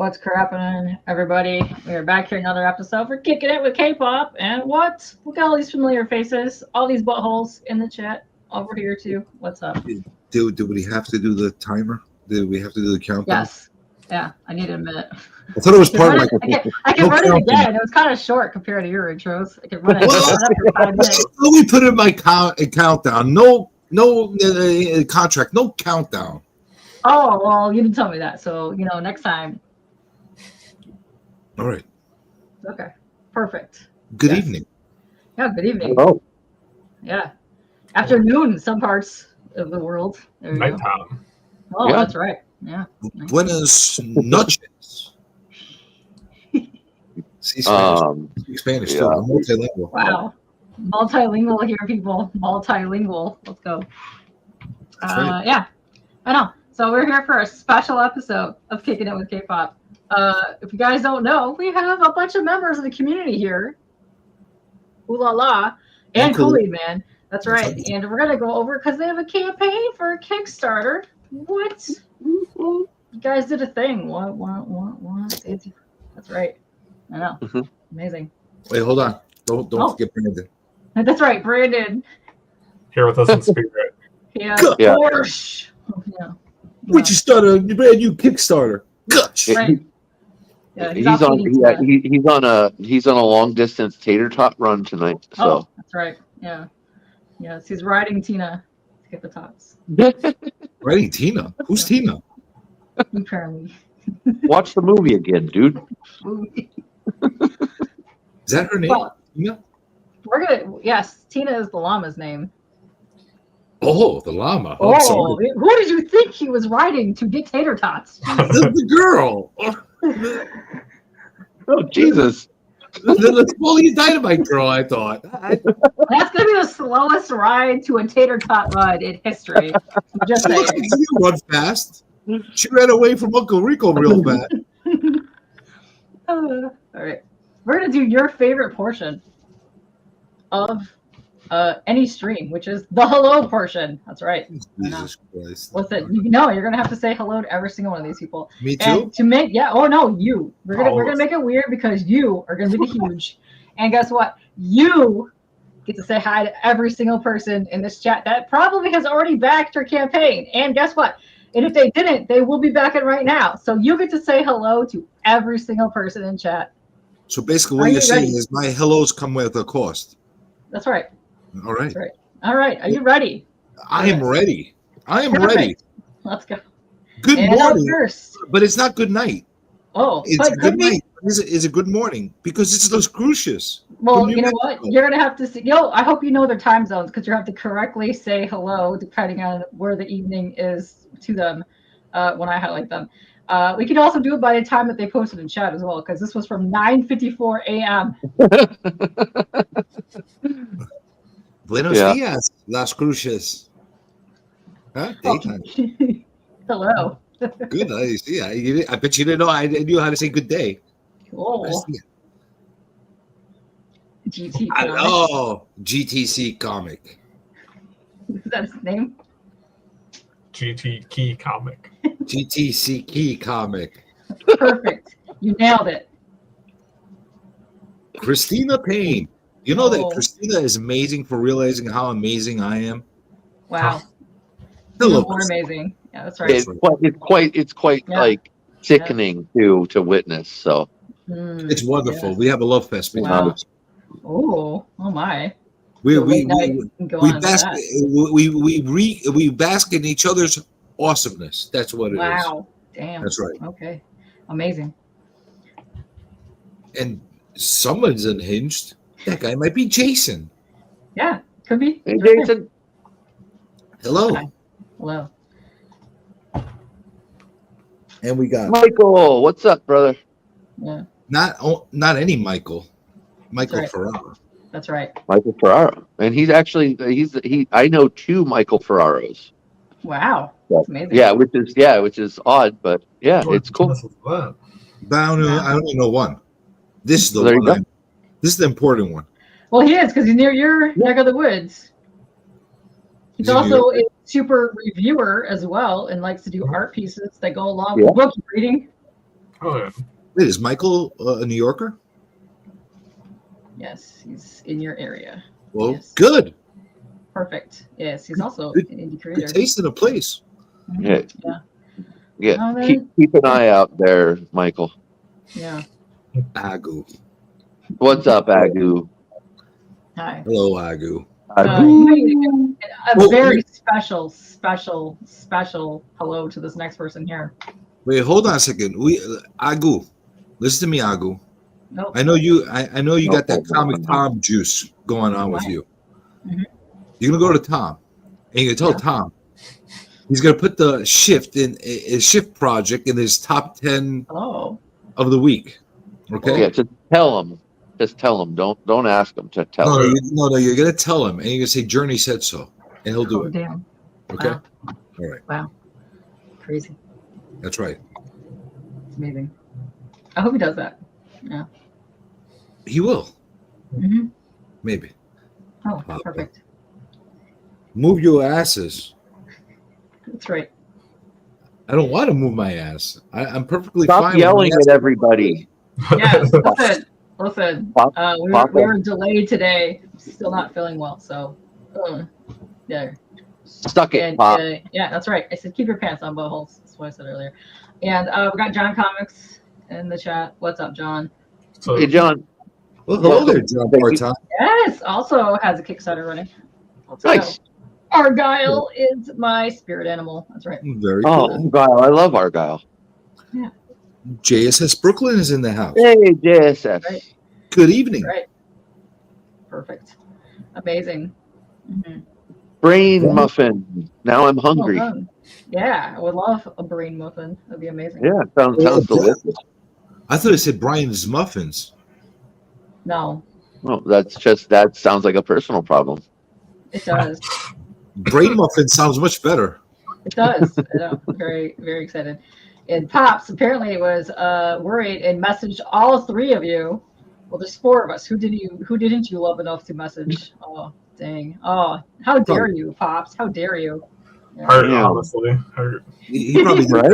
What's crappening, everybody? We are back here another episode for Kicking It with Kpop. And what? Look at all these familiar faces, all these buttholes in the chat over here too. What's up? Do we have to do the timer? Do we have to do the countdown? Yes. Yeah, I need a minute. I thought it was part of I can run it again. It was kind of short compared to your intros. I can run it well, for 5 minutes. Let me put in my countdown. No contract. No countdown. Oh, well, you didn't tell me that. So, next time. All right. Okay. Perfect. Good evening. Yeah, good evening. Oh. Yeah. Afternoon in some parts of the world. There you go. Nighttime. Oh, Yeah. that's right. Yeah. Buenas noches. See Spanish. Speak Spanish too. I'm multilingual. Wow. Multilingual here, people. Multilingual. Let's go. Right. Yeah, I know. So we're here for a special episode of Kicking It with Kpop. If you guys don't know, we have a bunch of members of the community here. Ooh la la. And Kool-Aid Man. That's right. And we're going to go over because they have a campaign for a Kickstarter. What? You guys did a thing. What? That's right. I know. Mm-hmm. Amazing. Wait, hold on. Don't forget Brandon. That's right, Brandon. Here with us in spirit. Yeah. Yeah. Gosh. Yeah. Would you start a brand new Kickstarter? Gosh. Right. Yeah, He's on a long distance tater tot run tonight. So Oh, that's right. Yeah. Yes, he's riding Tina to get the tots. Ready, Tina? Who's Tina? Apparently. watch the movie again, dude. Is that her name? Well, Tina? Yes, Tina is the llama's name. Oh, the llama. Oh, I'm sorry. Who did you think he was riding to get tater tots? The girl. Oh Jesus! The Smalley Dynamite girl, I thought. That's gonna be the slowest ride to a tater tot ride in history. I'm just saying. She didn't run fast. She ran away from Uncle Rico real fast. All right, we're gonna do your favorite portion of any stream, which is the hello portion. That's right. Jesus Christ. What's it? No, you're gonna have to say hello to every single one of these people. Me too? And to make you. We're gonna make it weird because you are gonna be the huge. And guess what? You get to say hi to every single person in this chat that probably has already backed your campaign. And guess what? And if they didn't, they will be backing right now. So you get to say hello to every single person in chat. So basically what you're saying is my hellos come with a cost. That's right. All right. That's right. All right. Are you ready? I am ready. Perfect. Ready. Let's go. Good And morning. first. But it's not good night. Oh, It's good night. Is it good morning? Because it's Los Cruces. Well, you know what? You're going to have to see. I hope you know their time zones because you have to correctly say hello depending on where the evening is to them when I highlight them. We can also do it by the time that they posted in chat as well because this was from 9:54 a.m. Buenos dias, Las Cruces. Huh? Daytime. Hello. Good. I bet you didn't know I knew how to say good day. Cool. GT. GTC comic. Is that his name? GT Key Comic. GTC key comic. Perfect. You nailed it. Christina Payne. You know that Christina is amazing for realizing how amazing I am. Wow. Hello, More amazing. Yeah, that's right. It's quite like sickening to witness. So it's wonderful. Yeah. We have a love fest. Wow. Oh my. We bask in each other's awesomeness. That's what it is. Wow. Damn. That's right. Okay. Amazing. And someone's unhinged. That guy might be Jason. Yeah, could be. Hey, Jason. Hello. Hi. Hello. And we got Michael. What's up, brother? Yeah. Not any Michael. Michael That's right. Ferraro. That's right. Michael Ferraro, and I know 2 Michael Ferraros. Wow. That's amazing. Yeah, which is odd, but yeah, it's cool. But I only know one. This is the one. This is the important one. Well, he is because he's near your neck of the woods. He's also a super reviewer as well and likes to do art pieces that go along with book reading. Oh, yeah. Wait, is Michael a New Yorker? Yes, he's in your area. Well, Yes. good. Perfect. Yes, he's also Good- an indie Good creator. taste in the place. Mhm. Yeah. Yeah. Yeah. Oh, Keep an eye out there, Michael. Yeah. Agu. What's up, Agu? Hi. Hello, Agu. You might need to give a Oh, very special hello to this next person here. Wait, hold on a second. Agu. Listen to me, Agu. Nope. I know you. I know you got that No. comic Tom juice going on with Right. you. Mhm. You're gonna go to Tom, and you're gonna tell Tom he's gonna put the shift in a shift project in his top 10 Hello. of the week. Okay. Yeah, just tell him. Just tell him. Don't ask him to tell No, him. no, you're gonna tell him, and you're gonna say Journey said so, and he'll do Oh, it. damn. Okay. Wow. All right. Wow. Crazy. That's right. It's amazing. I hope he does that. Yeah. He will. hmm Maybe. Oh, Papa. perfect. Move your asses. That's right. I don't want to move my ass. I'm perfectly Stop fine. with yelling my ass. at everybody. Yes. Listen. We were delayed today. Still not feeling well. So, yeah. Suck it, And, Pop. yeah, that's right. I said keep your pants on, buttholes. That's what I said earlier. And we got John Comics in the chat. What's up, John? So, Hey, John. Well, hello there, John Part-Time. Yes. Also has a Kickstarter running. Let's Nice. go. Argyle is my spirit animal. That's right. Very Oh, cool. Argyle. I love Argyle. JSS Brooklyn is in the house. Hey, JSS. Right. Good evening. Right. Perfect. Amazing. Mm-hmm. Brain muffin. Now I'm hungry. Well done. Yeah, I would love a brain muffin. That'd be amazing. Yeah, sounds delicious. I thought it said Brian's Muffins. No, Well, that sounds like a personal problem. it does. Brain Muffin sounds much better. It does. I know. I'm very, very excited. And Pops apparently was worried and messaged all three of you. Well, there's four of us. Who didn't you love enough to message? Oh, dang. Oh, how dare you, Pops? How dare you? Yeah. hurt, Yeah. honestly. Hurt. He probably Right?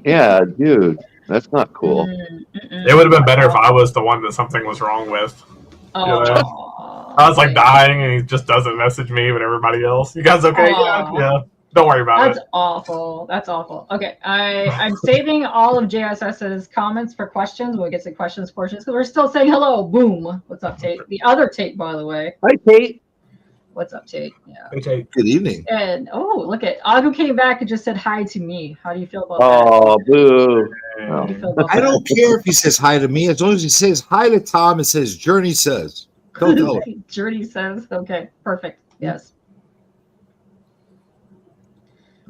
Yeah, dude. That's not cool. Mm-mm. It would have been better if I was the one that something was wrong with. Oh, I was like dying and he just doesn't message me, but everybody else. You guys okay? Aw. Yeah. Don't worry about That's it. awful. That's awful. Okay, I'm saving all of JSS's comments for questions when we get to questions portions because we're still saying hello. Boom. What's up, Tate? The other Tate, by the way. Hi, Tate. What's up, Tate? Yeah. Okay. Good evening. And look at Agu came back and just said hi to me. How do you feel about Oh, boo. that? How do you feel about I that? don't care if he says hi to me as long as he says hi to Tom and says Journey says. Don't tell him. Journey says, okay, perfect. Yes.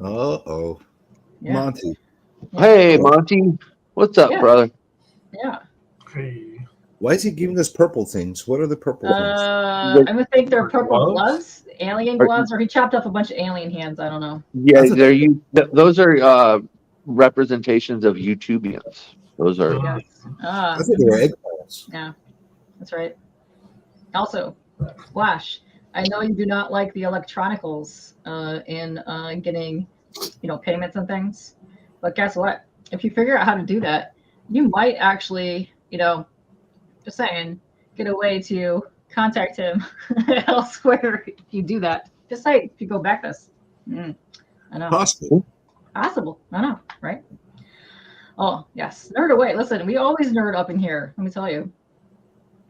Uh-oh. Yeah. Monty. Hey, Monty. What's up, Yeah. brother? Yeah. Hey. Why is he giving us purple things? What are the purple things? I'm gonna think they're purple Gloves? gloves, alien gloves, or he chopped up a bunch of alien hands. I don't know. Yeah, That's those are representations of YouTubians. Those are. Yes. I thought they were eggplants. Yeah, that's right. Also, Flash, I know you do not like the electronicals in getting, payments and things, but guess what? If you figure out how to do that, you might actually, just saying, get a way to contact him elsewhere if you do that. Just say if you go back this. I know. Possible. Possible. I know, right? Oh, yes. Nerd away. Listen, we always nerd up in here. Let me tell you.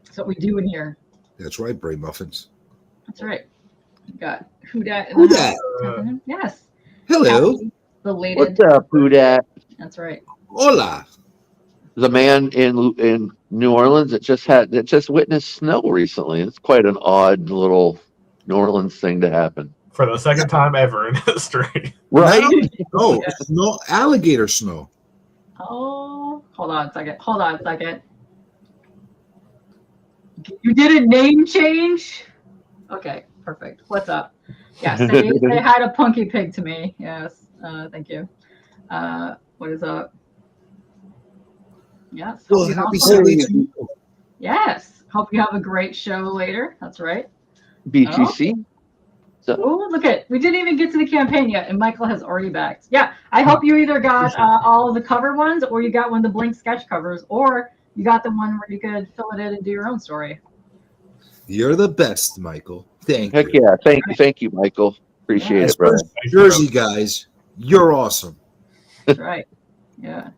That's what we do in here. That's right, Brain Muffins. That's right. We got Who Dat in Who the Dat? house. Yes. Hello. Happy belated. What's up, Poodat? That's right. Hola. There's a man in New Orleans that just witnessed snow recently. It's quite an odd little New Orleans thing to happen. For the second time ever in history. Right? No, snow, alligator snow. Oh, hold on a second. You did a name change? Okay, perfect. What's up? Yeah, say hi to Punky Pig to me. Yes, thank you. What is up? Yes. Well, hope you happy also- Sunday to you. Yes. Hope you have a great show later. That's right. BTC. Oh, look at, we didn't even get to the campaign yet, and Michael has already backed. Yeah, I hope you either got all the cover ones, or you got one of the blank sketch covers, or you got the one where you could fill it in and do your own story. You're the best, Michael. Thank Heck you. yeah. Thank you, Michael. Appreciate As it, brother. Jersey guys, you're awesome. That's right. Yeah.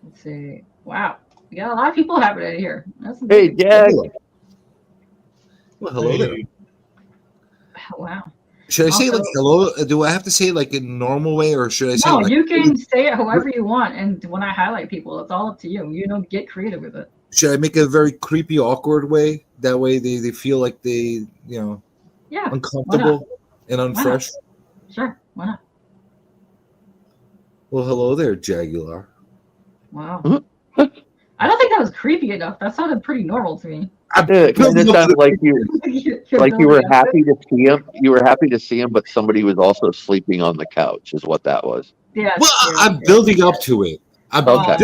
Let's see. Wow. We got a lot of people happening here. That's Hey, Jag. Well, hello there. Wow. Should I say Also- like hello? Do I have to say like in a normal way, or should I say No, like, you can say it however you want, and when I highlight people, it's all up to you. You don't get creative with it. should I make it a very creepy, awkward way? That way they feel like they, Yeah. uncomfortable and unfresh. Sure. Why not? Well, hello there, Jaguar. Wow. Mhm. I don't think that was creepy enough. That sounded pretty normal to me. It kind of sounded like you were building happy to see him. You were happy to see him, but somebody was also sleeping on the couch, is what that was. Yes, Well, yes, I'm yes. building up to it. I'm Okay.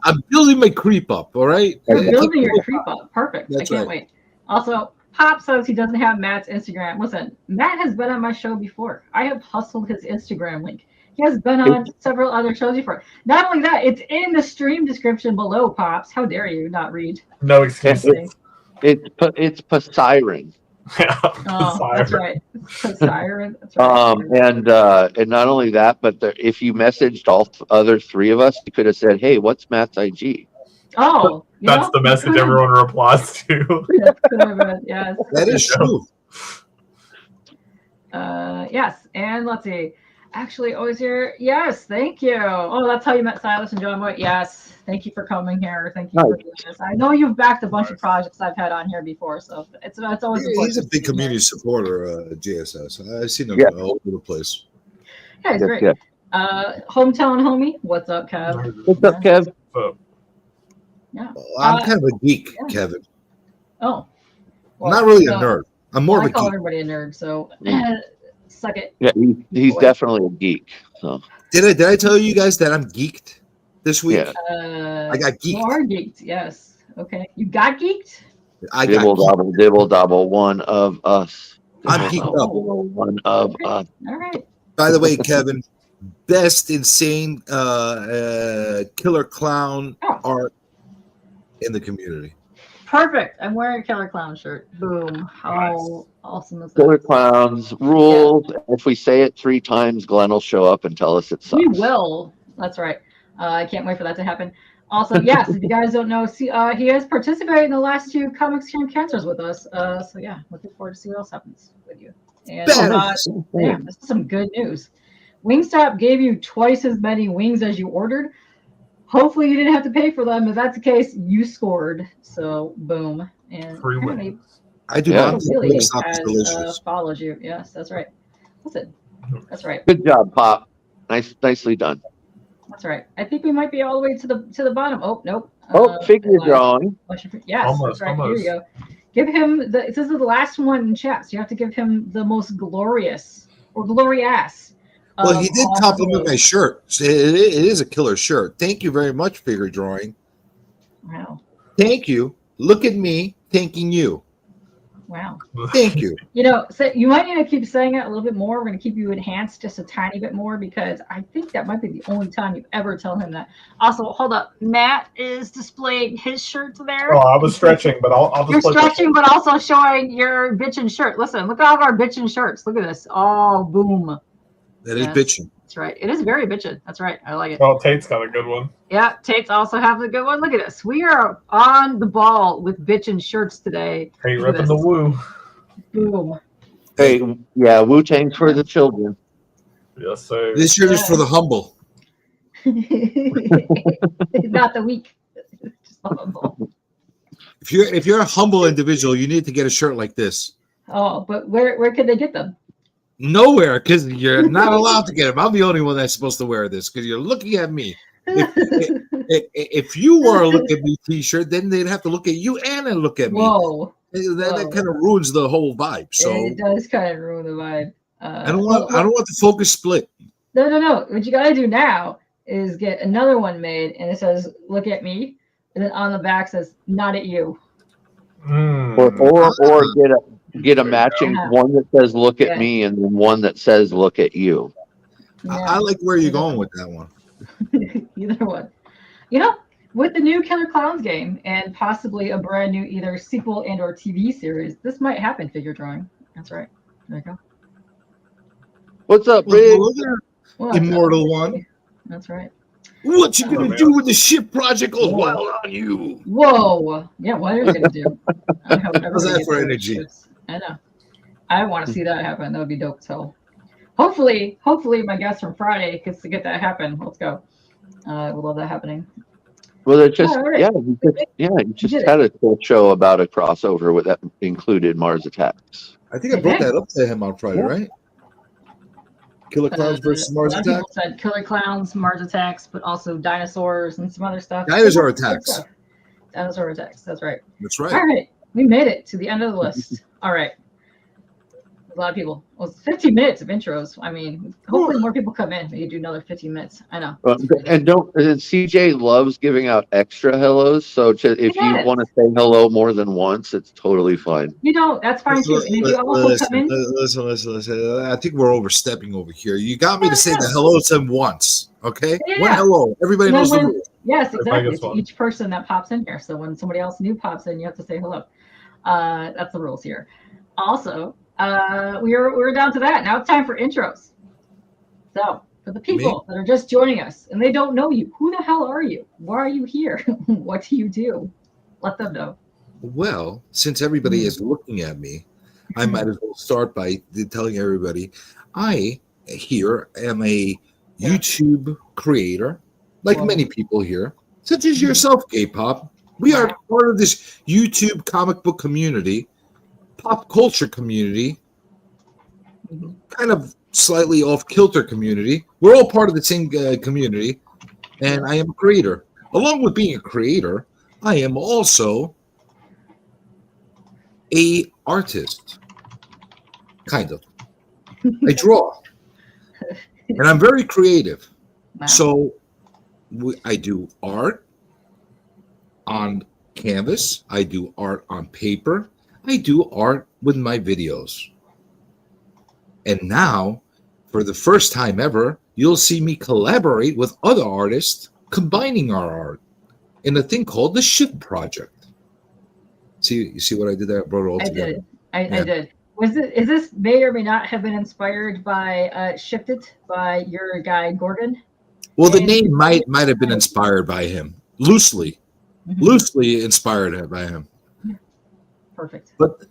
I'm building my creep up. All right. You're It's building like- your creep up. Perfect. That's I can't right. wait. Also, Pop says he doesn't have Matt's Instagram. Listen, Matt has been on my show before. I have hustled his Instagram link. He has been on several other shows before. Not only that, it's in the stream description below, Pops. How dare you not read? No excuses. It's Poseidon. Yeah. Oh, that's right. Siren. That's right. And not only that, but if you messaged all other three of us, you could have said, "Hey, what's Matt's IG?" Oh, you That's know, the message could've- everyone replies to. that could have been, yes. That is true. Yes, and let's see. Actually, always here. Yes, thank you. Oh, that's how you met Silas and John Boy. Yes, thank you for coming here. Thank you for doing this. I know you've backed a bunch of projects I've had on here before, so it's always a He's a pleasure. big community supporter, JSS. I've seen him Yeah. all over the place. Yeah, he's great. Yeah. Hometown homie, what's up, Kev? What's up, Kev? Yeah. I'm kind of a geek, yeah. Kevin. Oh, I'm not really a no, nerd. I'm more I of a call geek. everybody a nerd, so suck it. Yeah, he's Boy. definitely a geek. So Did I tell you guys that I'm geeked this week? yeah, I got You geeked. are geeked, yes. Okay, you got geeked. I got dibble geeked. dabble, dibble dabble, one of us. I'm Dibble, geeked dabble, up. dibble, one of Okay. us. All right. By the way, Kevin, best insane killer clown Oh. art in the community. Perfect. I'm wearing a Killer Clown shirt. Boom. How awesome is Killer that? clowns rules. If we say it 3 times, Glenn will show up and tell us it sucks. We will. That's right. I can't wait for that to happen. Also, yes, if you guys don't know, see, he has participated in the last 2 Comics Camp Cancers with us. So yeah, looking forward to see what else happens with you. And damn, this is some good news. Wingstop gave you twice as many wings as you ordered. Hopefully you didn't have to pay for them. If that's the case, you scored. So boom. And Free apparently wins. I do Yeah. not think Billy Wingstop is has delicious. followed you. Yes, that's right. Listen, that's right. Good job, Pop. Nicely done. That's right. I think we might be all the way to the bottom. Oh nope. Figure drawing. Yes, Almost, that's right. almost. Here you go. Give him this is the last one in chat, so you have to give him the most glorious or glorious. Well, he did all compliment the- my shirt. So it is a killer shirt. Thank you very much, figure drawing. Wow. Thank you. Look at me thanking you. Wow. Thank you. You know, so you might need to keep saying it a little bit more. We're going to keep you enhanced just a tiny bit more because I think that might be the only time you ever tell him that. Also, hold up. Matt is displaying his shirt there. Oh, I was stretching, but I'll You're just stretching, but also showing your bitchin' shirt. Listen, look at all of our bitchin' shirts. Look at this. Oh, boom. That is Yeah. bitching. That's right. It is very bitchin'. That's right. I like it. Oh, Tate's got a good one. Yeah, Tate's also having a good one. Look at this. We are on the ball with bitchin' shirts today. Tate Look at ripping the this. woo. Boom. Hey, yeah, Wu-Tang's for the children. Yes, sir. This shirt is for the humble. Not the weak. Just the humble. If you're a humble individual, you need to get a shirt like this. Oh, but where could they get them? Nowhere, because you're not allowed to get them. I'm the only one that's supposed to wear this because you're looking at me. If you wore a look at me t-shirt, then they'd have to look at you and then look at me. Whoa. That kind of ruins the whole vibe. So It does kind of ruin the vibe. I don't want the focus split. No. What you gotta do now is get another one made, and it says "Look at me," and then on the back says "Not at you." Or get a matching one that says "Look at me" and then one that says "Look at you." I like where you're going with that one. Either one. You know, with the new Killer Clowns game and possibly a brand new either sequel and or TV series, this might happen, figure drawing. That's right. There you go. What's up, Big? Well, Immortal One. That's right. What you gonna do when the ship project goes wild on you? Whoa. Yeah, what are you gonna do? I hope How's that for energy? I know. I want to see that happen. That would be dope as hell. Hopefully my guest from Friday gets to get that happen. Let's go. I would love that happening. Well, it's just right. you just had a cool show about a crossover with that included Mars Attacks. I think I brought that up to him on Friday, right? Killer Clowns versus Mars Attacks. People said Killer Clowns, Mars Attacks, but also dinosaurs and some other stuff. Dinosaur Attacks. Dinosaur Attacks. That's right. That's right. All right, we made it to the end of the list. All right. A lot of people. Well, it's 15 minutes of intros. I mean, hopefully more people come in. Maybe do another 15 minutes. I know. And CJ loves giving out extra hellos. So if you want to say hello more than once, it's totally fine. You know, that's fine too. And if you also come in. Listen. I think we're overstepping over here. You got me to say the hello to him once. Okay? Yeah. One hello. Everybody knows the rules. Yes, exactly. It's each person that pops in here. So when somebody else new pops in, you have to say hello. That's the rules here. Also, we're down to that. Now it's time for intros. So for the people that are just joining us and they don't know you, who the hell are you? Why are you here? What do you do? Let them know. Well, since everybody is looking at me, I might as well start by telling everybody I here am a YouTube creator, like many people here, such as yourself, Kpop. We are part of this YouTube comic book community, pop culture community, kind of slightly off-kilter community. We're all part of the same community, and I am a creator. Along with being a creator, I am also a artist, kind of. I draw, and I'm very creative. Wow. So I do art on canvas. I do art on paper. I do art with my videos. And now, for the first time ever, you'll see me collaborate with other artists, combining our art in a thing called the Shift Project. You see what I did there? I brought it all together. I did. Is this may or may not have been inspired by Shifted by your guy Gordon? Well, the name might have been inspired by him, loosely inspired by him. Perfect. But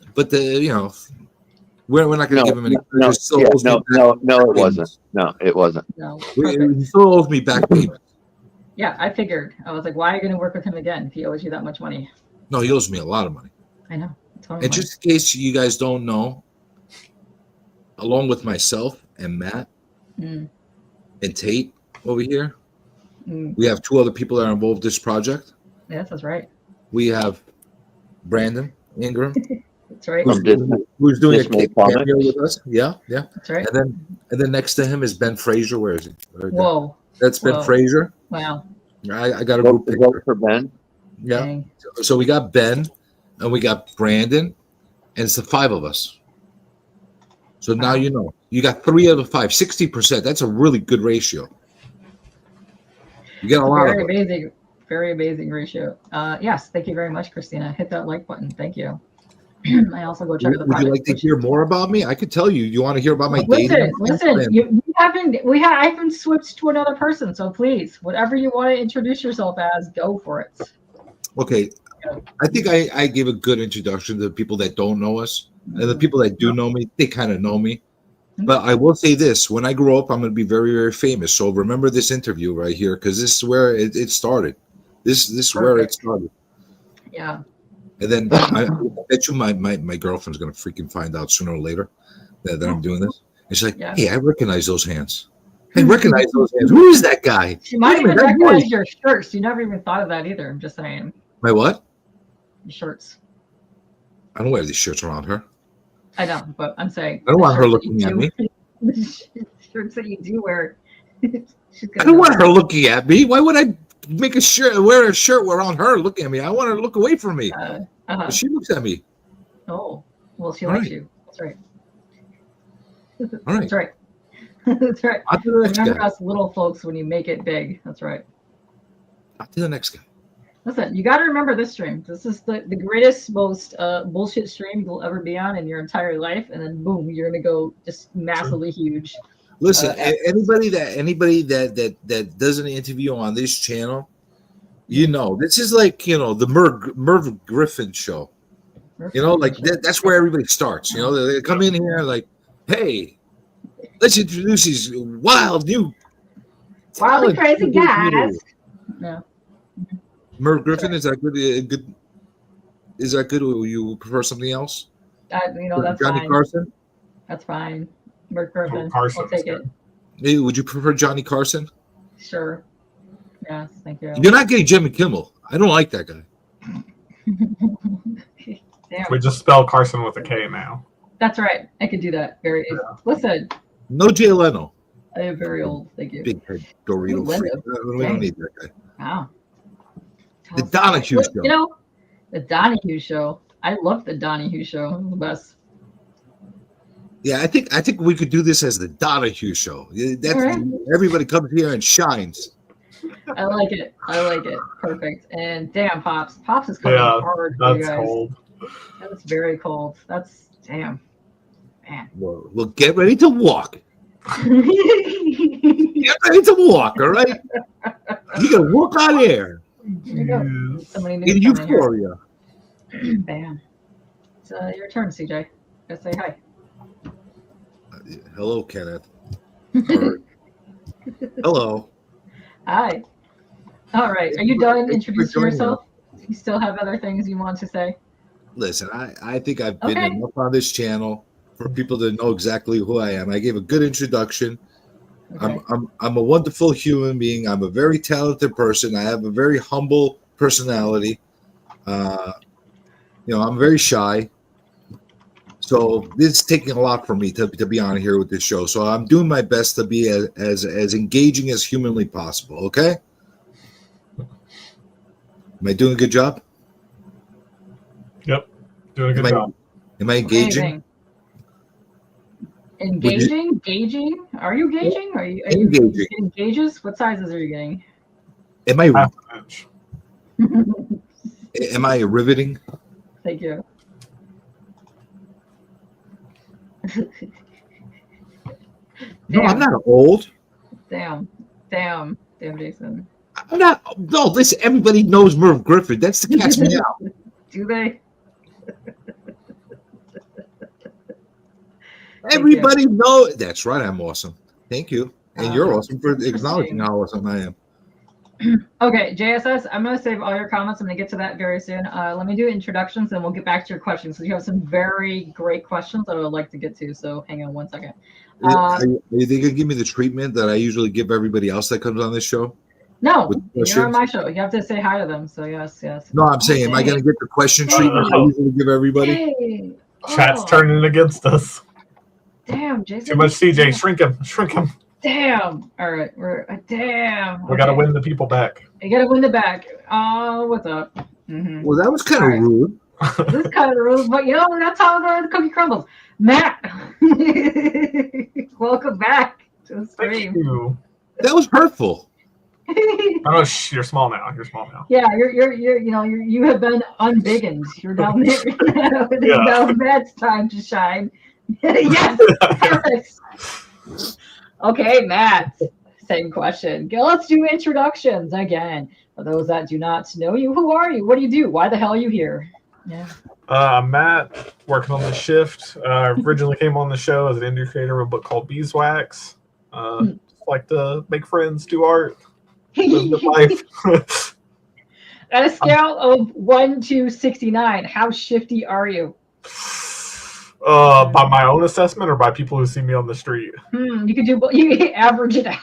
we're not going to give him any. No, it wasn't. No, it wasn't. No, he still owes me back payment. Yeah, I figured. I was like, why are you going to work with him again if he owes you that much money? No, he owes me a lot of money. I know. And just in case you guys don't know, along with myself and Matt and Tate over here, we have two other people that are involved in this project. Yes, that's right. We have Brandon Ingram. That's right. Who's doing a cameo with us? Yeah. That's right. And then next to him is Ben Frazier. Where is he? Right. Whoa. That's Ben Frazier. Wow. I got a group picture for Ben. Yeah. Dang. So we got Ben, and we got Brandon, and it's the five of us. So now you know. You got 3 out of 5, 60%. That's a really good ratio. You get a lot very of amazing, very amazing ratio. Yes, thank you very much, Christina. Hit that like button. Thank you. I also go check the Would you like to hear more about me? I could tell you. You want to hear about my dating? Listen. I haven't switched to another person. So please, whatever you want to introduce yourself as, go for it. Okay. I think I gave a good introduction to the people that don't know us. And the people that do know me, they kind of know me. But I will say this. When I grow up, I'm going to be very, very famous. So remember this interview right here, because this is where it started. This is where it started. Yeah. And then I bet you my girlfriend's going to freaking find out sooner or later that I'm doing this. And she's like, hey, I recognize those hands. I recognize those hands. Who is that guy? She might even recognize your shirts. You never even thought of that either. I'm just saying. My what? Your shirts. I don't wear these shirts around her. I know, but I'm saying. I don't want her looking at me. The shirts that you do wear. I don't want her looking at me. Why would I wear a shirt around her looking at me? I want her to look away from me. Uh-huh. She looks at me. Oh, well, she All likes right. you. That's right. All right. That's right. That's right. On to the next Remember guy. us little folks when you make it big. That's right. On to the next guy. Listen, you got to remember this stream. This is the greatest, most bullshit stream you'll ever be on in your entire life, and then boom, you're gonna go just massively huge. Listen, anybody that does an interview on this channel, you know, this is like, you know, the Merv Griffin show. You know, like that's where everybody starts. You know, they come in here like, hey, let's introduce these wild new, wild and crazy guys. Yeah. Merv Griffin, is that good? Good? Is that good? Or you prefer something else? You know, that's Johnny fine. Carson. That's fine. Merv Griffin. Carson I'll take it. Hey, would you prefer Johnny Carson? Sure. Yes, thank you. You're not getting Jimmy Kimmel. I don't like that guy. Damn. We just spell Carson with a K now. That's right. I could do that. Very easy. Listen, No Jay Leno. I am very old. Thank you. Big head Dorito Ooh, freak. Leno. We don't need that guy. Wow. The Donahue Show. You know, the Donahue Show. I love the Donahue Show. It was the best. Yeah, I think we could do this as the Donahue Show. That's All right. Everybody comes here and shines. I like it. I like it. Perfect. And damn, Pops. Pops is coming Yeah, hard for you that's guys. cold. That's very cold. That's damn. Man. Well, get ready to walk. There Get ready to walk, all right? You can walk on air you go. Somebody new in coming here. euphoria. Bam. It's your turn, CJ. Gotta say hi. Hello, Kenneth. Or, hello. Hi. All right. Are you done Thank you for introducing joining yourself? You still have other things you want to say? Listen, I think I've been Okay. enough on this channel for people to know exactly who I am. I gave a good introduction. Okay. I'm a wonderful human being. I'm a very talented person. I have a very humble personality. You know, I'm very shy. So it's taking a lot for me to be on here with this show. So I'm doing my best to be as engaging as humanly possible. Okay? Am I doing a good job? Yep, doing a good job. Am I engaging? Engaging? Gauging? Are you gauging? Are you Engaging. getting gauges? What sizes are you getting? Am I Half an inch. am I riveting? Thank you. No, I'm not old. Damn, Jason. I'm not. No, listen. Everybody knows Merv Griffin. That's to catch me out. Do they? Everybody knows. That's right. I'm awesome. Thank you, and you're awesome for interesting. acknowledging how awesome I am. Okay, JSS, I'm going to save all your comments. I'm going to get to that very soon. Let me do introductions, and we'll get back to your questions. So you have some very great questions that I would like to get to. So hang on one second. Are they gonna give me the treatment that I usually give everybody else that comes on this show? No, With you're questions? on my show. You have to say hi to them. So yes. No, I'm saying, am I gonna get the question treatment I usually give everybody? Hey. Chat's Oh, turning against us. Damn, Jason. Too much CJ. Shrink him. Damn. All right. We're damn. We gotta win the people back. You gotta win the back. What's up? Mm-hmm. Well, that was kind of All right. rude. This is kind of rude, but you know that's how the cookie crumbles. Matt, welcome back to the Thank stream. you. That was hurtful. Oh, you're small now. Yeah, you have been unbiggened. You're down there. It's Yeah. now Matt's time to shine. Yes, perfect. Okay, Matt. Same question. Okay, let's do introductions again. For those that do not know you, who are you? What do you do? Why the hell are you here? Yeah. Matt, working on the shift. Originally came on the show as an indie creator of a book called Beeswax. Just like to make friends, do art, live the life. At a scale of 1 to 69, how shifty are you? By my own assessment or by people who see me on the street? You could do. You can average it out.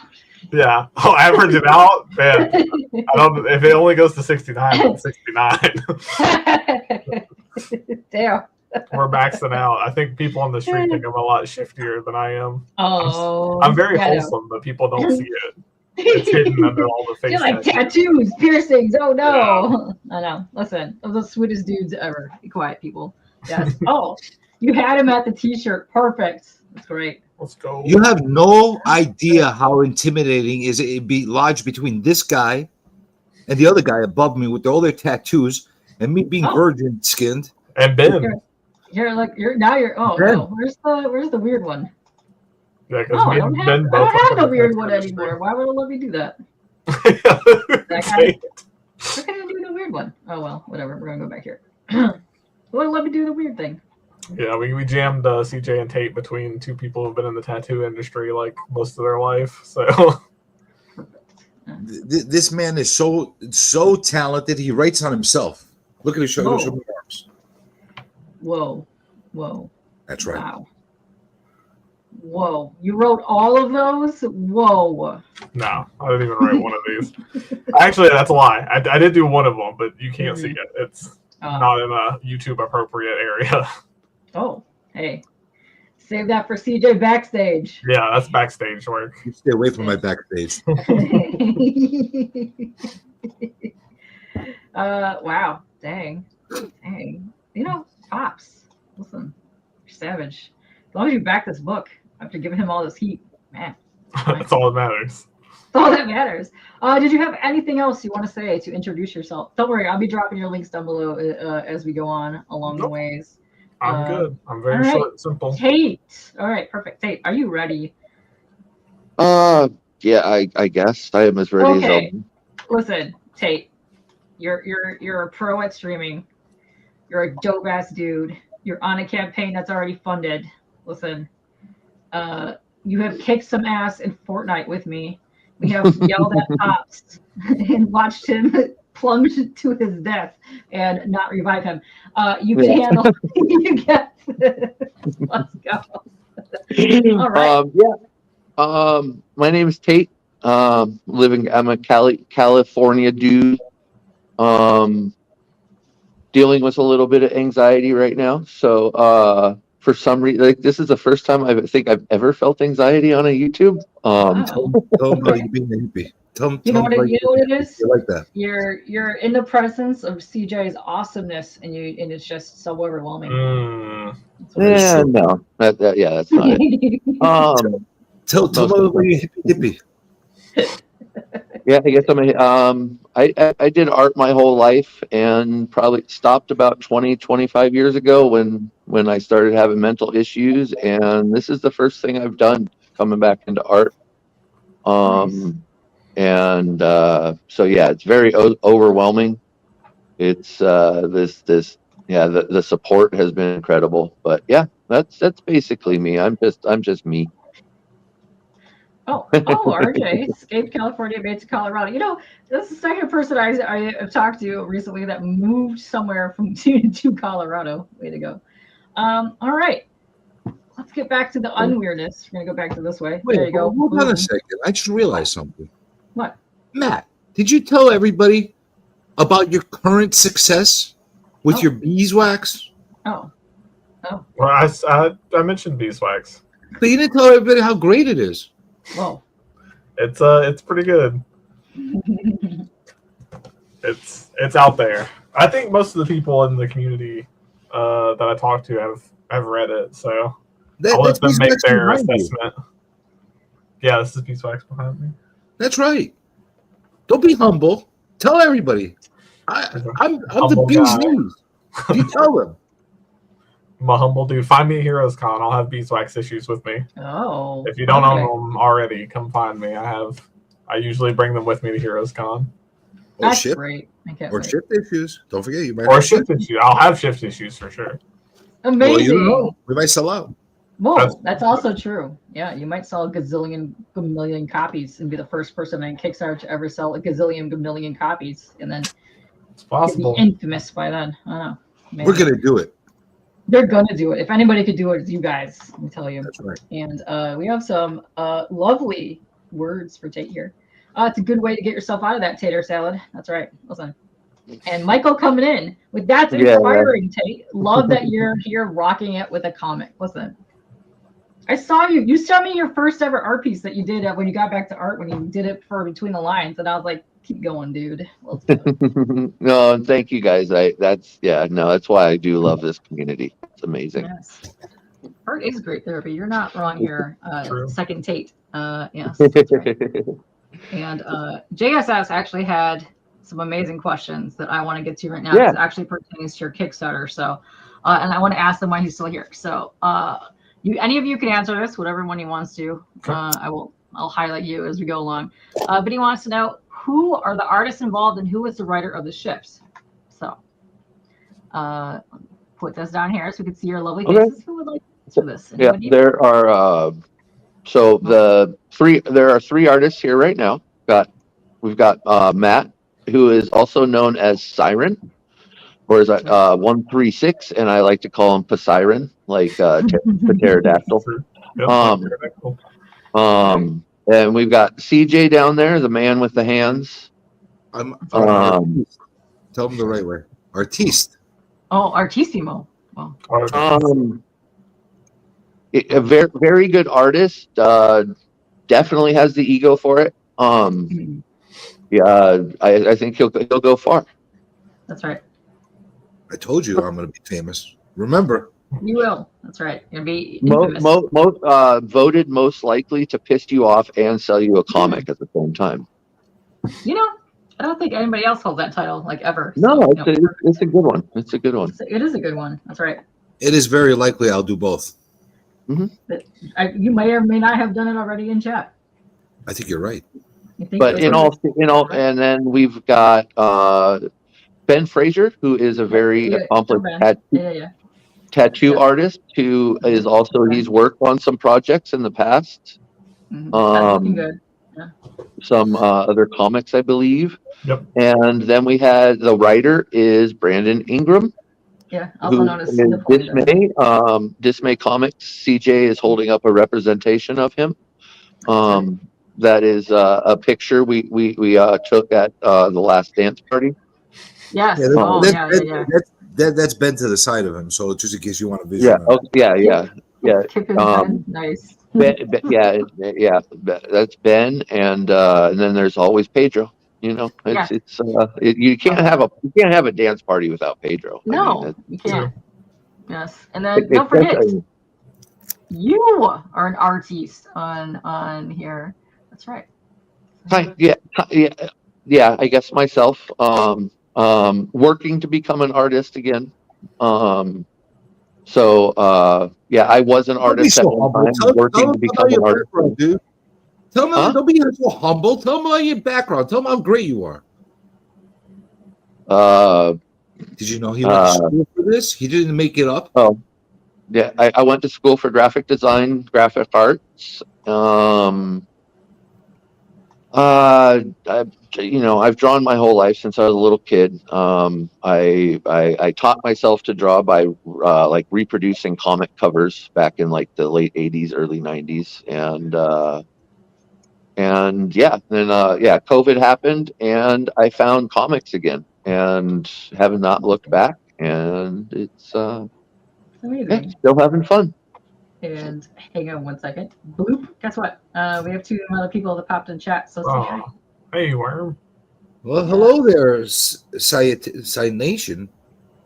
Yeah, I'll average it out. Man, I don't. If it only goes to 69, then 69. Damn. We're maxing out. I think people on the street think I'm a lot shiftier than I am. Oh. I'm very yeah, I know. wholesome, but people don't see it. It's hidden under all the face You're like tattoos, piercings. Oh no! I know. Listen, those are the sweetest dudes ever. Be quiet, people. Yes. Oh, you had him at the T-shirt. Perfect. That's great. Let's go. You have no idea how intimidating is it be lodged between this guy and the other guy above me with all their tattoos and me being virgin skinned. And Ben. You're oh Ben. no. Where's the weird one? Yeah, Oh, me I don't and Ben have both the weird one anymore. Why would it let me do that? How can I do the weird one? Oh well, whatever. We're gonna go back here. Well, let me do the weird thing. Yeah, we jammed CJ and Tate between two people who've been in the tattoo industry like most of their life. So This man is so talented. He writes on himself. Look at his shoulder arms. Whoa. That's right. Wow. Whoa. You wrote all of those? Whoa. No, I didn't even write one of these. Actually, that's a lie. I did do one of them, but you can't see it. It's not in a YouTube appropriate area. Oh, hey. Save that for CJ backstage. Yeah, that's backstage work. You stay away from my backstage. Wow. Dang. You know, Pops. Listen, you're savage. As long as you back this book after giving him all this heat, man. That's all that matters. That's all that matters. Did you have anything else you want to say to introduce yourself? Don't worry, I'll be dropping your links down below as we go on along the ways. I'm good. I'm very short and simple. Tate. All right, perfect. Tate, are you ready? Yeah, I guess I am as ready as I'll be. Listen, Tate, you're a pro at streaming. You're a dope ass dude. You're on a campaign that's already funded. Listen, you have kicked some ass in Fortnite with me. We have yelled at Pops and watched him plunge to his death and not revive him. You can handle. You get. Let's go. All right. My name is Tate. I'm a California dude. Dealing with a little bit of anxiety right now. So for some reason, like this is the first time I think I've ever felt anxiety on a YouTube. Tell them about you being a hippie. You know what it is? You like that? You're in the presence of CJ's awesomeness, and it's just so overwhelming. Yeah, no, that's not it. Tell them about you hippie. Yeah, I guess I did art my whole life and probably stopped about 25 years ago when I started having mental issues, and this is the first thing I've done coming back into art. Nice. And so yeah, it's very overwhelming. It's the support has been incredible. But yeah, that's basically me. I'm just me. RJ, escaped California, made to Colorado. You know, that's the second person I have talked to recently that moved somewhere from to Colorado. Way to go. All right. Let's get back to the unweirdness. We're going to go back to this way. Wait, there you go. Hold on a second. I just realized something. What? Matt, did you tell everybody about your current success with your beeswax? Oh. Well, I mentioned beeswax. But you didn't tell everybody how great it is. Whoa. It's pretty good. It's out there. I think most of the people in the community that I talk to have read it, so I'll let them make their assessment. Yeah, this is beeswax behind me. That's right. Don't be humble. Tell everybody. I'm the bee's knees. You tell them. I'm a humble dude. Find me at Heroes Con. I'll have beeswax issues with me. Oh. If you don't own them already, come find me. I usually bring them with me to Heroes Con. That's great. Shift issues. Don't forget, you might. Or shift issues. I'll have shift issues for sure. Amazing. Well, you don't know. We might sell out. Well, that's also true. Yeah, you might sell a gazillion copies and be the first person in Kickstarter to ever sell a gazillion copies, and then it's possible. Be infamous by then. I don't know. Maybe. We're gonna do it. They're gonna do it. If anybody could do it, it's you guys. Let me tell you. That's right. And we have some lovely words for Tate here. It's a good way to get yourself out of that tater salad. That's right. Listen. And Michael coming in with that's inspiring, Tate. Love that you're here rocking it with a comic. Listen. I saw you. You showed me your first ever art piece that you did when you got back to art, when you did it for Between the Lines, and I was like, keep going, dude. Let's go. No, thank you guys. That's why I do love this community. It's amazing. Yes. Art is great therapy. You're not wrong here. True. Second Tate. Yes, that's right. And JSS actually had some amazing questions that I want to get to right now. Yeah. It actually pertains to your Kickstarter. So, and I want to ask them why he's still here. So, any of you can answer this, whatever one he wants to. I'll highlight you as we go along. But he wants to know, who are the artists involved and who is the writer of the ships? So, put this down here so we can see your lovely faces. Okay. Who would like to answer this? Yeah, there are there are 3 artists here right now. We've got Matt, who is also known as Siren, or is that 136, and I like to call him Poseidon, like pterodactyl. And we've got CJ down there, the man with the hands. Tell him the right way. Artiste. Oh, Artissimo. Well, a very, very good artist. Definitely has the ego for it. Yeah, I think he'll go far. That's right. I told you I'm going to be famous. Remember. You will. That's right. You'll be voted most likely to piss you off and sell you a comic at the same time. You know, I don't think anybody else holds that title, like, ever. No, it's a good one. It's a good one. It is a good one. That's right. It is very likely I'll do both. Mm-hmm. You may or may not have done it already in chat. I think you're right. But in all, and then we've got Ben Frazier, who is a very accomplished tattoo artist, who is also, he's worked on some projects in the past. Mm-hmm. That's looking good. Yeah. Some other comics, I believe. Yep. And then we had the writer is Brandon Ingram. Yeah, also known as Dismay. Dismay Comics. CJ is holding up a representation of him. That is a picture we took at the last dance party. Yes. That's been to the side of him, so just in case you want to visualize. Nice. Yeah. That's Ben, and then there's always Pedro. You know, you can't have a dance party without Pedro. No, you can't. Yes, and then don't forget, you are an artiste on here. That's right. Yeah. I guess myself. Working to become an artist again. I was an artist at one time, working to become an artist. Dude. Tell me, don't be so humble. Tell me about your background. Tell me how great you are. Did you know he went to school for this? He didn't make it up. Oh, yeah. I went to school for graphic design, graphic arts. I've drawn my whole life since I was a little kid. I taught myself to draw by reproducing comic covers back in like the late 80s, early 90s, then COVID happened and I found comics again and have not looked back, and it's amazing. Still having fun. And hang on one second. Bloop. Guess what? We have 2 other people that popped in chat. So hey, Worm. Well, hello there, Nation.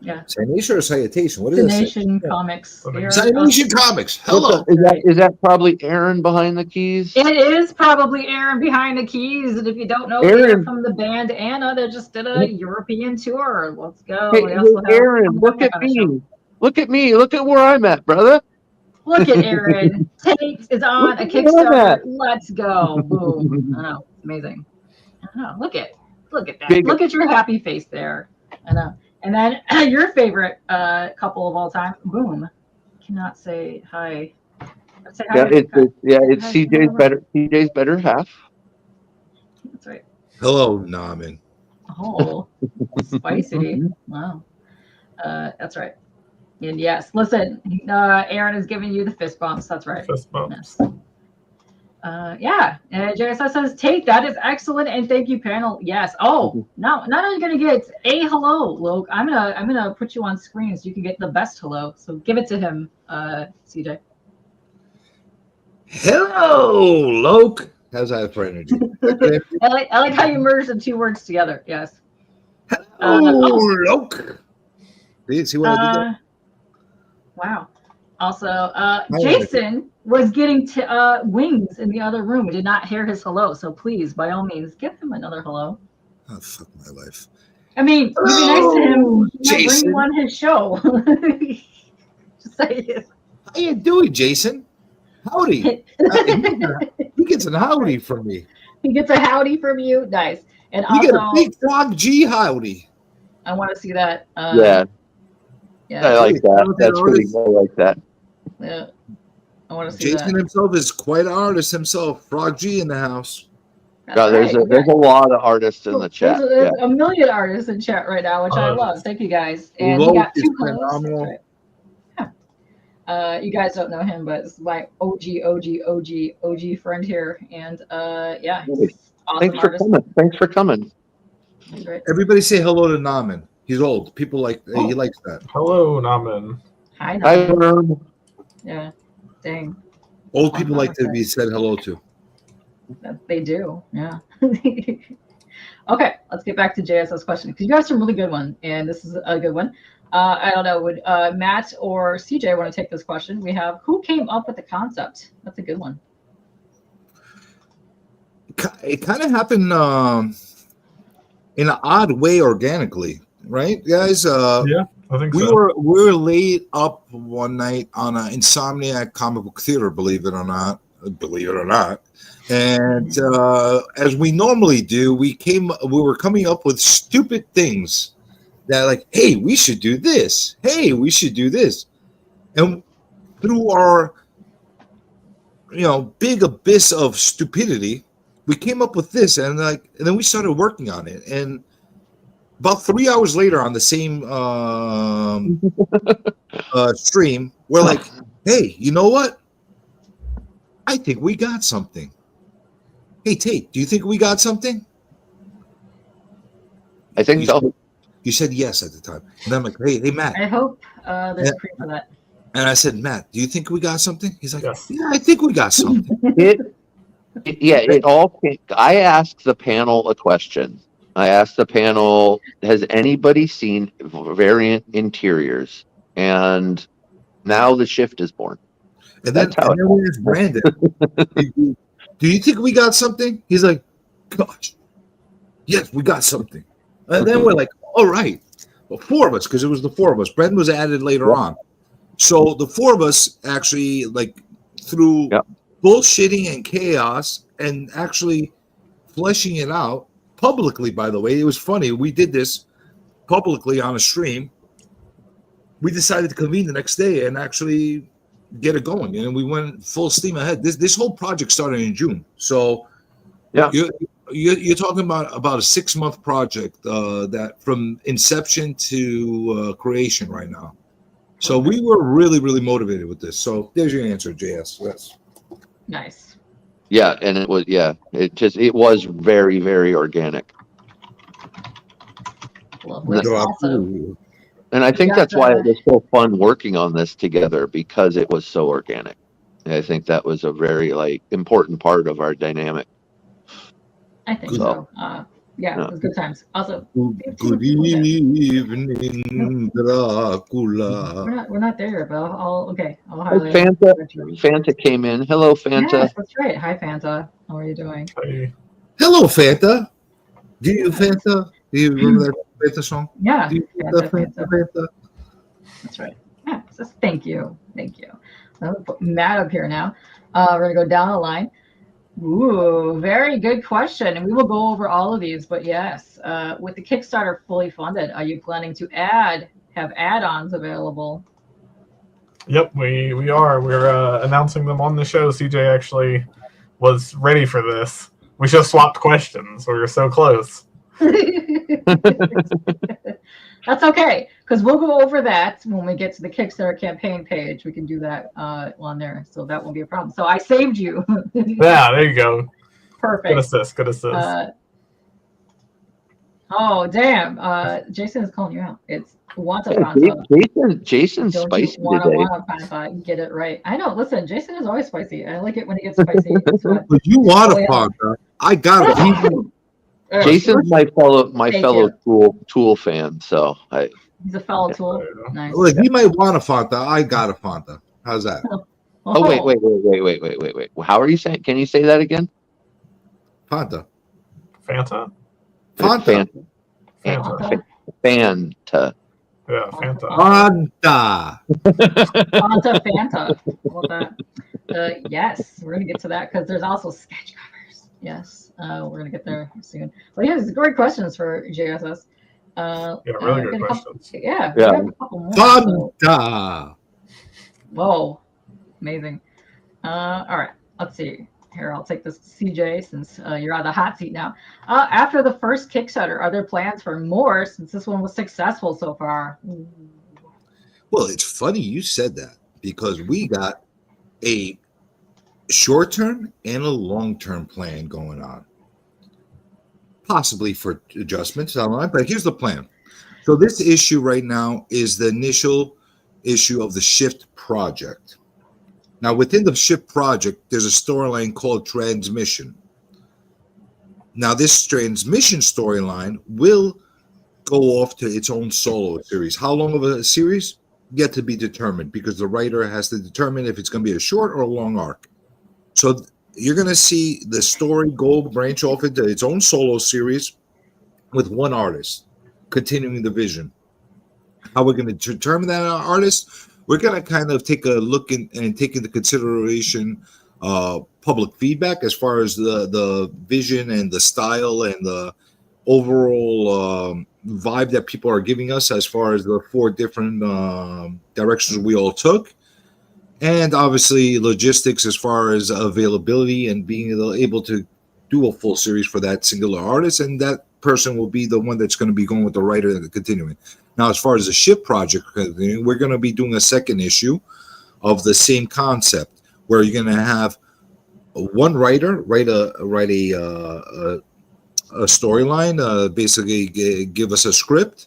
Yeah. Nation or Citation? What is it? Nation Comics. Nation Comics. Hello. Is that probably Aaron behind the keys? It is probably Aaron behind the keys. And if you don't know, Aaron from the band Anna, they just did a European tour. Let's go. Hey, Aaron, look at me. Look at me. Look at where I'm at, brother. Look at Aaron. Tate is on a Kickstarter. Let's go. Boom. I know. It's amazing. I know. Look at that. Look at your happy face there. I know. And then your favorite couple of all time. Boom. Cannot say hi. Say hi. It's CJ's better. CJ's better half. That's right. Hello, Namen. Oh, spicy. Wow. That's right. And yes, listen, Aaron is giving you the fist bumps. That's right. Fist bumps. Yes. And JSS says, Tate, that is excellent, and thank you, panel. Yes. Oh, now you're gonna get a hello, Luke. I'm gonna put you on screen so you can get the best hello. So give it to him, CJ. Hello, Loke. How's that for energy? I like how you merged the two words together. Yes. Hello, Loke. See what I did there? Wow. Also, Jason was getting wings in the other room. We did not hear his hello, so please, by all means, give him another hello. Oh, fuck my life. I mean, you'd be nice to him. He might bring Jason. you on his show. Just say it. How you doing, Jason? Howdy. He gets a howdy from me. He gets a howdy from you. Nice. And You also, get a big frog G howdy. I want to see that. Yeah. I like that. That's pretty cool. I like that. Yeah. I want to see Jason that. himself is quite an artist himself. Frog G in the house. No, there's a lot of artists in the chat. There's a million artists in chat right now, which I love. Thank you guys. And Loke he got 2 is hellos. phenomenal. That's right. Yeah. You guys don't know him, but this is my OG friend here. And yeah, he's awesome artist. Thanks for coming. Right. Everybody say hello to Naman. He's old. People like he likes that. Hello, Naman. Hi, Hi, Naman. Worm. Yeah. Dang. Old people like to be said hello to. They do. Yeah. Okay, let's get back to JS's question because you asked a really good one, and this is a good one. I don't know, would Matt or CJ want to take this question? We have who came up with the concept? That's a good one. It kind of happened in an odd way organically, right, guys? Yeah, I think we so. were laid up one night on an Insomniac comic book theater, believe it or not. And as we normally do, we were coming up with stupid things that, like, hey, we should do this. Hey, we should do this. And through our, big abyss of stupidity, we came up with this, and then we started working on it. And about 3 hours later, on the same stream, we're like, hey, you know what? I think we got something. Hey, Tate, do you think we got something? I think so. You said yes at the time. And I'm like, hey, Matt. I hope there's proof for that. And I said, Matt, do you think we got something? He's like, yes. Yeah, I think we got something. It all came. I asked the panel a question. I asked the panel, has anybody seen Variant Interiors? And now the shift is born. And then we asked Brandon, do you think we got something? He's like, gosh, yes, we got something. And then we're like, all right. Well, 4 of us, because it was the 4 of us. Brendan was added later on. So the 4 of us actually, through bullshitting and chaos and actually fleshing it out publicly, by the way. It was funny. We did this publicly on a stream. We decided to convene the next day and actually get it going, and we went full steam ahead. This whole project started in June, so you're talking about a 6-month project that from inception to creation right now. So we were really, really motivated with this. So there's your answer, JS. Yes. Nice. Yeah, and it was very, very organic. Lovely. And I think that's why it was so fun working on this together, because it was so organic. And I think that was a very important part of our dynamic. I think so. Yeah, it was good times. Also, good evening, Dracula. We're not there, but I'll highlight. Fanta came in. Hello, Fanta. Yes, that's right. Hi, Fanta. How are you doing? Hey. Hello, Fanta. Do you remember that Fanta song? Yeah. Fanta. That's right. Yeah. So thank you. I'll put Matt up here now. We're gonna go down the line. Ooh, very good question. And we will go over all of these, but yes, with the Kickstarter fully funded, are you planning to have add-ons available? Yep, we are. We're announcing them on the show. CJ actually was ready for this. We just swapped questions. We were so close. That's okay, because we'll go over that when we get to the Kickstarter campaign page. We can do that on there, so that won't be a problem. So I saved you. Yeah, there you go. Perfect. Good assist. Oh, damn. Jason is calling you out. It's Wanta Yeah, Fanta. Jason's Don't spicy you wanna today. Fanta? Get it right. I know. Listen, Jason is always spicy. I like it when he gets spicy. It's fun. But you want Oh, a yeah. Fanta? I got a Fanta. Jason's my Thank fellow you. Tool fan, so He's a fellow tool. Nice. Look, he might want a Fanta. I got a Fanta. How's that? Oh wait. How are you saying? Can you say that again? Fanta. Fanta? Fanta. Fanta. Fanta. Yeah, Fanta. Fanta. Fanta Fanta. What that? Yes, we're gonna get to that because there's also sketch covers. Yes, we're gonna get there soon. Well, yeah, it's great questions for JSS. Yeah, really good questions. Yeah, Yeah. we have a couple more. So. Fanta. Whoa, amazing. All right, let's see. Here, I'll take this CJ since you're on the hot seat now. After the first Kickstarter, are there plans for more since this one was successful so far? Well, it's funny you said that because we got a short-term and a long-term plan going on, possibly for adjustments down the line. But here's the plan. So this issue right now is the initial issue of the Shift project. Now, within the Shift project, there's a storyline called Transmission. Now, this Transmission storyline will go off to its own solo series. How long of a series? Yet to be determined, because the writer has to determine if it's going to be a short or a long arc. So you're going to see the story go branch off into its own solo series with one artist, continuing the vision. How we're going to determine that artist? We're going to kind of take a look and take into consideration public feedback as far as the vision and the style and the overall vibe that people are giving us as far as the 4 different directions we all took. And obviously logistics as far as availability and being able to do a full series for that singular artist. And that person will be the one that's going to be going with the writer and continuing. Now, as far as the Shift project, we're going to be doing a second issue of the same concept where you're going to have one writer write a storyline, basically give us a script,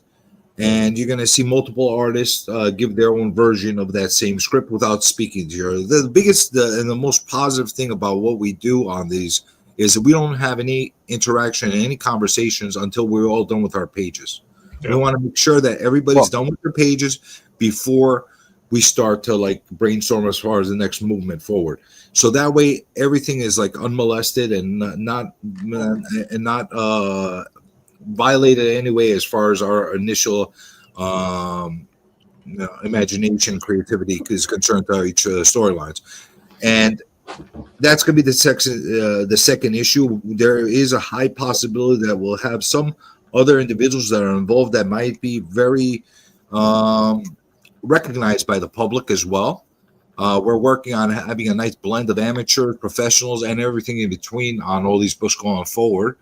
and you're going to see multiple artists give their own version of that same script without speaking to you. The biggest and the most positive thing about what we do on these is that we don't have any interaction and any conversations until we're all done with our pages. We want to make sure that everybody's done with their pages before we start to like brainstorm as far as the next movement forward. So that way everything is like unmolested and not violated in any way as far as our initial imagination, creativity is concerned to each storylines. And that's going to be the second issue. There is a high possibility that we'll have some other individuals that are involved that might be very recognized by the public as well. We're working on having a nice blend of amateurs, professionals, and everything in between on all these books going forward.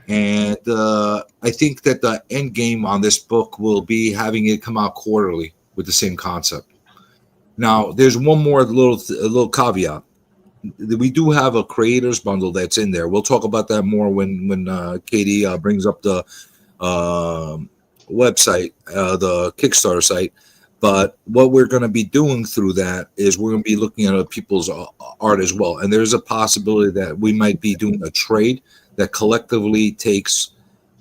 And I think that the end game on this book will be having it come out quarterly with the same concept. Now, there's one more little caveat. We do have a creators bundle that's in there. We'll talk about that more when Katie brings up the website, the Kickstarter site. But what we're going to be doing through that is we're going to be looking at people's art as well. And there's a possibility that we might be doing a trade that collectively takes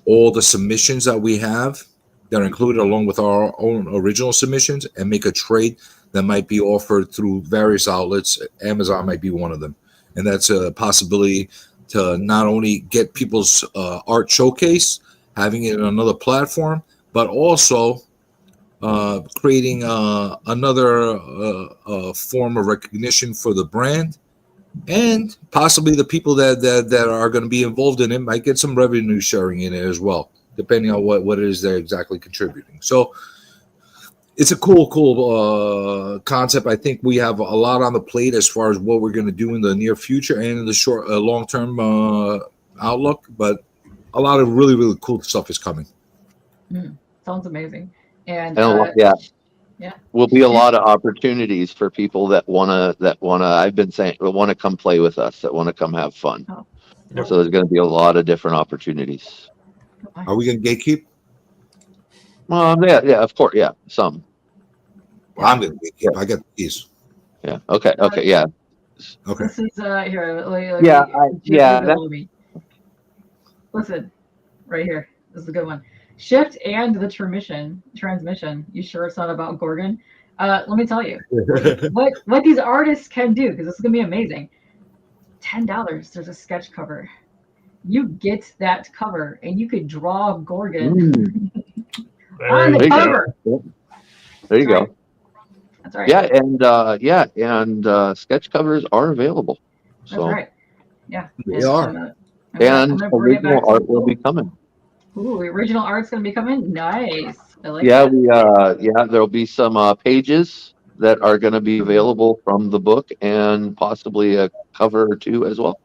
all the submissions that we have that are included along with our own original submissions and make a trade that might be offered through various outlets. Amazon might be one of them. And that's a possibility to not only get people's art showcase, having it on another platform, but also creating another form of recognition for the brand. And possibly the people that are going to be involved in it might get some revenue sharing in it as well, depending on what it is they're exactly contributing. So it's a cool concept. I think we have a lot on the plate as far as what we're going to do in the near future and in the short, long-term outlook. But a lot of really, really cool stuff is coming. Sounds amazing. And will be a lot of opportunities for people that wanna I've been saying want to come play with us, that want to come have fun. So there's going to be a lot of different opportunities. Are we going to gatekeep? Yeah, of course, yeah, some. Well, I'm going to gatekeep. I got the keys. Yeah. Okay. Yeah. Okay. This is here. That, Listen, right here. This is a good one. Shift and the transmission. You sure it's not about Gorgon? Let me tell you what these artists can do, because this is gonna be amazing. $10. There's a sketch cover. You get that cover, and you could draw Gorgon on the cover. There you go. That's right. Yeah, and sketch covers are available. That's So right. Yeah, They are. And original art will be coming. Ooh, original art's gonna be coming. Nice. I like Yeah, that. there'll be some pages that are going to be available from the book, and possibly a cover or two as well.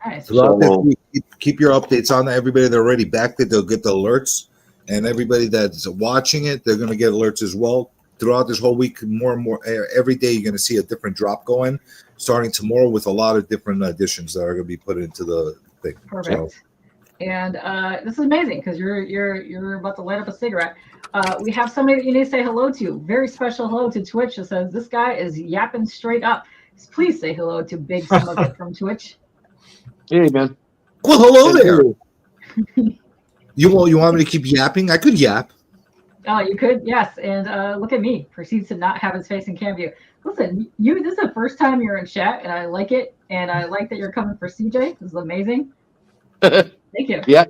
Nice. Throughout this week, keep your updates on. Everybody that already backed it, they'll get the alerts, and everybody that's watching it, they're going to get alerts as well. Throughout this whole week, more and more, every day you're going to see a different drop going, starting tomorrow with a lot of different additions that are going to be put into the thing. Perfect. So, and this is amazing, because you're about to light up a cigarette. We have somebody that you need to say hello to. Very special hello to Twitch that says this guy is yapping straight up. Please say hello to Big Smugget from Twitch. Hey, man. well, hello there. You want me to keep yapping? I could yap. Oh, you could, yes. And look at me, proceeds to not have his face in cam view. Listen, this is the first time you're in chat, and I like it. And I like that you're coming for CJ. This is amazing. Thank you. Yeah,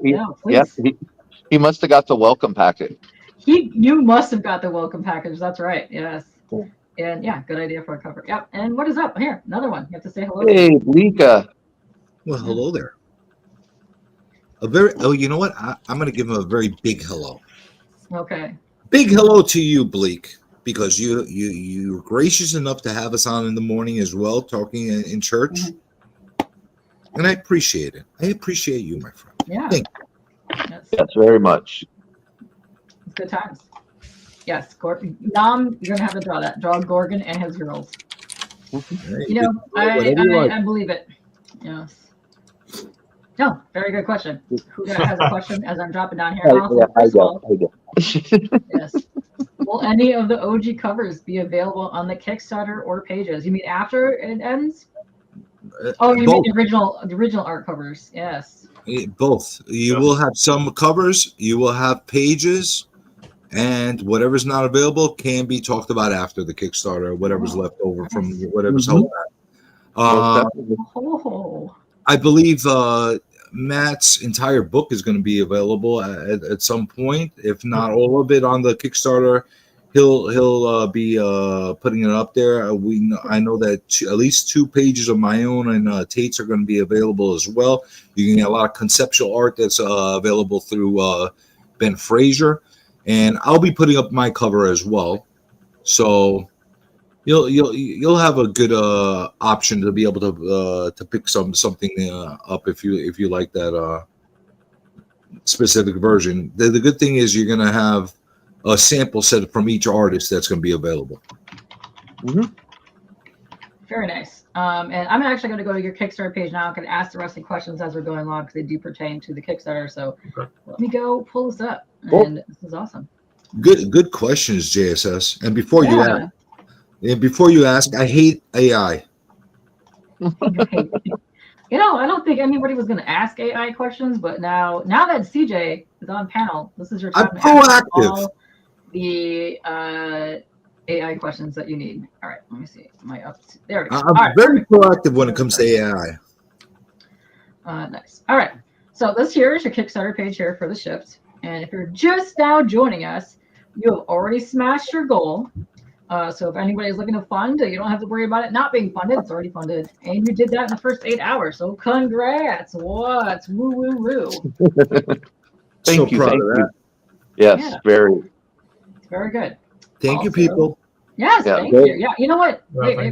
he must have got the welcome packet. You must have got the welcome package. That's right. Yes. Cool. And yeah, good idea for a cover. Yep. And what is up here? Another one. You have to say hello. Hey, Bleeka. Well, hello there. You know what? I'm going to give him a very big hello. Okay. Big hello to you, Bleak, because you're gracious enough to have us on in the morning as well, talking in church. And I appreciate it. I appreciate you, my friend. Yeah. Thank you. Yes, very much. It's good times. Yes, Nom, you're gonna have to draw that. Draw Gorgon and his girls. You know, I believe it. Yes. No, very good question. Who has a question as I'm dropping down here? I do. Yes. Will any of the OG covers be available on the Kickstarter or pages? You mean after it ends? Oh, you mean the original art covers? Yes. Both. You will have some covers. You will have pages, and whatever's not available can be talked about after the Kickstarter. Whatever's left over from whatever's held back. I believe Matt's entire book is going to be available at some point, if not all of it, on the Kickstarter. He'll be putting it up there. I know that at least 2 pages of my own and Tate's are going to be available as well. You can get a lot of conceptual art that's available through Ben Frazier, and I'll be putting up my cover as well. So you'll have a good option to be able to pick something up if you like that specific version. The good thing is you're going to have a sample set from each artist that's going to be available. Very nice. And I'm actually going to go to your Kickstarter page now. I'm going to ask the rest of the questions as we're going along, because they do pertain to the Kickstarter. So let me go pull this up. And this is awesome. Good questions, JSS. And before you ask, I hate AI. You know, I don't think anybody was going to ask AI questions, but now that CJ is on panel, this is your time to ask all the AI questions that you need. All right, let me see. Am I up? There we go. I'm very proactive when it comes to AI. Nice. All right. So this here is your Kickstarter page here for the shift. And if you're just now joining us, you have already smashed your goal. So if anybody's looking to fund, you don't have to worry about it not being funded. It's already funded. And you did that in the first 8 hours. So congrats. What? Woo, woo, woo. Thank you. Yes, very. It's very good. Thank you, people. Yes, thank you. Yeah, you know what? Wait. I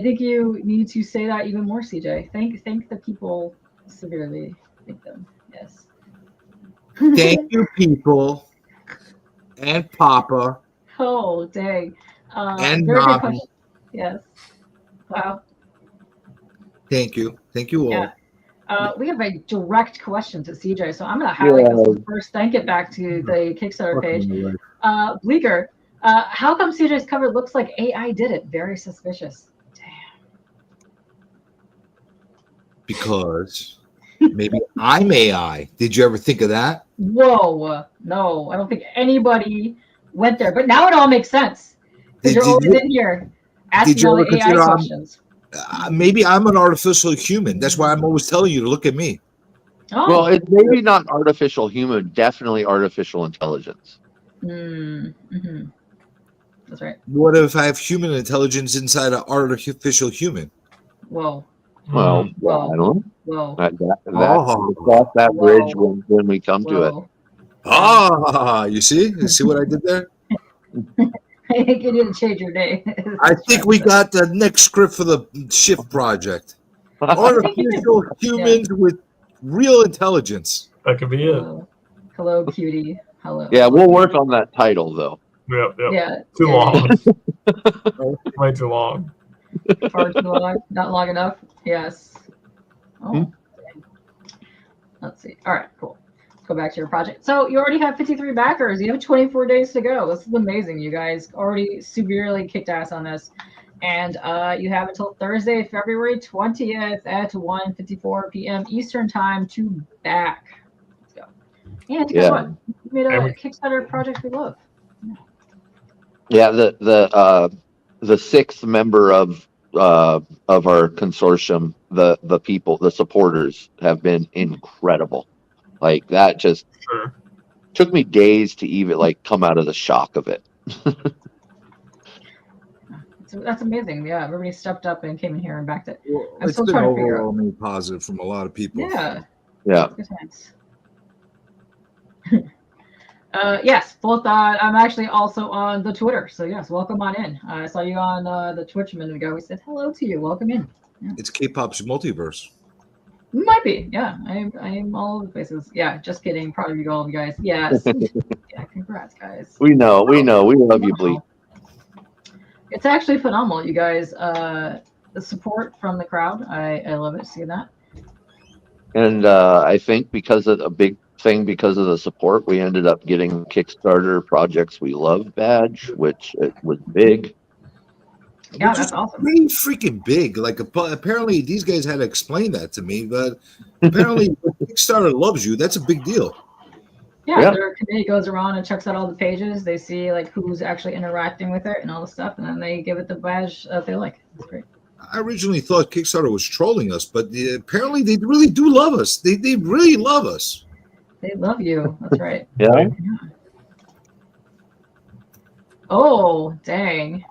think you need to say that even more, CJ. Thank the people severely. Thank them. Yes. Thank you, people. And Papa. Oh, dang. And very good Navi. question. Yes. Wow. Thank you. Thank you all. Yeah. We have a direct question to CJ, so I'm going to highlight this one first, then get back to the Kickstarter page. Bleeker, how come CJ's cover looks like AI did it? Very suspicious. Damn. Because maybe I'm AI. Did you ever think of that? Whoa. No, I don't think anybody went there. But now it all makes sense. Because you're always in here asking all the AI questions. Maybe I'm an artificial human. That's why I'm always telling you to look at me. Oh. Well, it's maybe not artificial human, definitely artificial intelligence. Mm-hmm. That's right. What if I have human intelligence inside an artificial human? Whoa. Well, I don't know. Whoa. We'll cross that bridge when we come to it. You see? You see what I did there? I think you didn't change your name. I think we got the next script for the Shift project. Artificial humans with real intelligence. That could be it. Hello, cutie. Hello. Yeah, we'll work on that title though. Yep. Yeah. Too long. Way too long. Far too long. Not long enough. Yes. Oh. Let's see. All right. Cool. Go back to your project. So you already have 53 backers. You have 24 days to go. This is amazing. You guys already severely kicked ass on this. And you have until Thursday, February 20th at 1:54 p.m. Eastern time to back. Let's go. And guess what? You made a Kickstarter project we love. Yeah, the sixth member of our consortium, the people, the supporters have been incredible. Like that just took me days to even come out of the shock of it. That's amazing. Yeah, everybody stepped up and came in here and backed it. Well, I'm still trying to figure out. Positive from a lot of people. Yeah. Good times. Yes, both. I'm actually also on the Twitter, so yes, welcome on in. I saw you on the Twitch a minute ago. We said hello to you. Welcome in. Yeah. It's K-pop's multiverse. Might be, yeah. I'm all over the places. Yeah, just kidding. Proud of you all, you guys. Yes. Yeah, congrats, guys. We know. We love you, Bleak. It's actually phenomenal, you guys. The support from the crowd, I love it. Seeing that. And I think because of the support, we ended up getting Kickstarter Projects We Love badge, which it was big. Yeah, that's awesome. Pretty freaking big. Like apparently these guys had to explain that to me, but apparently Kickstarter loves you. That's a big deal. Yeah, their committee goes around and checks out all the pages. They see who's actually interacting with it and all the stuff, and then they give it the badge that they like. It's great. I originally thought Kickstarter was trolling us, but apparently they really do love us. They really love us. They love you. That's right. Yeah. Oh, dang.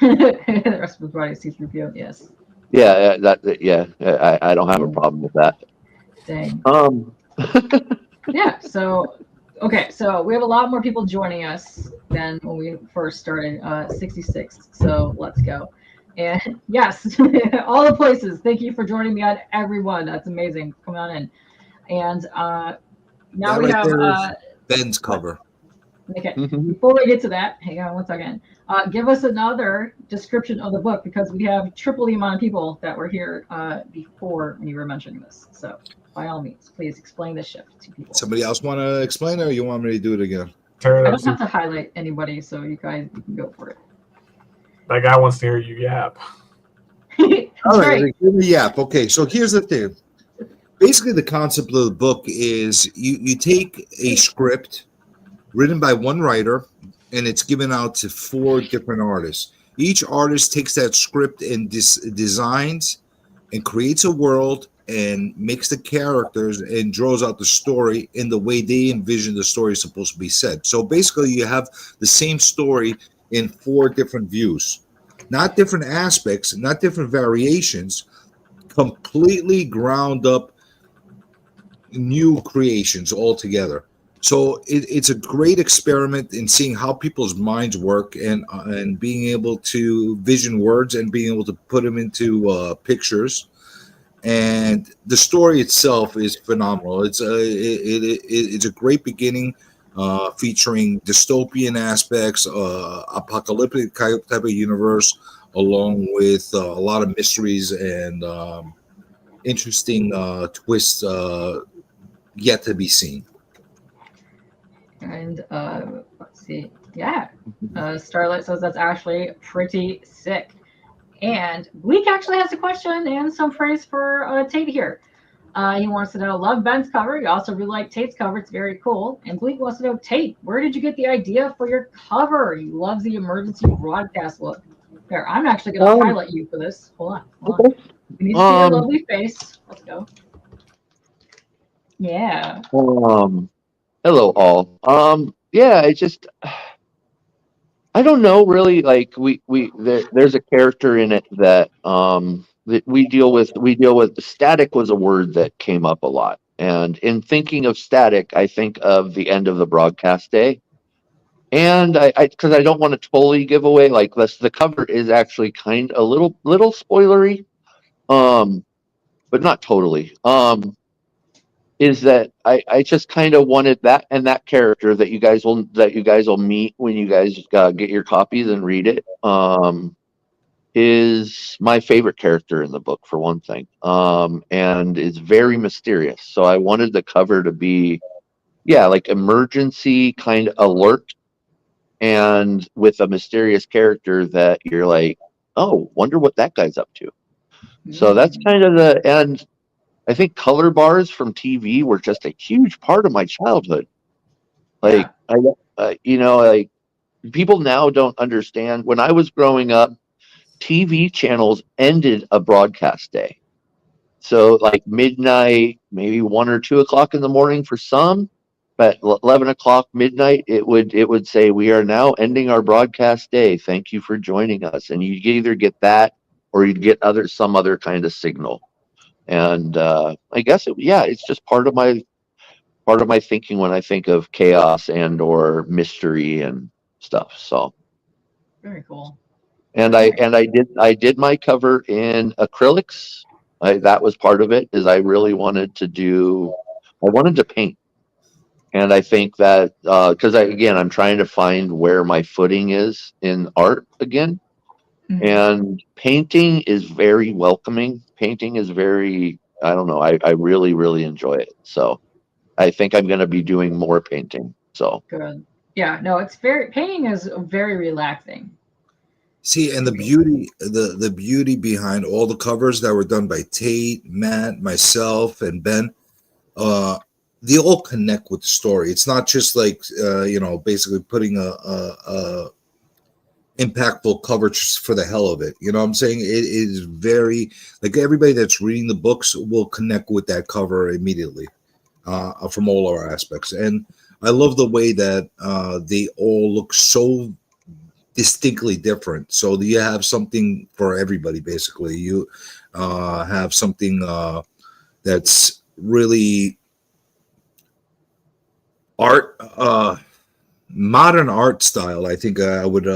The rest of the body sees review. Yes. Yeah. I don't have a problem with that. Dang. Yeah. So, okay. So we have a lot more people joining us than when we first started. 66. So let's go. And yes, all the places. Thank you for joining me on everyone. That's amazing. Come on in. And now we have Ben's cover. Okay. Before we get to that, hang on one second. Give us another description of the book because we have triple the amount of people that were here before when you were mentioning this. So by all means, please explain the shift to people. Somebody else want to explain it, or you want me to do it again? I don't have to highlight anybody, so you guys can go for it. That guy wants to hear you yap. All right, give me yap. Okay, so here's the thing. Basically, the concept of the book is you take a script written by one writer, and it's given out to 4 different artists. Each artist takes that script and designs and creates a world and makes the characters and draws out the story in the way they envision the story is supposed to be said. So basically, you have the same story in 4 different views, not different aspects, not different variations, completely ground up new creations altogether. So it's a great experiment in seeing how people's minds work and being able to vision words and being able to put them into pictures. And the story itself is phenomenal. It's a great beginning, featuring dystopian aspects, apocalyptic type of universe, along with a lot of mysteries and interesting twists yet to be seen. And let's see. Yeah. Starlight says that's actually pretty sick. And Bleak actually has a question and some praise for Tate here. He wants to know, love Ben's cover. He also really like Tate's cover. It's very cool. And Bleak wants to know, Tate, where did you get the idea for your cover? He loves the emergency broadcast look. There, I'm actually going to highlight you for this. Hold on. Okay. We need to see your lovely face. Let's go. Yeah. Hello all. Yeah, it just I don't know really, like there's a character in it that that we deal with. Static was a word that came up a lot. And in thinking of static, I think of the end of the broadcast day. And I because I don't want to totally give away, like the cover is actually kind of a little spoilery. But not totally. Is that I just kind of wanted that, and that character that you guys will meet when you guys get your copies and read it, is my favorite character in the book, for one thing, and is very mysterious. So I wanted the cover to be, like emergency kind of alert, and with a mysterious character that you're like, oh, wonder what that guy's up to. So that's kind of and I think color bars from TV were just a huge part of my childhood. Like, like people now don't understand. When I was growing up, TV channels ended a broadcast day. So like midnight, maybe 1 or 2 o'clock in the morning for some, but 11 o'clock midnight, it would say, we are now ending our broadcast day. Thank you for joining us. And you either get that or you'd get some other kind of signal. And I guess it's just part of my thinking when I think of chaos and or mystery and stuff. So very cool. And I did my cover in acrylics. That was part of it. Is I really wanted to paint, and I think that because I'm trying to find where my footing is in art again. Mm-hmm. And painting is very welcoming. Painting is very, I don't know, I really, really enjoy it. So I think I'm going to be doing more painting. So good. Yeah, no, painting is very relaxing. See, and the beauty behind all the covers that were done by Tate, Matt, myself, and Ben, they all connect with the story. It's not just like basically putting a impactful coverage for the hell of it. You know what I'm saying? It is very, like, everybody that's reading the books will connect with that cover immediately from all our aspects. And I love the way that they all look so distinctly different. So you have something for everybody, basically. You have something that's really art, modern art style. I think I would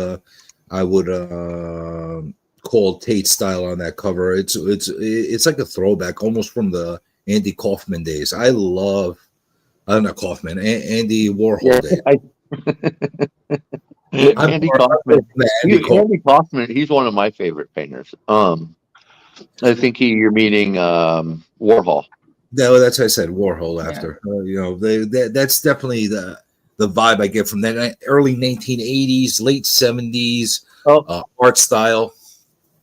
call Tate style on that cover. It's like a throwback, almost from the Andy Kaufman days. I love, not Kaufman, Andy Warhol days. Andy Kaufman. He's one of my favorite painters. I think you're meaning Warhol. No, that's what I said, Warhol. After that's definitely the vibe I get from that early 1980s, late 70s art style.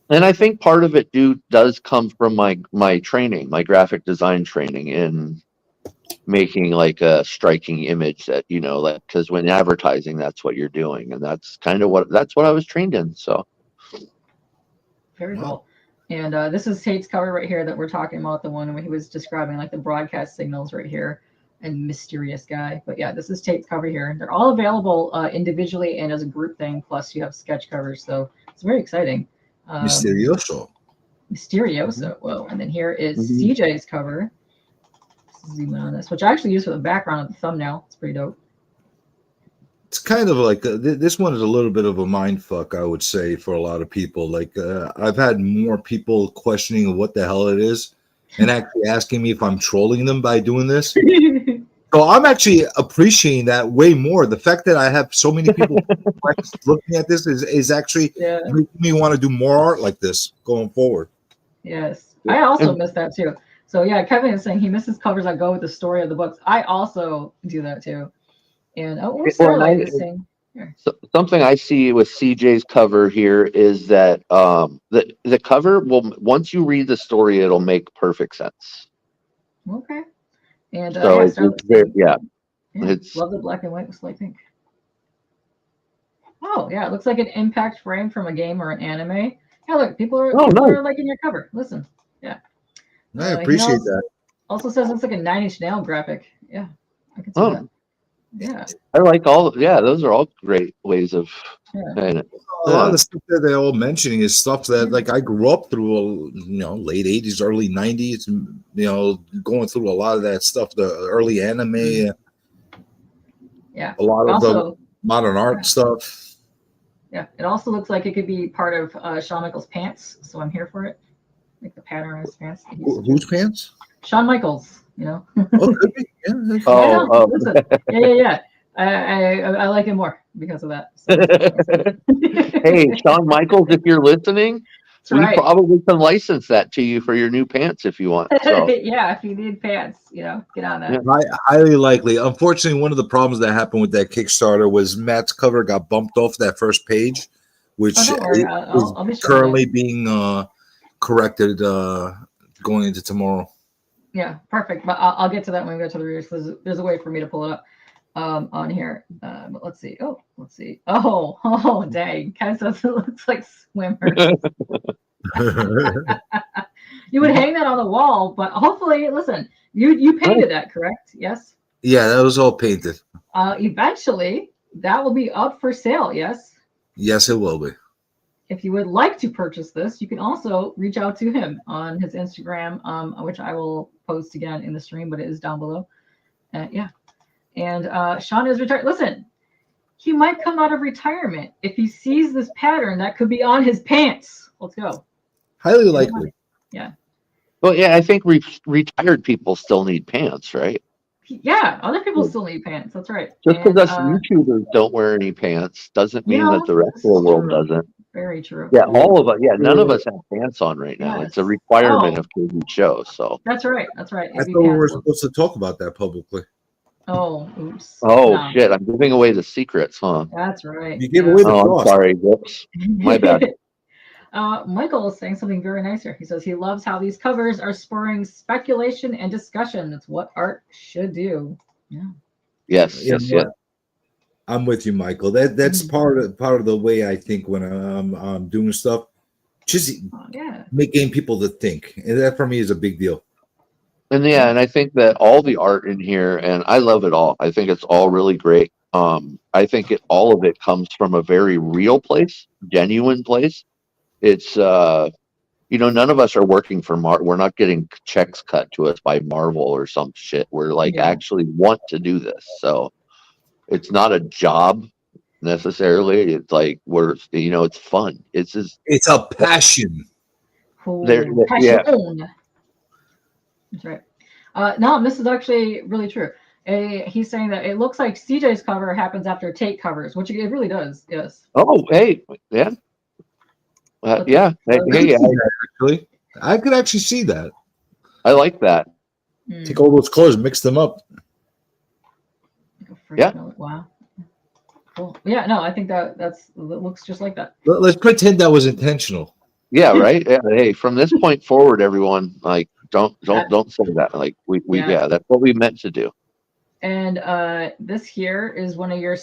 And I think part of it does come from my training, my graphic design training, in making like a striking image that, like, because when advertising, that's what you're doing, and that's kind of what I was trained in. So very cool. And this is Tate's cover right here that we're talking about, the one where he was describing like the broadcast signals right here. And mysterious guy, but yeah, this is Tate's cover here. They're all available individually and as a group thing, plus you have sketch covers, so it's very exciting. Mysterioso. Whoa. And then here is CJ's cover. Zoom in on this, which I actually use for the background of the thumbnail. It's pretty dope. It's kind of like this one is a little bit of a mind fuck, I would say, for a lot of people. Like I've had more people questioning what the hell it is, and actually asking me if I'm trolling them by doing this. So I'm actually appreciating that way more. The fact that I have so many people looking at this is actually making me want to do more art like this going forward. Yes, I also missed that too. So yeah, Kevin is saying he misses covers that go with the story of the books. I also do that too. And Starlight is saying something I see with CJ's cover here is that the cover will, once you read the story, it'll make perfect sense. okay. And So it's very, it's love the black and white with slight pink. Oh yeah, it looks like an impact frame from a game or an anime. Yeah, look, people are liking your cover. Listen, yeah. I appreciate that. Also says it's like a 9 Inch Nail graphic. Yeah, I can see that. Yeah. I like those are all great ways of a lot of the stuff that they're all mentioning is stuff that like I grew up through, late 80s, early 90s, going through a lot of that stuff, the early anime, a lot of the modern art stuff. Yeah, it also looks like it could be part of Shawn Michaels' pants, so I'm here for it. Like the pattern on his pants. Whose pants? Shawn Michaels, Oh, could be. Yeah. Listen. Yeah. I like him more because of that. So. Hey, Shawn Michaels, if you're listening, we probably can license that to you for your new pants if you want. So. Yeah, if you need pants, get on that. Yeah. Highly likely. Unfortunately, one of the problems that happened with that Kickstarter was Matt's cover got bumped off that first page, which I'll be currently being corrected going into tomorrow. Yeah, perfect. But I'll get to that when we go to the reviews. There's a way for me to pull it up on here. But let's see. Oh, dang. Ken says it looks like swimmers. You would hang that on the wall, but hopefully, listen, you painted that, correct? Yes? Yeah, that was all painted. Eventually, that will be up for sale, yes? Yes, it will be. If you would like to purchase this, you can also reach out to him on his Instagram, which I will post again in the stream, but it is down below. And Shawn is retired. Listen, he might come out of retirement. If he sees this pattern, that could be on his pants. Let's go. Highly likely. Yeah. Well, yeah, I think retired people still need pants, right? Yeah, other people still need pants. That's right. Just because us YouTubers don't wear any pants doesn't mean that the rest of the world doesn't. Very true. Yeah, all of us. Yeah, none of us have pants on right now. Yes. It's a requirement of KV show. So that's right. I thought we were supposed to talk about that publicly. Oh, oops. Oh, shit. I'm giving away the secrets, huh? That's right. You gave away the I'm sorry. Whoops. My bad. Michael is saying something very nice here. He says he loves how these covers are spurring speculation and discussion. That's what art should do. Yeah. Yes. I'm with you, Michael. That's part of the way I think when I'm doing stuff. Just making people to think, and that for me is a big deal. And and I think that all the art in here, and I love it all. I think it's all really great. I think all of it comes from a very real place, genuine place. It's none of us are working for we're not getting checks cut to us by Marvel or some shit. We're actually want to do this. So it's not a job necessarily. It's like it's fun. It's a passion. Passion. That's right. No, this is actually really true. He's saying that it looks like CJ's cover happens after Tate covers, which it really does. Yes. Oh, hey, yeah. Actually, I could actually see that. I like that. Take all those colors, mix them up. Yeah. Wow. Cool. Yeah. No, I think that looks just like that. Let's pretend that was intentional. Yeah. Right. Yeah. Hey, from this point forward, everyone, like, don't say that. Like, that's what we meant to do. And this here is one of your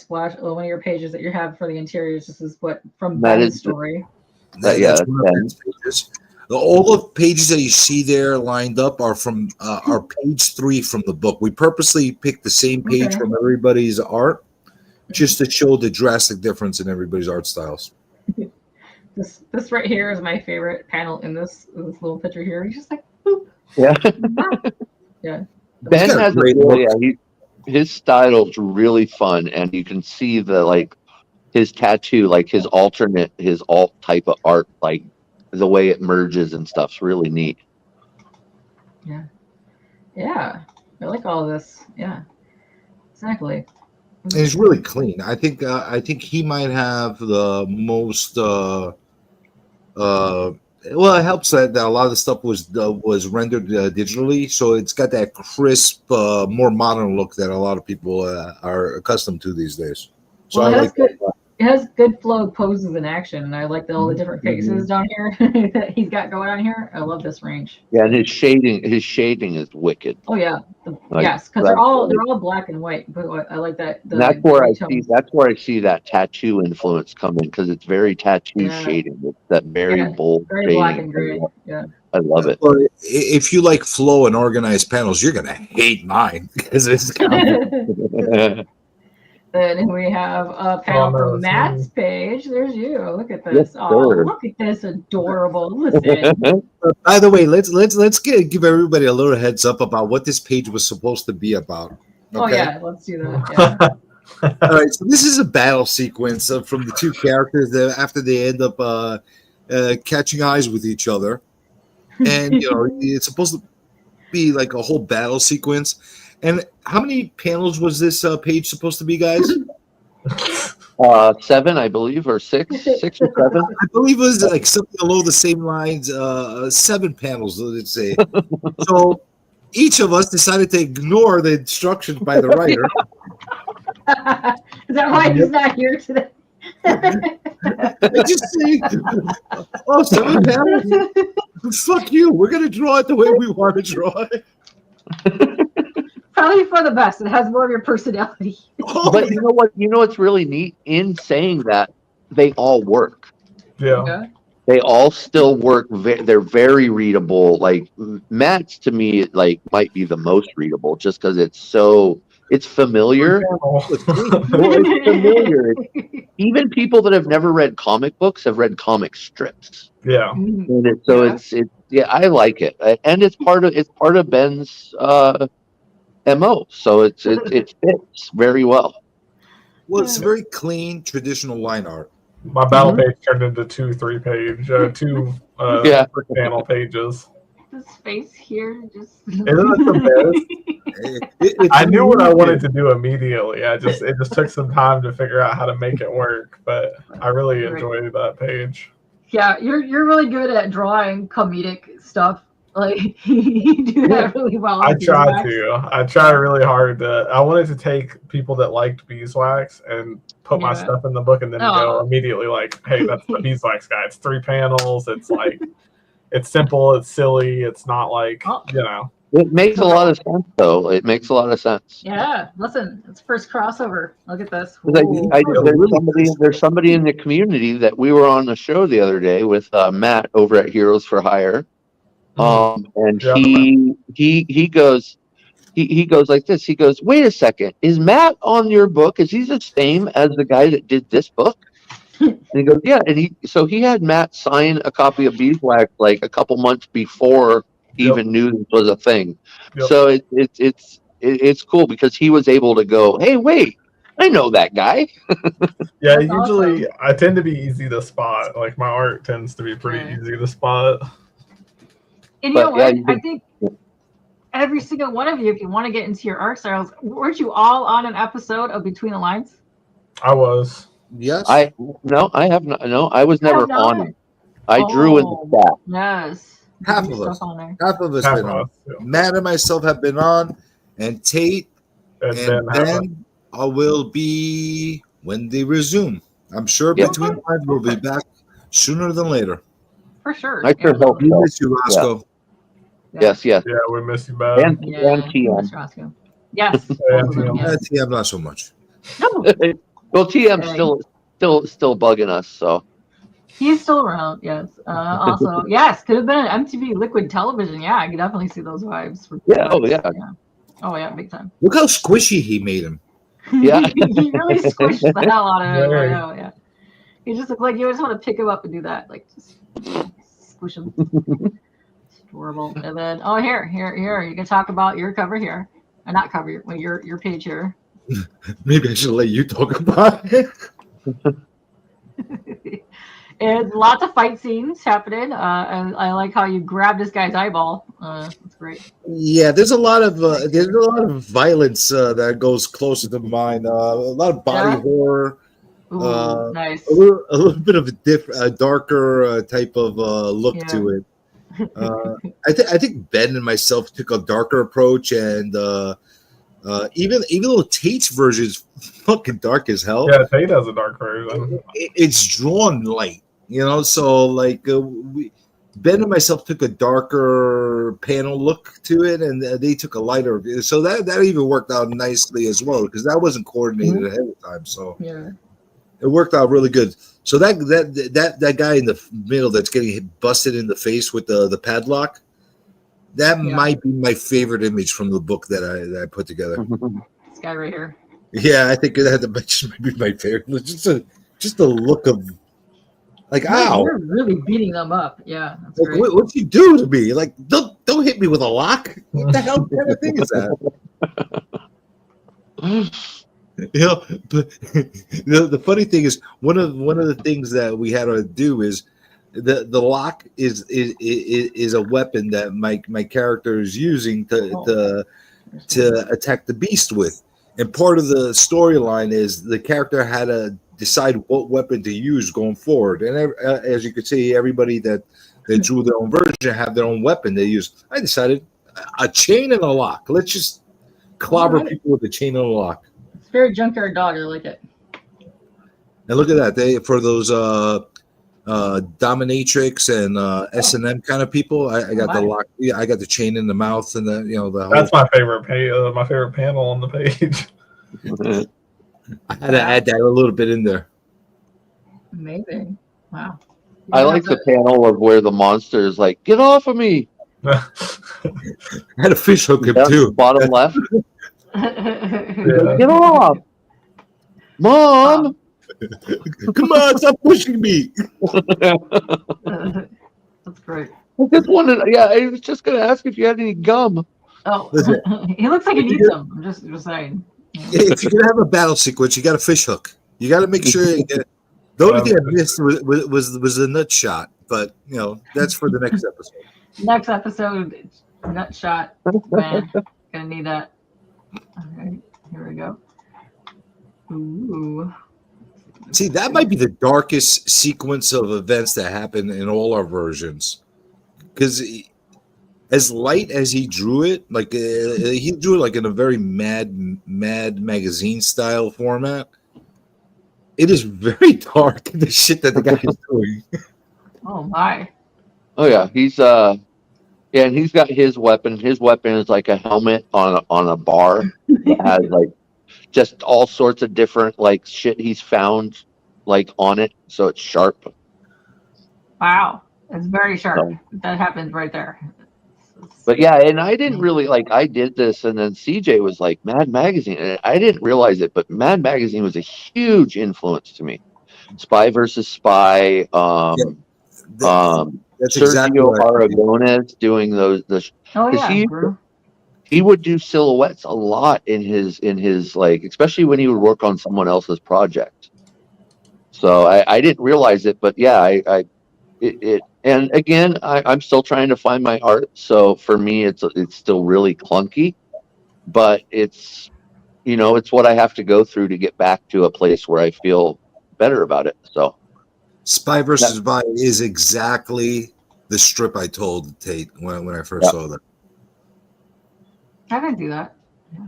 pages that you have for the interiors. This is what from Ben's story. All the pages that you see there lined up are from are page 3 from the book. We purposely picked the same page from everybody's art just to show the drastic difference in everybody's art styles. This right here is my favorite panel in this little picture here. He's just like, boop. Yeah. Ben has his style's really fun, and you can see his tattoo, like his alt type of art, like the way it merges and stuff's really neat. Yeah, I like all of this. Yeah, exactly. And it's really clean. I think he might have the most Well, it helps that a lot of the stuff was rendered digitally, so it's got that crisp, more modern look that a lot of people are accustomed to these days. So Well, I like that. it has good flow of poses in action, and I like all the different faces down here that he's got going on here. I love this range. Yeah, and his shading is wicked. Oh yeah, Like, yes, because they're all black and white. But I like that. That's where I see that tattoo influence come in, because it's very tattoo shading. It's that very bold very shading. black and gray. Yeah, I love it. Well, if you like flow and organized panels, you're gonna hate mine because it's Then we have a panel from Matt's page. There's you. Look at this. Yes, Oh, sir. look at this adorable. Listen. By the way, let's give everybody a little heads up about what this page was supposed to be about. Okay? Oh yeah, let's do that. Yeah. All right, so this is a battle sequence from the two characters that after they end up catching eyes with each other, and it's supposed to be like a whole battle sequence. And how many panels was this page supposed to be, guys? 7, I believe, or 6 or 7. I believe it was like something along the same lines. 7 panels, let's say. So each of us decided to ignore the instructions by the writer. Is that why he's not here today? I just say, 7 panels? Fuck you. We're going to draw it the way we want to draw it. Probably for the best. It has more of your personality. But you know what? You know what's really neat in saying that they all work. Yeah. Okay. They all still work. They're very readable. Like Matt's to me, like might be the most readable, just because it's familiar. It's familiar. Even people that have never read comic books have read comic strips. Yeah. And I like it, and it's part of Ben's MO, so it fits very well. Well, it's very clean, traditional line art. My battle page turned into 2 3-page, 2 panel pages. This face here just. Isn't that the best? I knew what I wanted to do immediately. It just took some time to figure out how to make it work, but I really enjoyed that page. Yeah, you're really good at drawing comedic stuff. Like you do that really well. I try really hard I wanted to take people that liked beeswax and put my stuff in the book, and then go immediately like, hey, that's the beeswax guy. It's 3 panels. It's like, it's simple. It's silly. It's not like, It makes a lot of sense, though. It makes a lot of sense. Yeah, listen, it's first crossover. Look at this. There's somebody in the community that we were on the show the other day with Matt over at Heroes for Hire. And he goes like this. He goes, wait a second, is Matt on your book? Is he the same as the guy that did this book? And he goes, yeah. And he had Matt sign a copy of Beeswax like a couple months before he even knew this was a thing. Yep. So it's cool because he was able to go, hey, wait, I know that guy. Yeah, usually I tend to be easy to spot. Like my art tends to be pretty easy to spot. And you know what? I think every single one of you, if you want to get into your art styles, weren't you all on an episode of Between the Lines? I was. Yes. I have not. No, I was never on it. I drew in the staff. Yes. Half of us been on. Matt and myself have been on, and Tate and Ben will be when they resume. I'm sure Between the Lines will be back sooner than later. For sure. I sure hope we miss you, Roscoe. Yes. Yeah, we miss you, bad. And TM. Yes. TM not so much. No. Well, TM's still bugging us, so. He's still around, yes. Also, yes, could have been an MTV Liquid Television. Yeah, I could definitely see those vibes. Oh, yeah, big time. Look how squishy he made him. Yeah. He really squished the hell out of it. I know, yeah. He just looked like you just want to pick him up and do that. Like, just squish him. It's adorable. And then, here. You can talk about your cover here. Not cover, your page here. Maybe I should let you talk about it. And lots of fight scenes happening. And I like how you grab this guy's eyeball. That's great. Yeah, there's a lot of violence that goes closer to mine. A lot of body horror. Ooh, nice. a little bit of a darker type of look to it. I think Ben and myself took a darker approach, and even though Tate's version is fucking dark as hell, Yeah, Tate has a dark version. it's drawn light, So like Ben and myself took a darker panel look to it, and they took a lighter. So that even worked out nicely as well, because that wasn't coordinated ahead of time. So it worked out really good. So that guy in the middle that's getting busted in the face with the padlock, that might be my favorite image from the book that I put together. This guy right here. Yeah, I think that might be my favorite. Just the look of like, ow! You're really beating them up. Yeah, that's like, great. what'd you do to me? Like, don't hit me with a lock. What the hell kind of thing is that? But the funny thing is, one of the things that we had to do is the lock is a weapon that my character is using to attack the beast with, and part of the storyline is the character had to decide what weapon to use going forward. And as you can see, everybody that drew their own version have their own weapon they use. I decided a chain and a lock. Let's just clobber people with a chain and a lock. It's very Junkyard Dog. I like it. And look at that. For those dominatrix and S&M kind of people, I got the lock. Yeah, I got the chain in the mouth, and the That's my favorite my favorite panel on the page. I had to add that a little bit in there. Amazing. Wow. I like the panel of where the monster is like, "Get off of me!" I had a fish hook him too. Bottom left. Get off, Mom! Come on, stop pushing me. That's great. I just wanted. Yeah, I was just gonna ask if you had any gum. Oh, he looks like he needs them. I'm just saying. Yeah, if you're gonna have a battle sequence, you got a fish hook. You got to make sure you get. The only thing I missed was the nut shot, but that's for the next episode. Next episode, nut shot. Man, gonna need that. All right, here we go. Ooh. See, that might be the darkest sequence of events that happen in all our versions, because as light as he drew it, like he drew it like in a very mad magazine style format. It is very dark, the shit that the guy is doing. Oh my! Oh yeah, and he's got his weapon. His weapon is like a helmet on a bar that has like just all sorts of different like shit he's found like on it, so it's sharp. Wow, it's very sharp. That happens right there. But yeah, and I didn't really I did this, and then CJ was like Mad Magazine, and I didn't realize it, but Mad Magazine was a huge influence to me. Spy versus Spy. That's Sergio exactly Aragonés doing those. He would do silhouettes a lot in his like, especially when he would work on someone else's project. So I didn't realize it, but yeah, and again, I'm still trying to find my art. So for me, it's still really clunky, but it's what I have to go through to get back to a place where I feel better about it. So Spy versus Spy is exactly the strip I told Tate when I first saw that. I can do that. Yeah.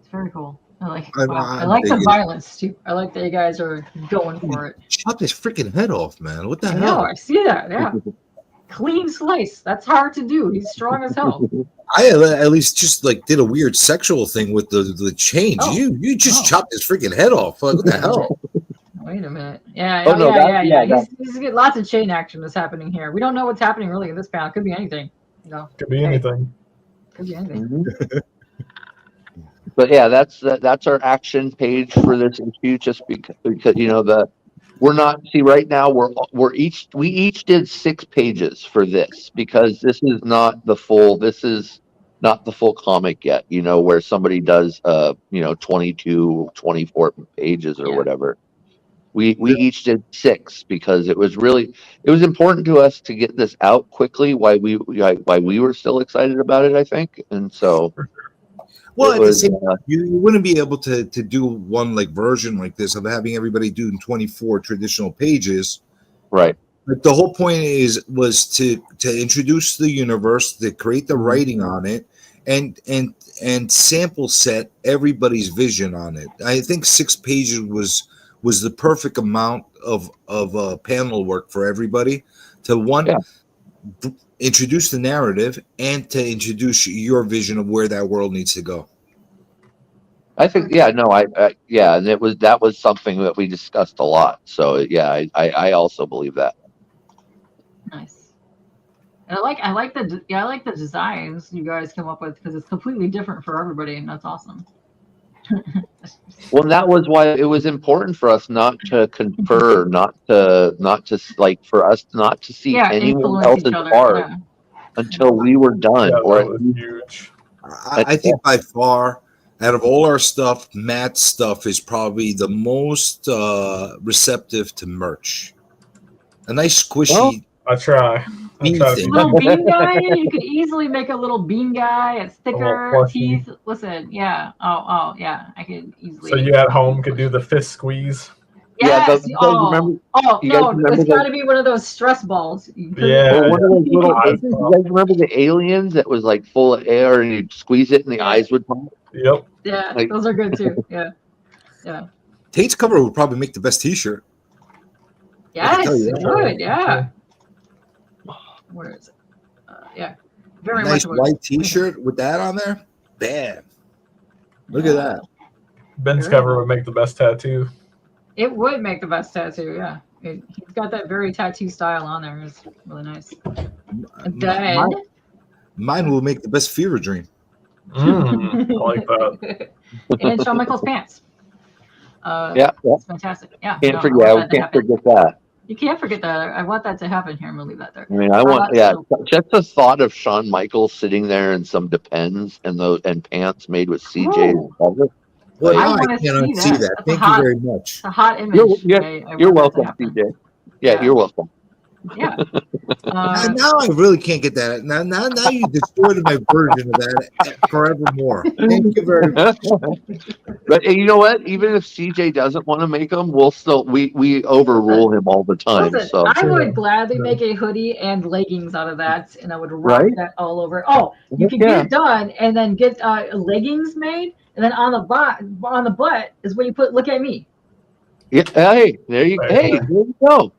It's very cool. I like the it. violence too. I like that you guys are going for it. Chop his freaking head off, man. What the hell? No, I see that. Yeah. Clean slice. That's hard to do. He's strong as hell. I at least just did a weird sexual thing with the chains. Oh. You just chopped his freaking head off. Like, what the hell? Wait a minute. Yeah. Oh, no, yeah. He's got lots of chain action that's happening here. We don't know what's happening really in this panel. It could be anything. Could be anything. Could be anything. Mm-hmm. But yeah, that's our action page for this issue. Just because we're not right now we each did 6 pages for this, because this is not the full comic yet. Where somebody does 22, 24 pages or whatever. We each did 6 because it was important to us to get this out quickly. Why we were still excited about it, I think, and so. Well, It at the was, same time, you wouldn't be able to do one like version like this of having everybody doing 24 traditional pages. right. But the whole point was to introduce the universe, to create the writing on it, and sample set everybody's vision on it. I think 6 pages was the perfect amount of panel work for everybody to introduce the narrative and to introduce your vision of where that world needs to go. I think, and and that was something that we discussed a lot. So yeah, I also believe that. Nice. And I like the designs you guys come up with because it's completely different for everybody, and that's awesome. Well, that was why it was important for us not to confer, not to like for us not to see anyone influence each else's other. art until we were done. Yeah, or that was huge. I think by far, out of all our stuff, Matt's stuff is probably the most receptive to merch. A nice squishy. I try. Little bean guy. You could easily make a little bean guy, a sticker, teeth. Listen, yeah. Oh, yeah. I could easily. So you at home could do the fist squeeze. Yes. Yeah, no, it's got to be one of those stress balls. Yeah. Or one of those little. You guys remember the aliens that was like full of air, and you'd squeeze it, and the eyes would pop? Yep. Yeah, those are good too. Yeah. Tate's cover would probably make the best T-shirt. Yes, it would. Yeah. Where is it? Yeah. Very nice much white T-shirt with that on there. Bam! Look at that. Ben's cover would make the best tattoo. It would make the best tattoo. Yeah, he's got that very tattoo style on there. It's really nice. And then mine will make the best fever dream. I like that. And Shawn Michaels pants. It's fantastic. Yeah, we can't forget that. You can't forget that. I want that to happen here. I'm gonna leave that there. I mean, just the thought of Shawn Michaels sitting there in some Depends and pants made with CJ's cover. Well, I cannot see that. Thank you very much. It's a hot image. You're welcome, CJ. Yeah, you're welcome. Yeah. Now I really can't get that. Now you destroyed my version of that forevermore. Thank you very much. But you know what? Even if CJ doesn't want to make them, we'll still we overrule him all the time. Listen, so I would gladly make a hoodie and leggings out of that, and I would rock that all over. Oh, you can get it done, and then get leggings made, and then on the butt is where you put "Look at me." Yeah. Hey, there you go.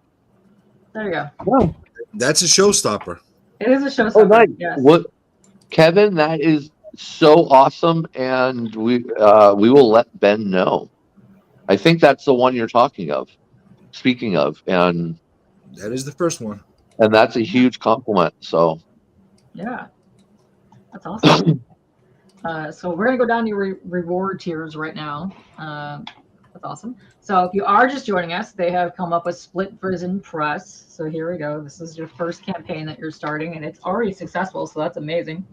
There you go. Wow. That's a showstopper. It is a showstopper. Oh, nice. Yes. Kevin, that is so awesome, and we will let Ben know. I think that's the one you're speaking of, and that is the first one. And that's a huge compliment. So yeah, that's awesome. So we're gonna go down to your reward tiers right now. That's awesome. So if you are just joining us, they have come up with Split Vision Press. So here we go. This is your first campaign that you're starting, and it's already successful. So that's amazing.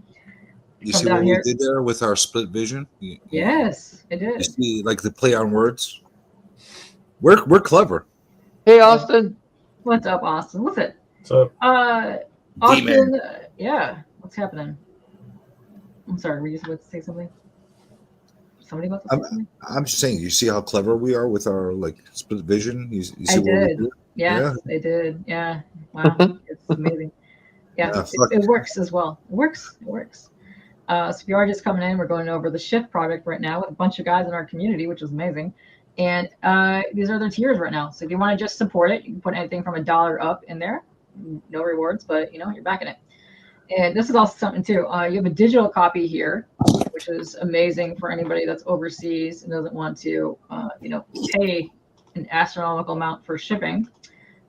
You see what we did there with our split vision? Yes, it did. You see, like the play on words. We're clever. Hey, Austin. What's up, Austin? What's it? So, Austin. Yeah. What's happening? I'm sorry. Were you about to say something? Somebody about to say something? I'm just saying. You see how clever we are with our split vision. You see I what did. we did? Yes, they did. Yeah. Wow. It's amazing. Yeah, it works as well. It works. So if you are just coming in, we're going over the Shift product right now with a bunch of guys in our community, which is amazing. And these are their tiers right now. So if you want to just support it, you can put anything from $1 up in there. No rewards, but you're backing it. And this is also something too. You have a digital copy here, which is amazing for anybody that's overseas and doesn't want to, pay an astronomical amount for shipping.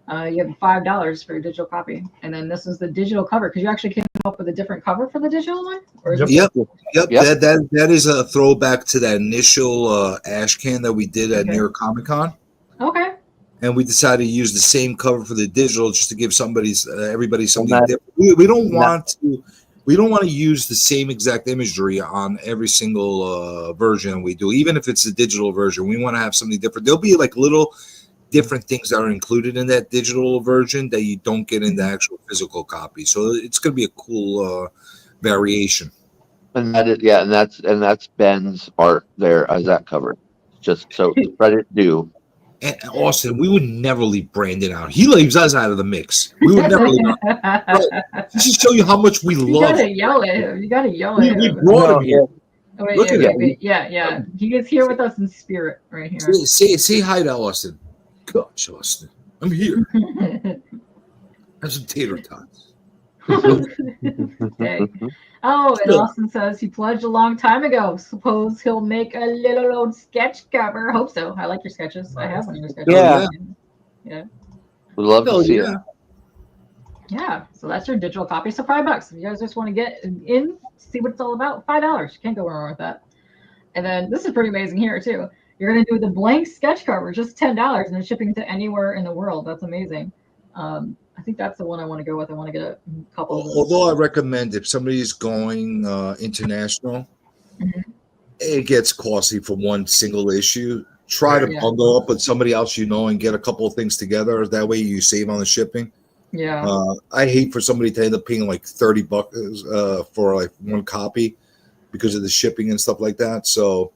You have $5 for your digital copy, and then this is the digital cover because you actually came up with a different cover for the digital one. Or is yep. That is a throwback to that initial ash can that we did at New York Comic Con. Okay. And we decided to use the same cover for the digital just to give everybody something different. We don't want to use the same exact imagery on every single version we do, even if it's the digital version. We want to have something different. There'll be little different things that are included in that digital version that you don't get in the actual physical copy. So it's going to be a cool variation. And that's Ben's art there as that cover. Just so credit due. And Austin, we would never leave Brandon out. He leaves us out of the mix. We would never leave him out. Just to show you how much we love gotta yell at him. You gotta yell at We him. brought him here. Oh, wait, Look at him. Yeah. He is here with us in spirit right here. Say hi to Austin. Gosh, Austin, I'm here. Have some tater tots. Okay. Oh, and Austin says he pledged a long time ago. Suppose he'll make a little old sketch cover. Hope so. I like your sketches. I have one of your sketches. Yeah. We'd love to see it. Yeah. So that's your digital copy. So $5. If you guys just want to get in, see what it's all about, $5. You can't go wrong with that. And then this is pretty amazing here too. You're gonna do the blank sketch cover, just $10, and it's shipping to anywhere in the world. That's amazing. I think that's the one I want to go with. I want to get a couple of those. Although I recommend if somebody's going international, it gets costly for one single issue. Try to bundle up with somebody else and get a couple of things together. That way you save on the shipping. Yeah. I hate for somebody to end up paying like $30 for like one copy because of the shipping and stuff like that. So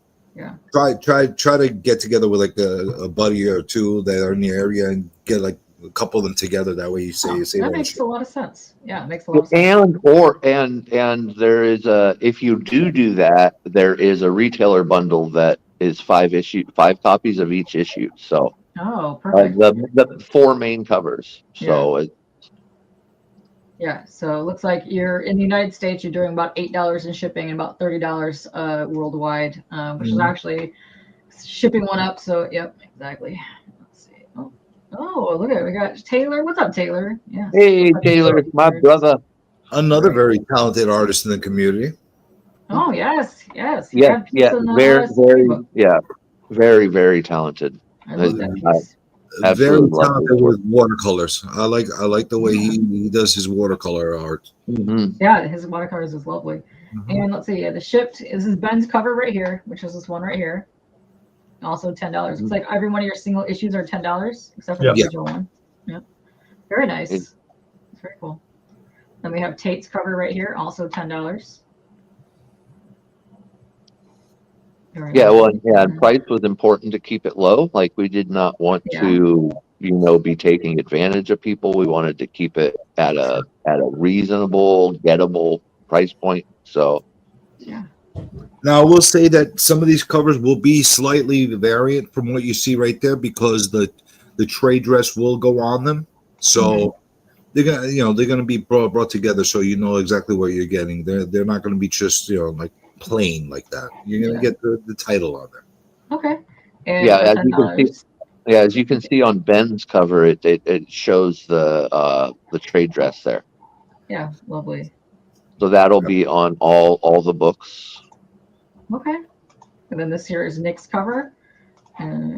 try to get together with like a buddy or two that are in the area and get like a couple of them together. That way you save. That makes a lot of sense. Yeah, it makes a lot of sense. And there is if you do that, there is a retailer bundle that is 5 copies of each issue. So perfect. The 4 main covers. So so it looks like you're in the United States, you're doing about $8 in shipping and about $30 worldwide, which is actually shipping one up. So exactly. Let's see. Oh, look at it. We got Taylor. What's up, Taylor? Yeah. Hey, Taylor, my brother. Another very talented artist in the community. Oh, yes. Very, very talented. I love that piece. Very talented with watercolors. I like the way he does his watercolor art. Yeah, his watercolors is lovely. And let's see, the shipped. This is Ben's cover right here, which is this one right here. Also $10. Looks like every one of your single issues are $10, except for the digital one. Yep. Very nice. It's very cool. Then we have Tate's cover right here, also $10. And price was important to keep it low. Like we did not want to, be taking advantage of people. We wanted to keep it at a reasonable, gettable price point. So Now I will say that some of these covers will be slightly variant from what you see right there because the trade dress will go on them. So they're gonna be brought together so you know exactly what you're getting. They're not gonna be just like plain like that. You're gonna get the title on there. Okay. And as you can see on Ben's cover, it shows the trade dress there. Yeah, lovely. So that'll be on all the books. Okay. And then this here is Nick's cover,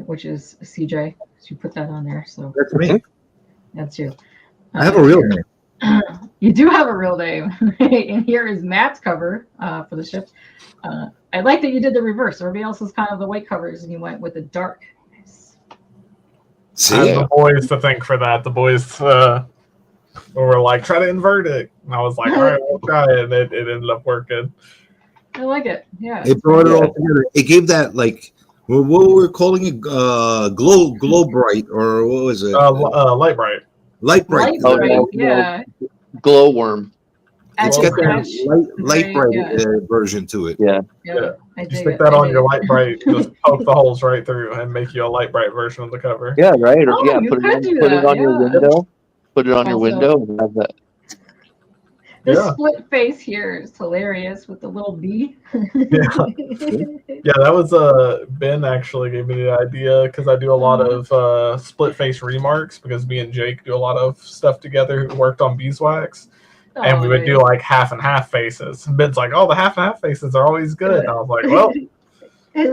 which is CJ. So you put that on there. So that's me. That's you. I have a real name. You do have a real name. And here is Matt's cover for the ships. I like that you did the reverse. Everybody else is kind of the white covers, and you went with the dark. Nice. I have the boys to thank for that. The boys were like, try to invert it. And I was like, all right, we'll try it. And it ended up working. I like it. Yeah. It brought it all together. It gave that what we're calling it, glow bright, or what was it? Light bright. Light bright. Yeah. Glowworm. It's got that light bright version to it. Yeah. You stick that on your light bright, just poke the holes right through and make you a light bright version of the cover. Yeah, right. Put it on your window. Put it on your window and have that. The split face here is hilarious with the little bee. That was Ben actually gave me the idea because I do a lot of split face remarks because me and Jake do a lot of stuff together who worked on beeswax. And we would do like half and half faces. And Ben's like, the half and half faces are always good. And I was like, well,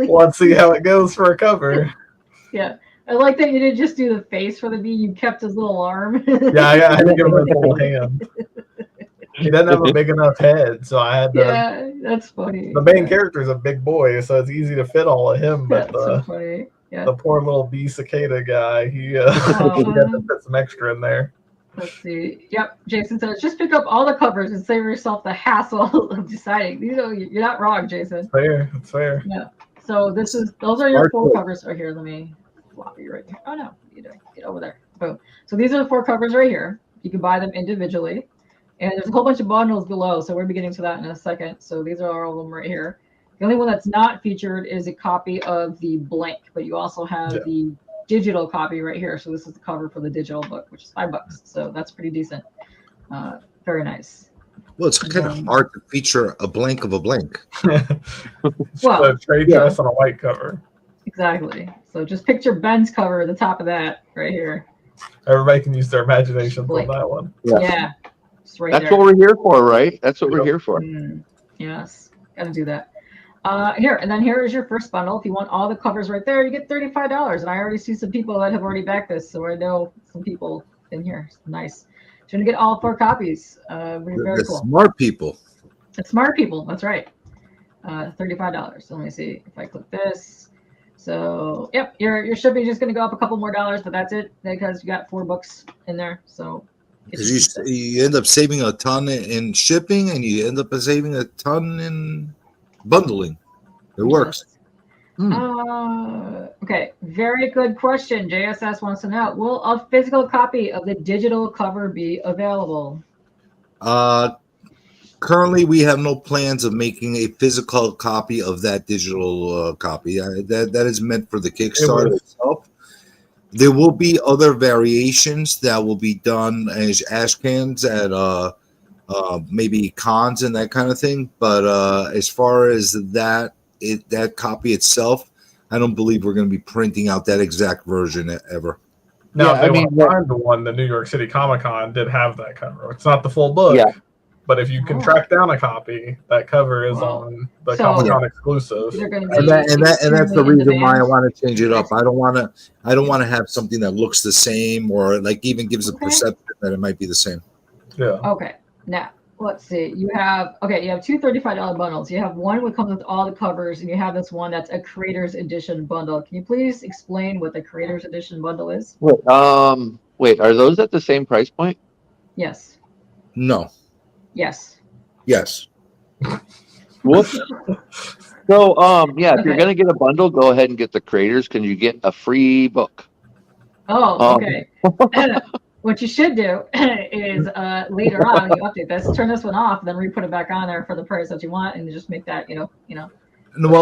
let's see how it goes for a cover. Yeah. I like that you didn't just do the face for the bee. You kept his little arm. I had to give him his little hand. He doesn't have a big enough head, so I had to. Yeah, that's funny. The main character is a big boy, so it's easy to fit all of him. But so funny. Yeah. The poor little bee cicada guy, he had to put some extra in there. Let's see. Yep, Jason says just pick up all the covers and save yourself the hassle of deciding. You're not wrong, Jason. Fair. It's fair. Yeah. So those are your 4 covers right here. Let me flop you right there. Oh no, you don't get over there. Boom. So these are the 4 covers right here. You can buy them individually, and there's a whole bunch of bundles below. So we'll be getting to that in a second. So these are all of them right here. The only one that's not featured is a copy of the blank, but you also have the digital copy right here. So this is the cover for the digital book, which is $5. So that's pretty decent. Very nice. Well, it's kind of hard to feature a blank of a blank. Well, a trade dress on a white cover. Exactly. So just picture Ben's cover at the top of that right here. Everybody can use their imagination on that one. Yeah. Right That's what we're here for, right? That's what we're here for. Yes. Got to do that. Here, and then here is your first bundle. If you want all the covers right there, you get $35. And I already see some people that have already backed this, so I know some people in here. Nice. So you're gonna get all 4 copies. Very cool. Smart people. It's smart people. That's right. $35. So let me see if I click this. So yep, your shipping is just gonna go up a couple more dollars, but that's it because you got 4 books in there. So you end up saving a ton in shipping, and you end up saving a ton in bundling. It works. Okay, very good question. JSS wants to know, will a physical copy of the digital cover be available? Currently, we have no plans of making a physical copy of that digital copy. That is meant for the Kickstarter itself. There will be other variations that will be done as ashcans at maybe cons and that kind of thing. But as far as that copy itself, I don't believe we're going to be printing out that exact version ever. Now, if they want to find the one, the New York City Comic Con did have that cover. It's not the full book, but if you can track down a copy, that cover is on the Comic Con exclusive. And that's the reason why I want to change it up. I don't want to have something that looks the same or like even gives a perception that it might be the same. Yeah. Okay. Now let's see. You have two $35 bundles. You have one that comes with all the covers, and you have this one that's a creator's edition bundle. Can you please explain what the creator's edition bundle is? Wait, are those at the same price point? Yes. No. Yes. Yes. Whoops. So, if you're gonna get a bundle, go ahead and get the creators. Can you get a free book? Oh, okay. What you should do is later on, you update this, turn this one off, then re-put it back on there for the price that you want, and just make that, Well,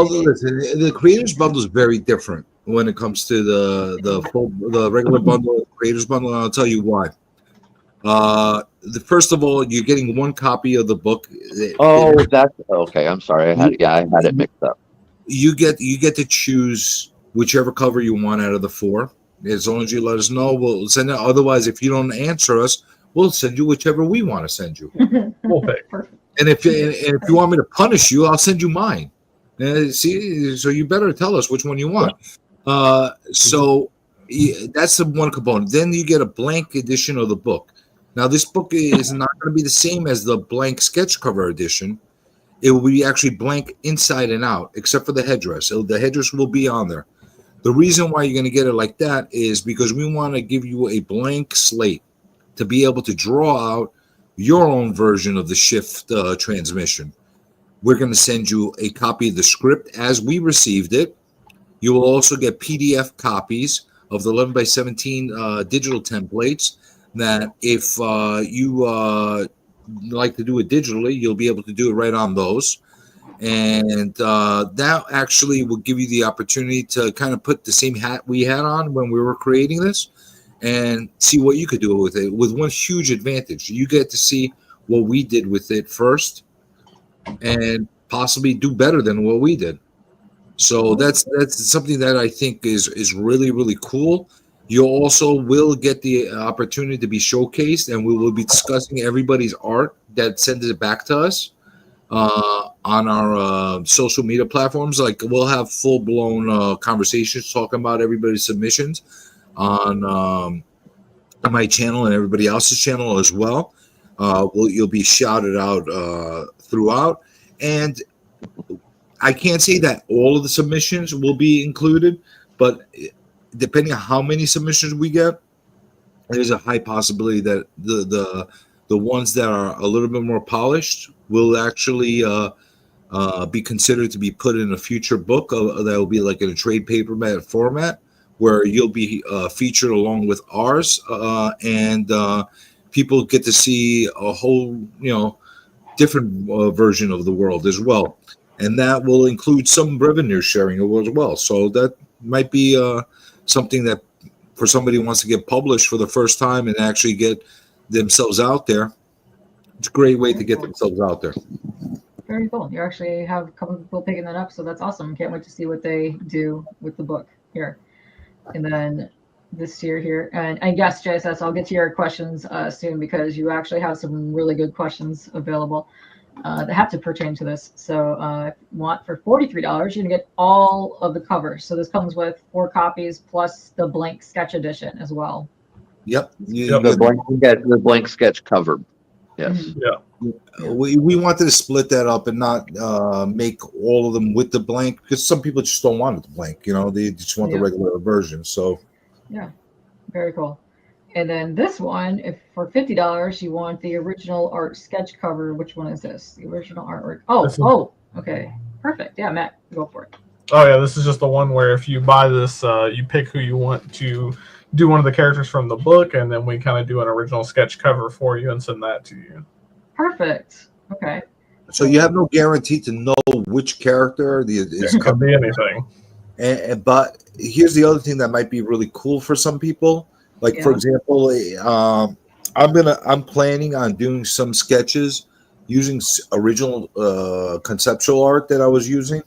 listen, the creators bundle is very different when it comes to the regular bundle, the creators bundle, and I'll tell you why. First of all, you're getting one copy of the book. That's okay. I'm sorry. I had it mixed up. You get to choose whichever cover you want out of the 4. As long as you let us know, we'll send it. Otherwise, if you don't answer us, we'll send you whichever we want to send you. We'll pick. And if you want me to punish you, I'll send you mine. See, so you better tell us which one you want. So that's the one component. Then you get a blank edition of the book. Now, this book is not going to be the same as the blank sketch cover edition. It will be actually blank inside and out, except for the headdress. So the headdress will be on there. The reason why you're going to get it like that is because we want to give you a blank slate to be able to draw out your own version of the shift transmission. We're going to send you a copy of the script as we received it. You will also get PDF copies of the 11x17 digital templates that if you like to do it digitally, you'll be able to do it right on those. And that actually will give you the opportunity to kind of put the same hat we had on when we were creating this and see what you could do with it, with one huge advantage. You get to see what we did with it first and possibly do better than what we did. So that's something that I think is really, really cool. You also will get the opportunity to be showcased, and we will be discussing everybody's art that sends it back to us on our social media platforms. Like, we'll have full-blown conversations talking about everybody's submissions on my channel and everybody else's channel as well. You'll be shouted out throughout, and I can't say that all of the submissions will be included, but depending on how many submissions we get, there's a high possibility that the ones that are a little bit more polished will actually be considered to be put in a future book that will be like in a trade paperback format, where you'll be featured along with ours, and people get to see a whole, different version of the world as well, and that will include some revenue sharing as well. So that might be something that, for somebody who wants to get published for the first time and actually get themselves out there, it's a great way to get themselves out there. Very cool. You actually have a couple of people picking that up, so that's awesome. Can't wait to see what they do with the book here. And then this year here, and yes, JSS, I'll get to your questions soon, because you actually have some really good questions available that have to pertain to this. So if you want, for $43, you're gonna get all of the covers. So this comes with 4 copies plus the blank sketch edition as well. Yep. The blank sketch cover. Yes. Mm-hmm. Yeah. We wanted to split that up and not make all of them with the blank, because some people just don't want it blank. They just want the regular version. So yeah, very cool. And then this one, if for $50 you want the original art sketch cover, which one is this? The original artwork. Oh, okay, perfect. Yeah, Matt, go for it. Oh yeah, this is just the one where if you buy this, you pick who you want to do one of the characters from the book, and then we kind of do an original sketch cover for you and send that to you. Perfect. Okay. So you have no guarantee to know which character It could be anything. But here's the other thing that might be really cool for some people. Like, for example, I'm planning on doing some sketches using original conceptual art that I was using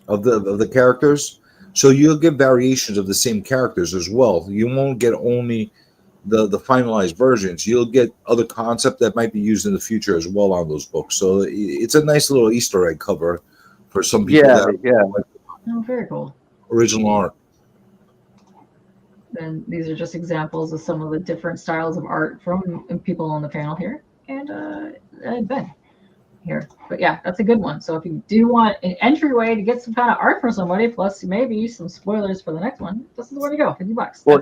of the characters. So you'll get variations of the same characters as well. You won't get only the finalized versions. You'll get other concept that might be used in the future as well on those books. So it's a nice little Easter egg cover for some people. Oh, very cool. Original art. And these are just examples of some of the different styles of art from people on the panel here, and Ben here. But yeah, that's a good one. So if you do want an entryway to get some kind of art from somebody, plus maybe some spoilers for the next one, this is where to go. $50. Well,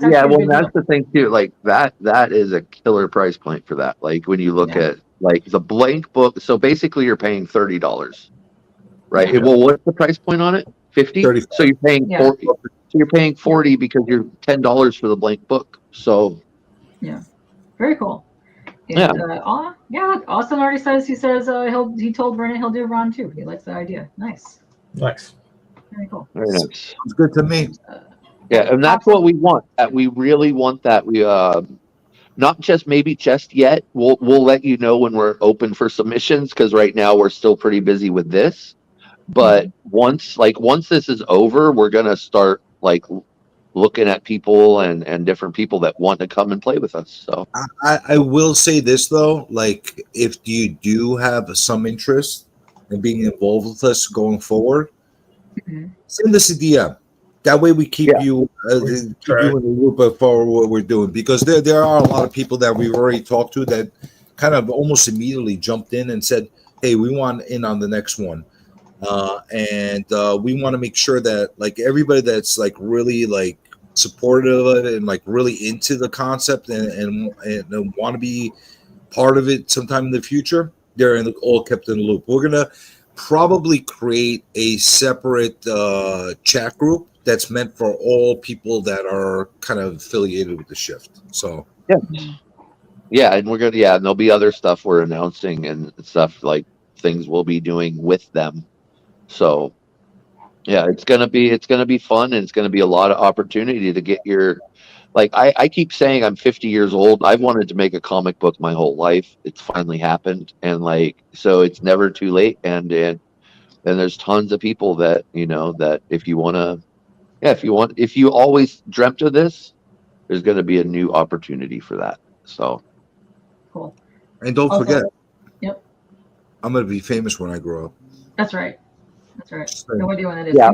that's the thing too. Like that is a killer price point for that. Like when you look at like the blank book, so basically you're paying $30, right? Yeah. Well, what's the price point on it? 50. So you're paying 40. So you're paying 40 because you're $10 for the blank book. So yeah, very cool. And, Austin already says he told Brennan he'll do Ron too. He likes the idea. Nice. Very cool. Very nice. It's good to me. And that's what we want. We really want that. We not just yet. We'll let you know when we're open for submissions, because right now we're still pretty busy with this. But once this is over, we're gonna start looking at people and different people that want to come and play with us. So I will say this though, like if you do have some interest in being involved with us going forward, send us a DM. That way we keep you in the loop for what we're doing, because there are a lot of people that we've already talked to that kind of almost immediately jumped in and said, hey, we want in on the next one. And we want to make sure that everybody that's really supportive of it and really into the concept and want to be part of it sometime in the future, they're all kept in the loop. We're gonna probably create a separate chat group that's meant for all people that are kind of affiliated with the shift. So and we're gonna and there'll be other stuff we're announcing and stuff, like things we'll be doing with them. So it's gonna be fun, and it's gonna be a lot of opportunity to get your I keep saying I'm 50 years old. I've wanted to make a comic book my whole life. It's finally happened, and so it's never too late. And there's tons of people that that if you always dreamt of this, there's gonna be a new opportunity for that. So cool. And don't forget, I'm gonna be famous when I grow up. That's right. No idea when it is. Yeah,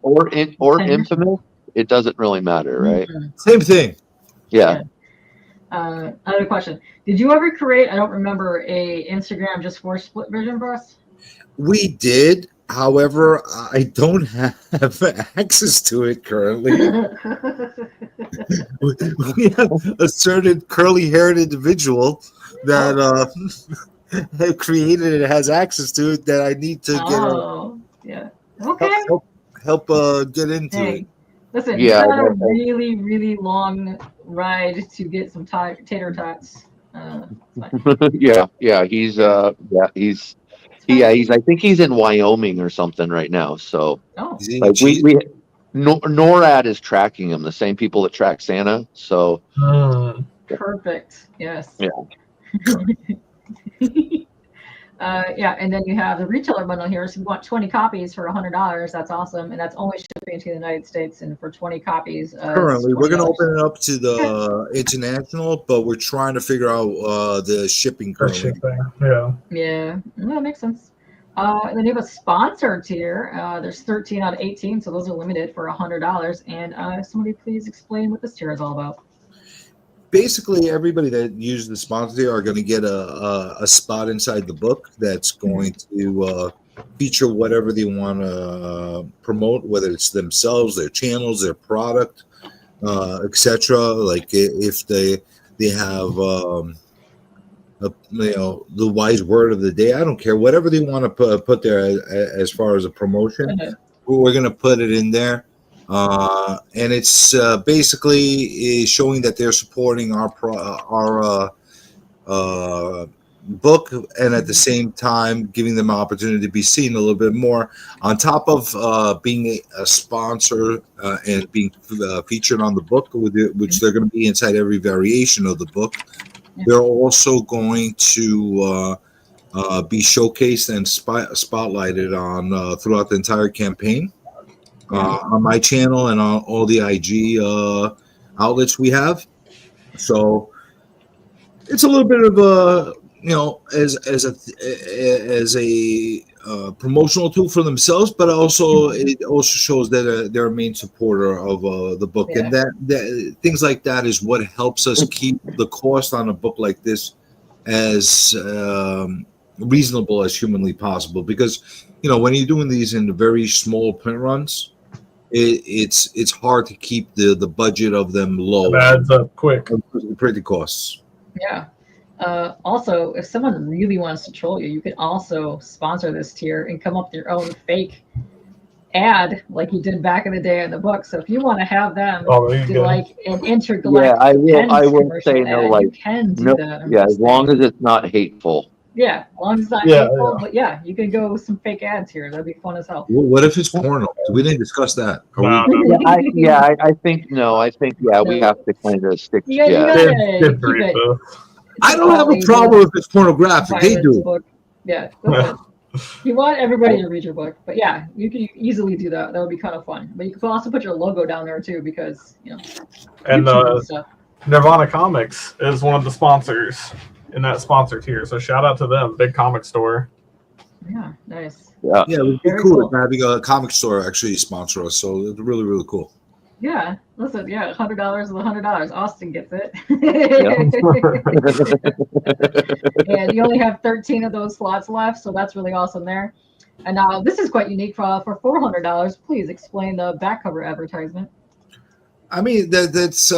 or infamous. It doesn't really matter, right? Same thing. Yeah. Another question. Did you ever create, I don't remember, a Instagram just for split vision for us? We did. However, I don't have access to it currently. we have a certain curly-haired individual that created it, has access to it, that I need to yeah. Okay. help get into Hey, it. listen, Yeah, it's been a really, really long ride to get some tater tots. yeah, he's I think he's in Wyoming or something right now. So Oh, He's eating like cheese. NORAD is tracking him, the same people that track Santa. So perfect. Yes. Yeah. Yeah, and then you have the retailer bundle here. So you want 20 copies for $100. That's awesome, and that's only shipping to the United States. And for 20 copies, Currently, we're going to $20. open it up to the international, but we're trying to figure out the shipping currently. Yeah, well, that makes sense. And then you have a sponsor tier. There's 13 out of 18, so those are limited for $100. And somebody please explain what this tier is all about. Basically, everybody that uses the sponsor tier are going to get a spot inside the book that's going to feature whatever they want to promote, whether it's themselves, their channels, their product, etc. Like if they have the wise word of the day, I don't care, whatever they want to put there as far as a promotion, we're going to put it in there. And it's basically showing that they're supporting our book, and at the same time giving them an opportunity to be seen a little bit more, on top of being a sponsor and being featured on the book, which they're going to be inside every variation of the book. They're also going to be showcased and spotlighted on throughout the entire campaign. On my channel and on all the IG outlets we have. So it's a little bit of a, as a promotional tool for themselves, but also it also shows that they're a main supporter of the book, and that things like that is what helps us keep the cost on a book like this as reasonable as humanly possible. Because when you're doing these in very small print runs, it's hard to keep the budget of them low. It adds up quick. Pretty costs. Yeah. Also, if someone really wants to troll you, you can also sponsor this tier and come up with your own fake ad like you did back in the day in the book. So if you want to have them do like an intergalactic I will say no, ad, you can do that. As long as it's not hateful. Yeah, as long as it's not hateful, but you can go with some fake ads here. That'd be fun as hell. What if it's porno? We didn't discuss that. I think we have to kind of stick. I don't have a problem if it's pornographic. They do. Book. Yeah. You want everybody to read your book, but you can easily do that. That would be kind of fun. But you can also put your logo down there too, because And Nirvana Comics is one of the sponsors in that sponsor tier. So shout out to them, big comic store. Yeah, nice. Yeah, it would be cool having a comic store actually sponsor us. So it's really, really cool. Yeah, listen, $100 is $100. Austin gets it. And you only have 13 of those slots left, so that's really awesome there. And now this is quite unique for $400. Please explain the back cover advertisement. I mean, that's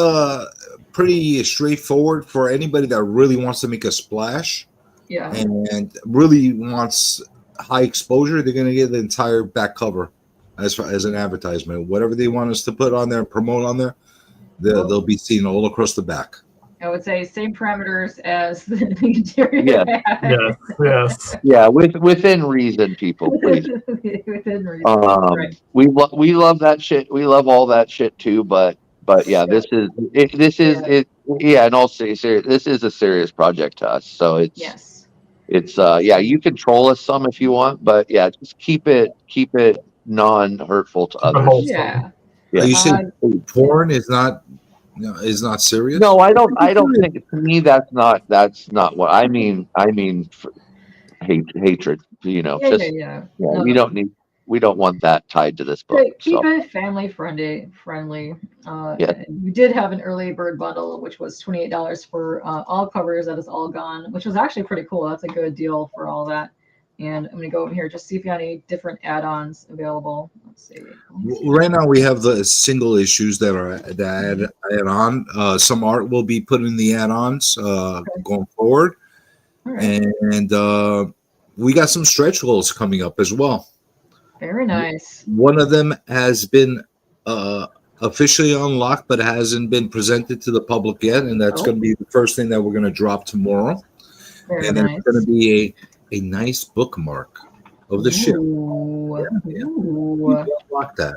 pretty straightforward for anybody that really wants to make a splash. Yeah. And really wants high exposure. They're going to get the entire back cover as an advertisement. Whatever they want us to put on there, promote on there, they'll be seen all across the back. I would say same parameters as the interior. Yes. Yeah, within reason, people, please. Within reason. Right. We love that shit. We love all that shit too. But yeah, this is in all seriousness, this is a serious project to us. So it's you can troll us some if you want, but just keep it non-hurtful to others. Yeah. You say porn is not serious? No, I don't think, to me that's not what I mean. I mean hatred, We don't want that tied to this book. Keep it family friendly. We did have an early bird bundle, which was $28 for all covers. That is all gone, which was actually pretty cool. That's a good deal for all that. And I'm going to go over here just see if you got any different add-ons available. Let's see. Right now, we have the single issues that are that add on. Some art will be put in the add-ons going forward, All right. and we got some stretch goals coming up as well. Very nice. One of them has been officially unlocked, but hasn't been presented to the public yet, and that's going to be the first thing that we're going to drop tomorrow. Very and nice. it's going to be a nice bookmark of the ship. Ooh. We Ooh. unlocked that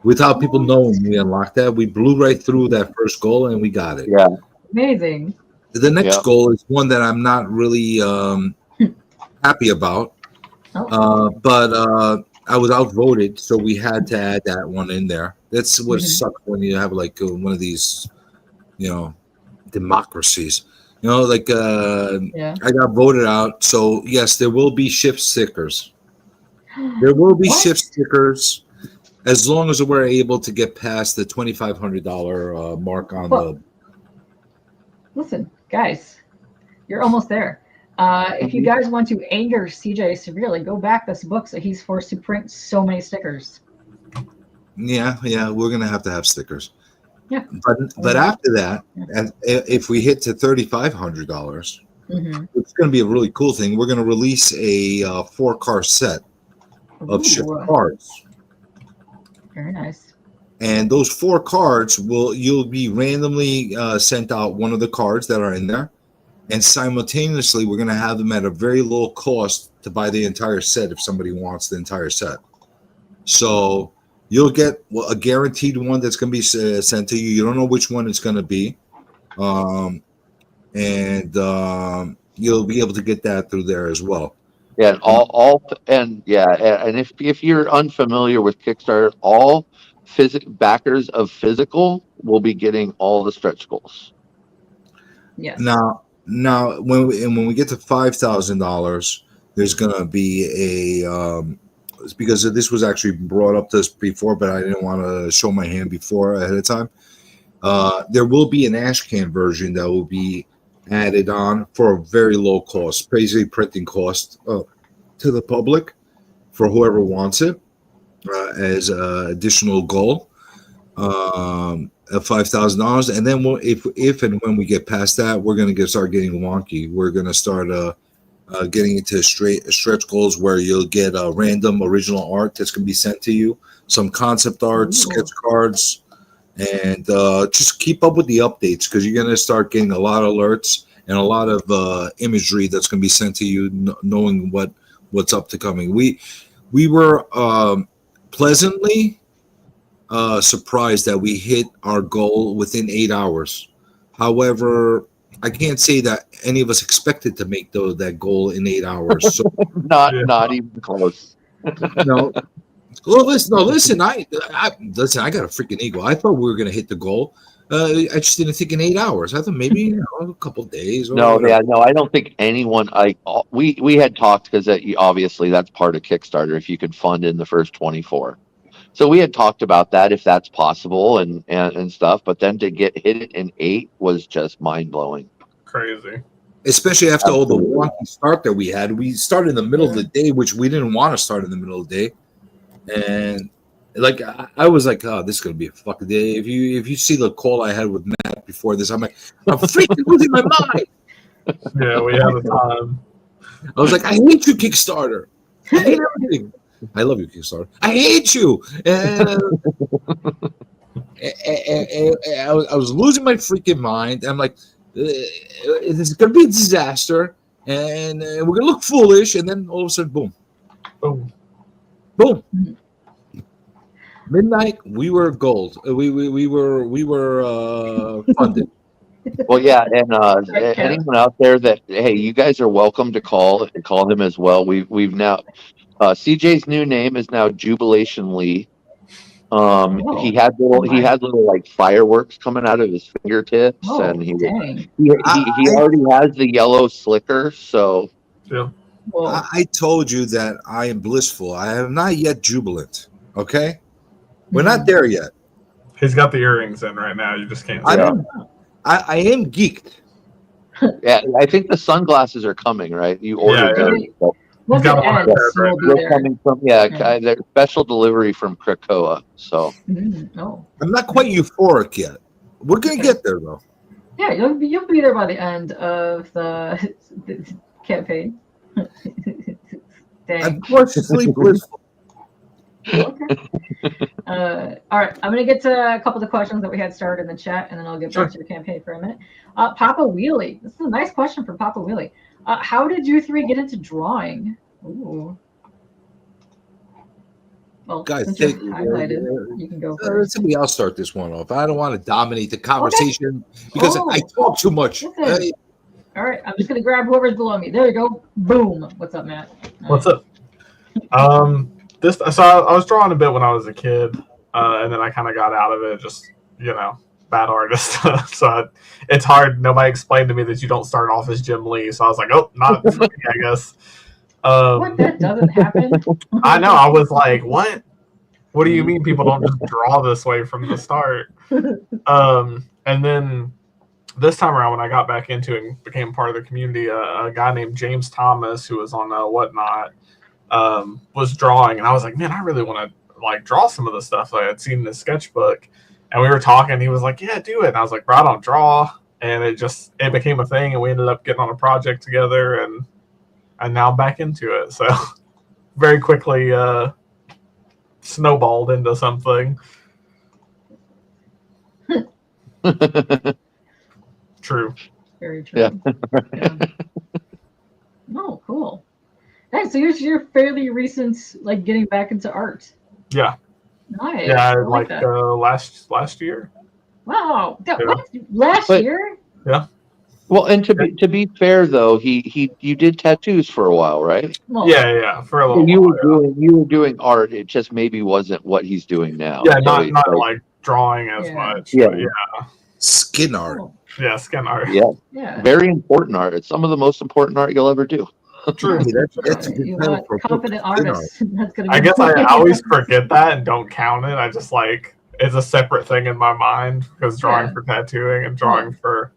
without people knowing we unlocked that. We blew right through that first goal and we got it. Yeah. Amazing. The next goal is one that I'm not really happy about, but I was outvoted, so we had to add that one in there. That's what sucks when you have like one of these, democracies. I got voted out. So yes, there will be ship stickers. There will be ship stickers as long as we're able to get past the $2,500 mark on the. Listen, guys, you're almost there. If you guys want to anger CJ severely, go back this book so he's forced to print so many stickers. Yeah, we're gonna have to have stickers. Yeah, but after that, and if we hit to $3,500, it's gonna be a really cool thing. We're gonna release a 4-car set of ship cards. Very nice. And those 4 cards you'll be randomly sent out one of the cards that are in there. And simultaneously, we're going to have them at a very low cost to buy the entire set if somebody wants the entire set. So you'll get a guaranteed one that's going to be sent to you. You don't know which one it's going to be. And you'll be able to get that through there as well. Yeah, and if you're unfamiliar with Kickstarter, all backers of physical will be getting all the stretch goals. Yes. Now, when we get to $5,000, there's gonna be a because this was actually brought up to us before, but I didn't want to show my hand before ahead of time. There will be an ash can version that will be added on for a very low cost, basically printing cost to the public for whoever wants it as an additional goal. Of $5,000, and then if and when we get past that, we're going to start getting wonky. We're going to start getting into stretch goals where you'll get a random original art that's going to be sent to you, some concept art, sketch cards, and just keep up with the updates because you're going to start getting a lot of alerts and a lot of imagery that's going to be sent to you, knowing what's up to coming. We were pleasantly surprised that we hit our goal within 8 hours. However, I can't say that any of us expected to make that goal in 8 hours. So not even close. No. Well, listen. I got a freaking ego. I thought we were going to hit the goal. I just didn't think in 8 hours. I thought maybe a couple of days. No, I don't think anyone. We had talked because obviously that's part of Kickstarter. If you could fund in the first 24. So we had talked about that if that's possible and stuff, but then to hit it in 8 was just mind blowing. Crazy. Especially after all the wonky start that we had. We started in the middle of the day, which we didn't want to start in the middle of the day. And like I was like, oh, this is gonna be a fucking day. If you see the call I had with Matt before this, I'm like, I'm freaking losing my mind. Yeah, we have a time. I was like, I hate you, Kickstarter. I hate everything. I love you, Kickstarter. I hate you. And I was losing my freaking mind. I'm like, this is going to be a disaster. And we're going to look foolish. And then all of a sudden, boom. Boom. Boom. Midnight, we were gold. We were funded. Well, yeah, and anyone out there that, hey, you guys are welcome to call him as well. We've now CJ's new name is now Jubilation Lee. He had little like fireworks coming out of his fingertips, and he already has the yellow slicker. So yeah, I told you that I am blissful. I am not yet jubilant. Okay, we're not there yet. He's got the earrings in right now. You just can't. I am geeked. Yeah, I think the sunglasses are coming. Right, you ordered them. Once got it one ends, there, we'll be We're there. coming from Yeah. there's special delivery from Krakoa. So Oh. I'm not quite euphoric yet. We're gonna get there though. Yeah, you'll be there by the end of the campaign. Dang. I'm cautiously blissful. Okay. All right, I'm gonna get to a couple of the questions that we had started in the chat, and then I'll get back to your campaign for a minute. Papa Wheelie, this is a nice question from Papa Wheelie. How did you three get into drawing? Ooh. Well, Guys, since you're highlighted, you can go first. Somebody else start this one off. I don't want to dominate the conversation because I talk too much. Listen. All right, I'm just gonna grab whoever's below me. There you go. Boom. What's up, Matt? What's up? So I was drawing a bit when I was a kid, and then I kind of got out of it. Just bad artist. So it's hard. Nobody explained to me that you don't start off as Jim Lee. So I was like, oh, not for me, I guess. What? That doesn't happen. I know. I was like, what? What do you mean people don't just draw this way from the start? And then this time around, when I got back into it and became part of the community, a guy named James Thomas, who was on Whatnot, was drawing, and I was like, man, I really want to draw some of the stuff I had seen in the sketchbook. And we were talking. He was like, yeah, do it. And I was like, bro, I don't draw. And it became a thing, and we ended up getting on a project together, and now I'm back into it. So very quickly snowballed into something. True. Very true. Yeah. Oh, cool. Hey, so you're fairly recent, getting back into art. Yeah. Nice. Yeah, I like that. last year. Wow. Yeah. What? Last year? Yeah. well, and to be fair though, you did tattoos for a while, right? Well, Yeah, for a little You while. were doing art. It just maybe wasn't what he's doing now. Yeah, So not like drawing as Yeah. much. Yeah. But yeah. Skin art. cool. Yeah, skin art. yeah, Yeah. very important art. It's some of the most important art you'll ever do. True. Hey, that's a good You title want for a book, confident Skin artists. That's gonna be I guess I always forget that and don't count it. I just it's a separate thing in my mind because drawing Yeah. for tattooing and drawing for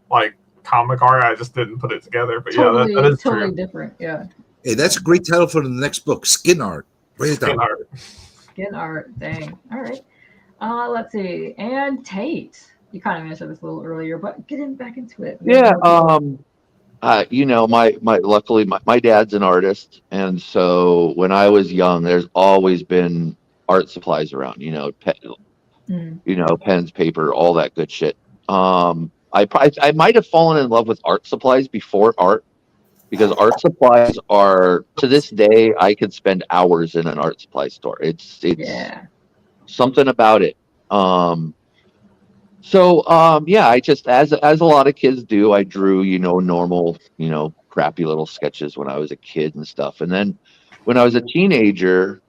comic art, I just didn't put it together. But totally, yeah, that is totally true. different. Yeah. Hey, that's a great title for the next book, Skin Art. Write it down. Skin art. Skin art. Dang. All right. Let's see. And Tate. You kind of answered this a little earlier, but getting back into it. Yeah. Luckily my dad's an artist, and so when I was young, there's always been art supplies around. Pens, paper, all that good shit. I might have fallen in love with art supplies before art, because art supplies are, to this day, I could spend hours in an art supply store. It's something about it. I just, as a lot of kids do, I drew, normal, crappy little sketches when I was a kid and stuff. And then when I was a teenager,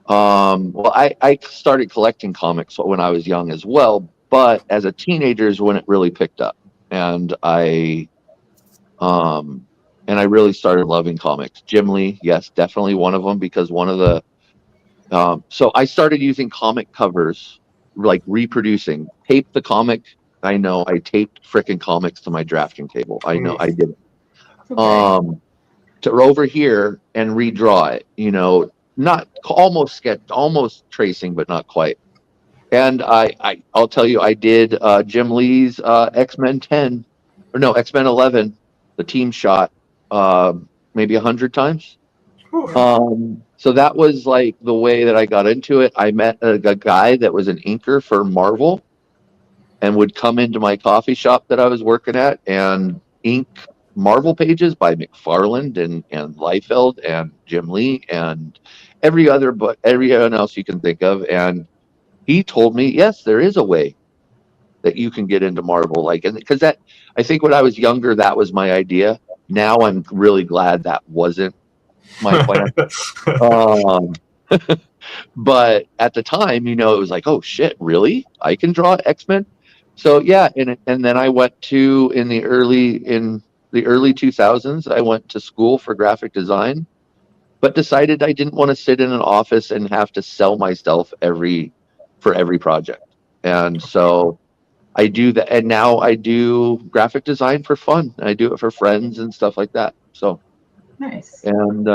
I started collecting comics when I was young as well, but as a teenager is when it really picked up. And I really started loving comics. Jim Lee, yes, definitely one of them, because one of the, so I started using comic covers, reproducing, tape the comic. I know I taped frickin' comics to my drafting table. I know I did it. Okay. To over here and redraw it, not almost tracing, but not quite. And I'll tell you, I did Jim Lee's X-Men 11, the team shot, maybe 100 times. So that was the way that I got into it. I met a guy that was an inker for Marvel and would come into my coffee shop that I was working at and ink Marvel pages by McFarlane and Liefeld and Jim Lee and everyone else you can think of. And he told me, yes, there is a way that you can get into Marvel. And because I think when I was younger, that was my idea. Now I'm really glad that wasn't my plan. But at the time, it was oh shit, really? I can draw X-Men? So yeah, and then I went to in the early 2000s, I went to school for graphic design, but decided I didn't want to sit in an office and have to sell myself for every project. And so I do that, and now I do graphic design for fun. I do it for friends and stuff like that. So Nice. And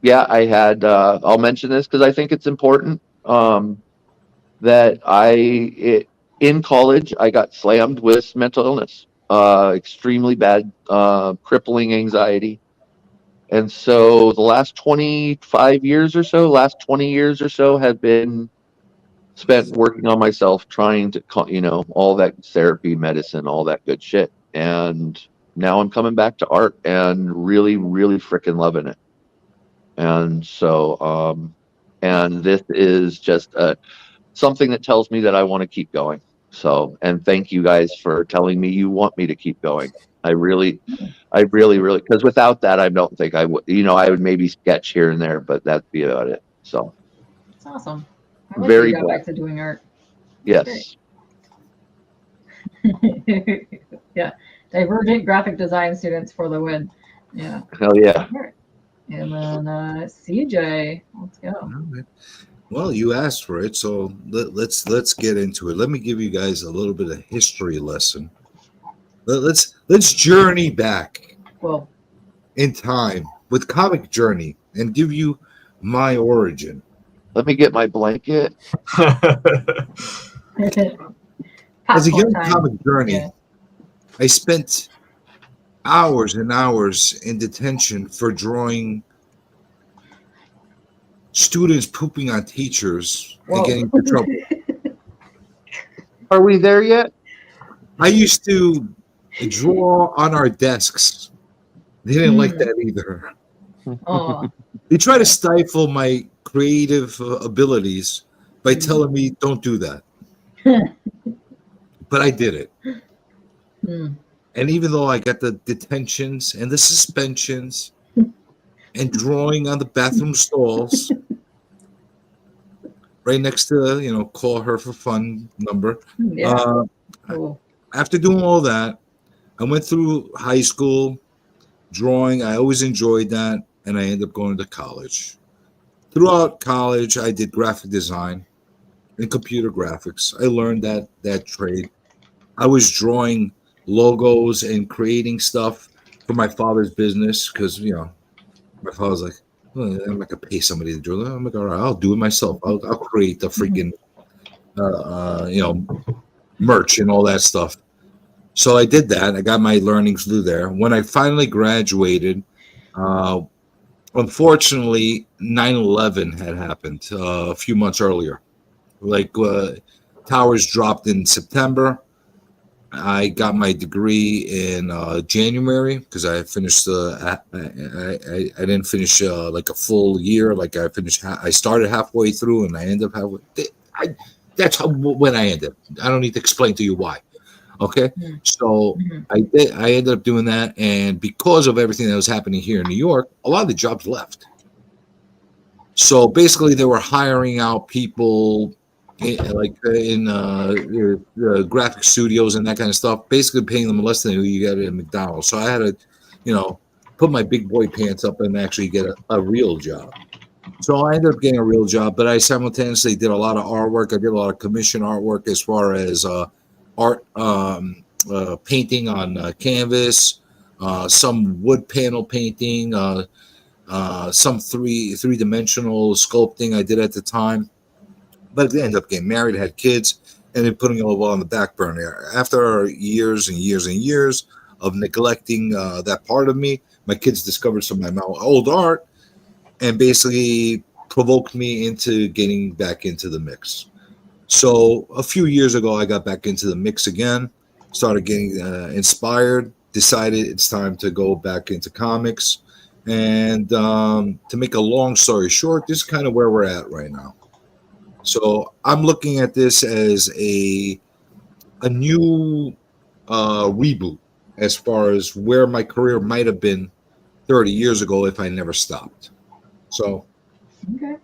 yeah, I had. I'll mention this because I think it's important. That in college I got slammed with mental illness, extremely bad, crippling anxiety. And so the last 25 years or so, last 20 years or so have been spent working on myself, trying to, all that therapy, medicine, all that good shit. And now I'm coming back to art and really, really freaking loving it. And so, and this is just something that tells me that I want to keep going. So, and thank you guys for telling me you want me to keep going. I really, because without that, I don't think I would, I would maybe sketch here and there, but that'd be about it. So, it's awesome. I like very you got glad. back to doing art. Yes. Yeah. Divergent graphic design students for the win. Yeah. Hell yeah. All right. And then CJ, let's go. All right. Well, you asked for it, so let's get into it. Let me give you guys a little bit of history lesson. Let's journey back Well, in time with Comic Journey and give you my origin. Let me get my blanket. As a young time. Comic Journey, Yeah. I spent hours and hours in detention for drawing students pooping on teachers Whoa. and getting into trouble. Are we there yet? I used to draw on our desks. They didn't like that either. Oh, They try to stifle my creative abilities by telling me don't do that. But I did it. And even though I got the detentions and the suspensions and drawing on the bathroom stalls right next to, call her for fun number. yeah. Cool. After doing all that, I went through high school drawing. I always enjoyed that. And I ended up going to college. Throughout college, I did graphic design and computer graphics. I learned that trade. I was drawing logos and creating stuff for my father's business because, my father's like, well, I'm not going to pay somebody to draw. I'm like, all right, I'll do it myself. I'll create the freaking, merch and all that stuff. So I did that. I got my learnings through there. When I finally graduated, unfortunately, 9/11 had happened a few months earlier. Towers dropped in September. I got my degree in January because I finished. I didn't finish like a full year. Like I started halfway through and I ended up halfway. That's when I ended. I don't need to explain to you why. Okay, so I ended up doing that, and because of everything that was happening here in New York, a lot of the jobs left. So basically, they were hiring out people in graphic studios and that kind of stuff, basically paying them less than you get at McDonald's. So I had to, put my big boy pants up and actually get a real job. So I ended up getting a real job, but I simultaneously did a lot of artwork. I did a lot of commission artwork as far as art painting on canvas, some wood panel painting, some three-dimensional sculpting I did at the time. But I ended up getting married, had kids, and then putting it all on the back burner. After years and years and years of neglecting that part of me, my kids discovered some of my old art and basically provoked me into getting back into the mix. So a few years ago, I got back into the mix again, started getting inspired, decided it's time to go back into comics. And to make a long story short, this is kind of where we're at right now. So I'm looking at this as a new reboot as far as where my career might have been 30 years ago if I never stopped. So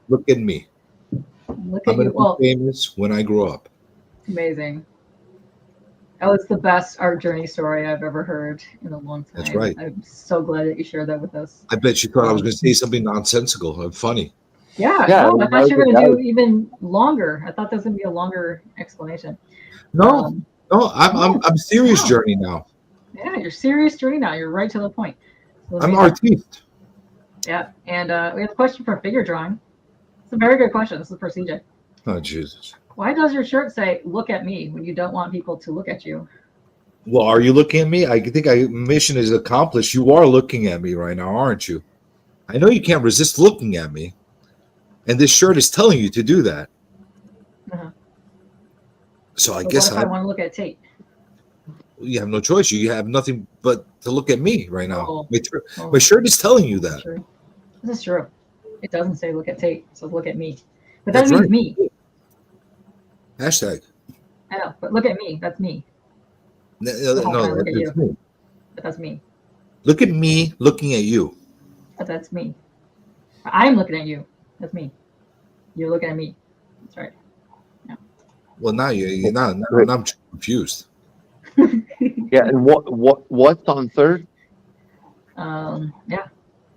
look at me. Look I'm at going you. to Well, be famous when I grow up. amazing. That was the best art journey story I've ever heard in a long time. That's right. I'm so glad that you shared that with us. I bet you thought I was going to say something nonsensical and funny. Yeah, no, I thought you were going to do even longer. I thought that was going to be a longer explanation. No, I'm serious journey now. Yeah, you're serious journey now. You're right to the point. So I'm artiste. Yeah, and we have a question for figure drawing. It's a very good question. This is for CJ. Oh, Jesus. Why does your shirt say "Look at me" when you don't want people to look at you? Well, are you looking at me? I think mission is accomplished. You are looking at me right now, aren't you? I know you can't resist looking at me. And this shirt is telling you to do that. Uh-huh. So I But guess what if I want to look at Tate? You have no choice. You have nothing but to look at me right now. Oh. My shirt is telling you that. True. This is true. It doesn't say "Look at Tate," so look at me. But that That's means right. me. Hashtag. I know, but look at me. That's me. No, look at that's you. me. But that's me. Look at me looking at you. But that's me. I'm looking at you. That's me. You're looking at me. That's right. Well, now now I'm confused. Yeah, and what's on third? Yeah.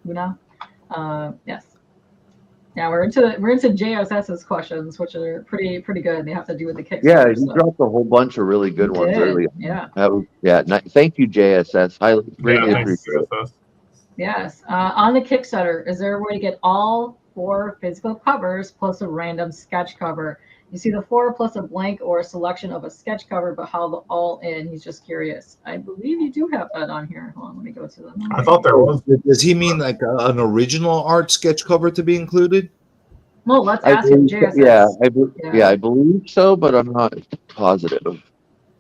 You know. Yes. Yeah, we're into JSS's questions, which are pretty good. They have to do with the Kickstarter. Yeah, he dropped a whole bunch of really good ones earlier. Yeah. Thank you, JSS. I greatly appreciate it. Yes. On the Kickstarter, is there a way to get all 4 physical covers plus a random sketch cover? You see the 4 plus a blank or a selection of a sketch cover, but how the all in? He's just curious. I believe you do have that on here. Hold on, let me go to them. I thought there was. Does he mean like an original art sketch cover to be included? Well, let's ask him. JSS. I believe so, but I'm not positive.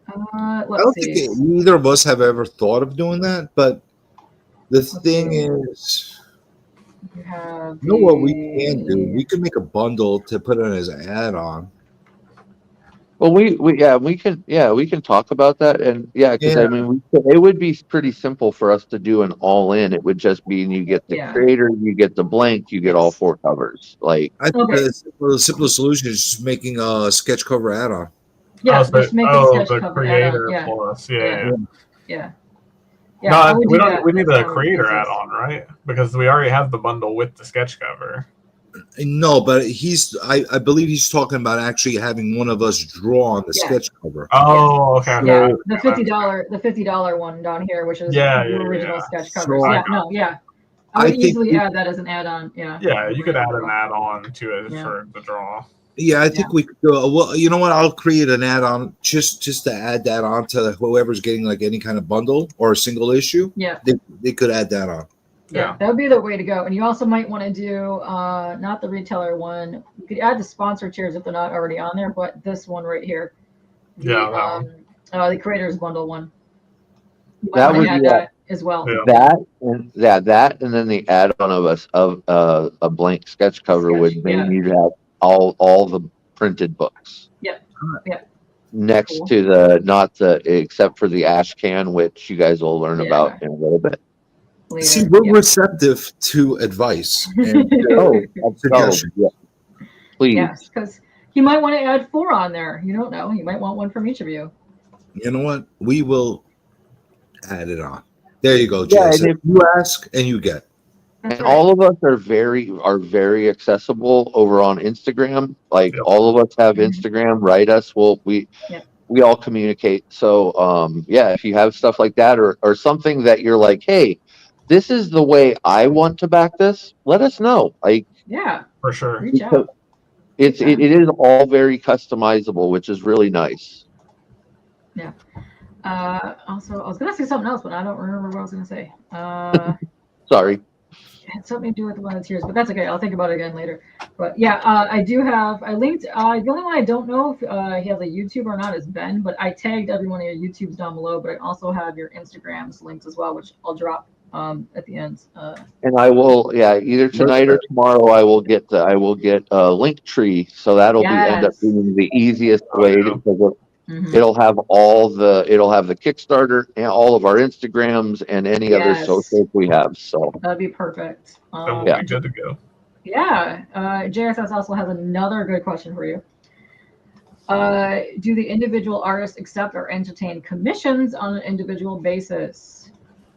I don't think either of us have ever thought of doing that, but the thing is, you know what we can do? We can make a bundle to put it as an add-on. Well, we can talk about that, and because I mean, it would be pretty simple for us to do an all-in. It would just be you get the creator, you get the blank, you get all 4 covers. Like I think the simplest solution is just making a sketch cover add-on. Yeah, just make a sketch the cover creator add-on. plus, Yeah. No, we need the creator add-on, right? Because we already have the bundle with the sketch cover. No, but I believe he's talking about actually having one of us draw on the sketch cover. Oh, okay. Yeah, the $50 one down here, which is the original sketch cover. So, I would easily add that as an add-on. Yeah, you could add an add-on to it for the draw. Yeah, I think we could do it. Well, you know what? I'll create an add-on just to add that on to whoever's getting like any kind of bundle or a single issue. Yeah, they could add that on. Yeah, that would be the way to go. And you also might want to do not the retailer one. You could add the sponsor tiers if they're not already on there, but this one right here. The creators bundle one. That would add that as well. That and then the add-on of a blank sketch cover would mean you'd have all the printed books. Yeah. Next to the except for the ash can, which you guys will learn about in a little bit. Later. See, we're receptive to advice and suggestions. Please. Yes, because he might want to add 4 on there. You don't know. You might want one from each of you. You know what? We will add it on. There you go, Yeah, Jason. You ask and you get. And all of us are very accessible over on Instagram. Like all of us have Instagram. Write us. We all communicate. So if you have stuff like that or something that you're like, hey, this is the way I want to back this, let us know. Like for sure. Reach out. It is all very customizable, which is really nice. Yeah. Also, I was gonna say something else, but I don't remember what I was gonna say. Sorry. It had something to do with one of the tiers, but that's okay. I'll think about it again later. But I do have. I linked. The only one I don't know if he has a YouTube or not is Ben, but I tagged every one of your YouTubes down below. But I also have your Instagrams linked as well, which I'll drop at the end. And I will, either tonight or tomorrow, I will get a link tree, so that'll end up being the easiest way because it'll have the Kickstarter and all of our Instagrams and any other socials we have. So that'd be perfect. We'll be good to go. Yeah. JSS also has another good question for you. Do the individual artists accept or entertain commissions on an individual basis?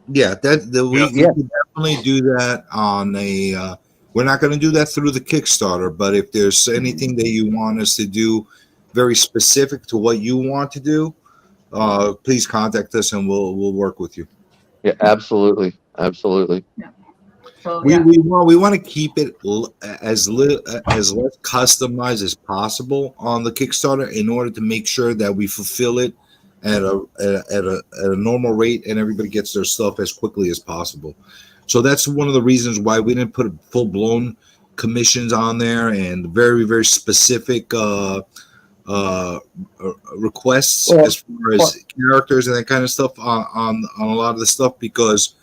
Yeah, we can definitely do that on a. We're not going to do that through the Kickstarter, but if there's anything that you want us to do, very specific to what you want to do, please contact us and we'll work with you. Yeah, absolutely. Yeah. So We yeah. we want to keep it as less customized as possible on the Kickstarter in order to make sure that we fulfill it at a normal rate and everybody gets their stuff as quickly as possible. So that's one of the reasons why we didn't put full blown commissions on there and very very specific requests as far as characters and that kind of stuff on a lot of the stuff, because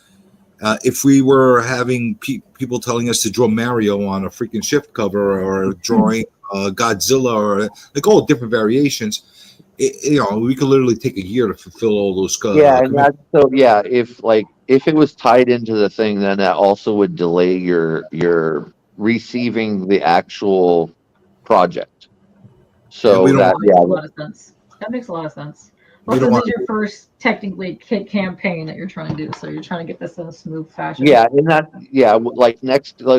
if we were having people telling us to draw Mario on a freaking shift cover or drawing Godzilla or like all different variations, we could literally take a year to fulfill all those. And that's if it was tied into the thing, then that also would delay your receiving the actual project. So that makes a lot of sense. That makes a lot of sense. Well, this is your first technically campaign that you're trying to do, so you're trying to get this in a smooth fashion.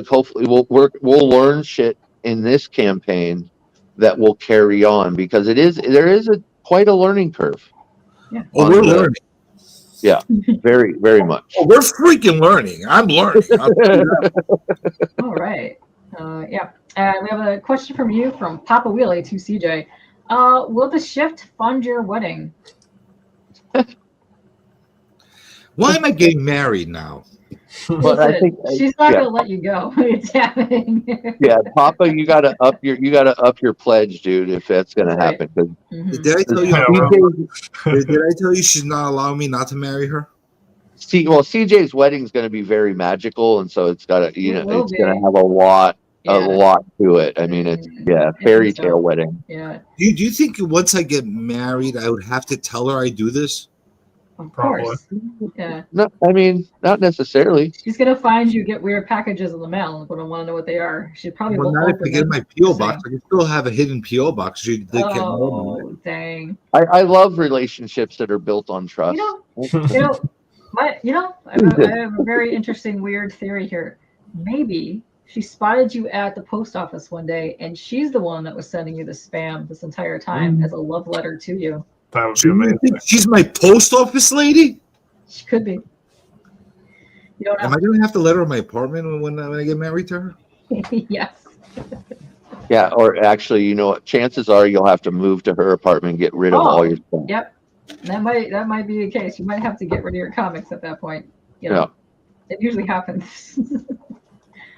Hopefully we'll learn shit in this campaign that will carry on, because there is quite a learning curve. Yeah. Oh, we're learning. Yeah, very very much. Oh, we're freaking learning. I'm learning. All right. And we have a question from you from Papa Wheelie to CJ. Will the shift fund your wedding? Why am I getting married now? But I think she's not gonna let you go. It's happening. Yeah, Papa, you gotta up your pledge, dude, if that's gonna happen. Did I tell you? Did I tell you she's not allowing me not to marry her? CJ's wedding is gonna be very magical, and so it's gotta it's gonna have a lot to it. I mean, it's fairy tale wedding. Yeah. Do you think once I get married, I would have to tell her I do this? Of course. Yeah. No, I mean, not necessarily. She's gonna find you get weird packages in the mail and want to know what they are. She probably won't not if I open get them. my PO box. I can still have a hidden PO box. Oh, dang! I love relationships that are built on trust. I have a very interesting weird theory here. Maybe she spotted you at the post office one day, and she's the one that was sending you the spam this entire time as a love letter to you. That would be amazing. She's my post office lady? She could be. You don't know. Am I going to have to let her in my apartment when I get married to her? Yes. Yeah, or actually, chances are you'll have to move to her apartment and get rid of all your stuff. Yep. That might be the case. You might have to get rid of your comics at that point. It usually happens.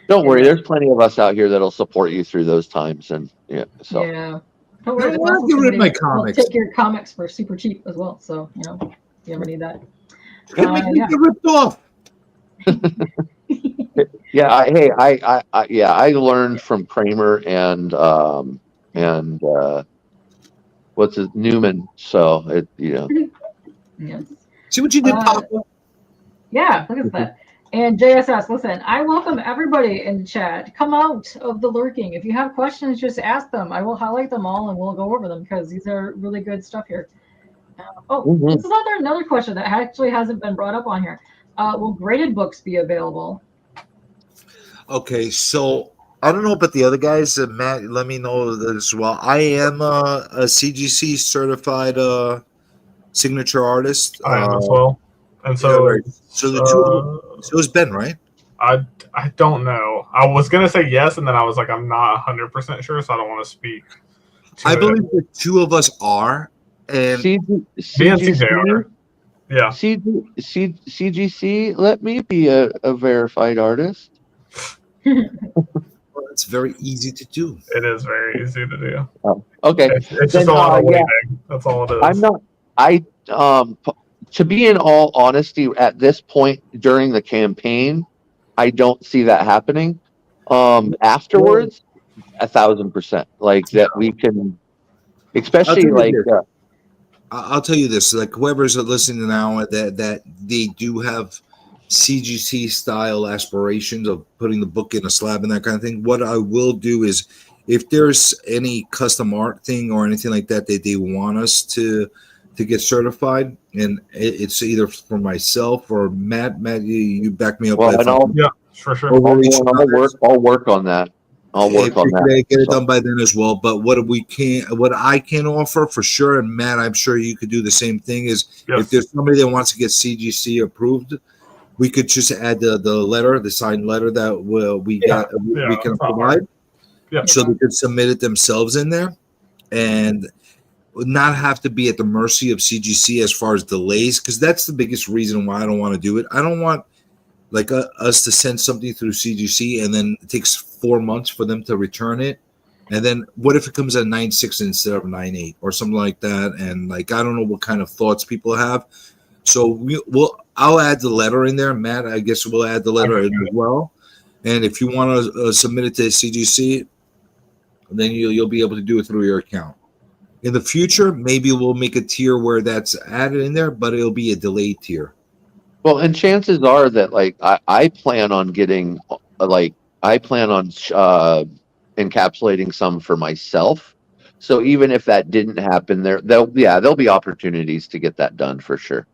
Don't worry, there's plenty of us out here that'll support you through those times, and Yeah. Don't worry, I'll get rid of my comics. Take your comics for super cheap as well. So if you ever need that. Get ripped off. I learned from Kramer and what's his Newman. So Yes. See what you did, Papa? Yeah, look at that. And JSS, listen, I welcome everybody in the chat. Come out of the lurking. If you have questions, just ask them. I will highlight them all and we'll go over them because these are really good stuff here. This is another question that actually hasn't been brought up on here. Will graded books be available? Okay, so I don't know about the other guys. Matt, let me know that as well. I am a CGC certified signature artist. I am as well. And so, so the two, so is Ben, right? I don't know. I was gonna say yes, and then I was like, I'm not 100% sure, so I don't want to speak. I believe the two of us are, and CGC, yeah. CGC, let me be a verified artist. Well, it's very easy to do. It is very easy to do. Oh, okay. It's just a lot of waiting. That's all it is. I'm not. To be in all honesty, at this point during the campaign, I don't see that happening. Afterwards, 1,000%. Like that, we can, especially like. I'll tell you this: like whoever's listening now, that they do have CGC style aspirations of putting the book in a slab and that kind of thing. What I will do is, if there's any custom art thing or anything like that they want us to get certified, and it's either for myself or Matt. You back me up. Well, yeah, for sure. I'll work on that. I'll work on that. Get it done by then as well. But what I can offer for sure, and Matt, I'm sure you could do the same thing. Is if there's somebody that wants to get CGC approved, we could just add the letter, the signed letter that we can provide. Yeah. So they could submit it themselves in there, and not have to be at the mercy of CGC as far as delays, because that's the biggest reason why I don't want to do it. I don't want like us to send something through CGC and then it takes 4 months for them to return it, and then what if it comes at 9.6 instead of 9.8 or something like that? And like I don't know what kind of thoughts people have. So I'll add the letter in there, Matt. I guess we'll add the letter in as well. And if you want to submit it to CGC, then you'll be able to do it through your account. In the future, maybe we'll make a tier where that's added in there, but it'll be a delayed tier. Well, and chances are that like I plan on getting encapsulating some for myself. So even if that didn't happen, there'll be opportunities to get that done for sure.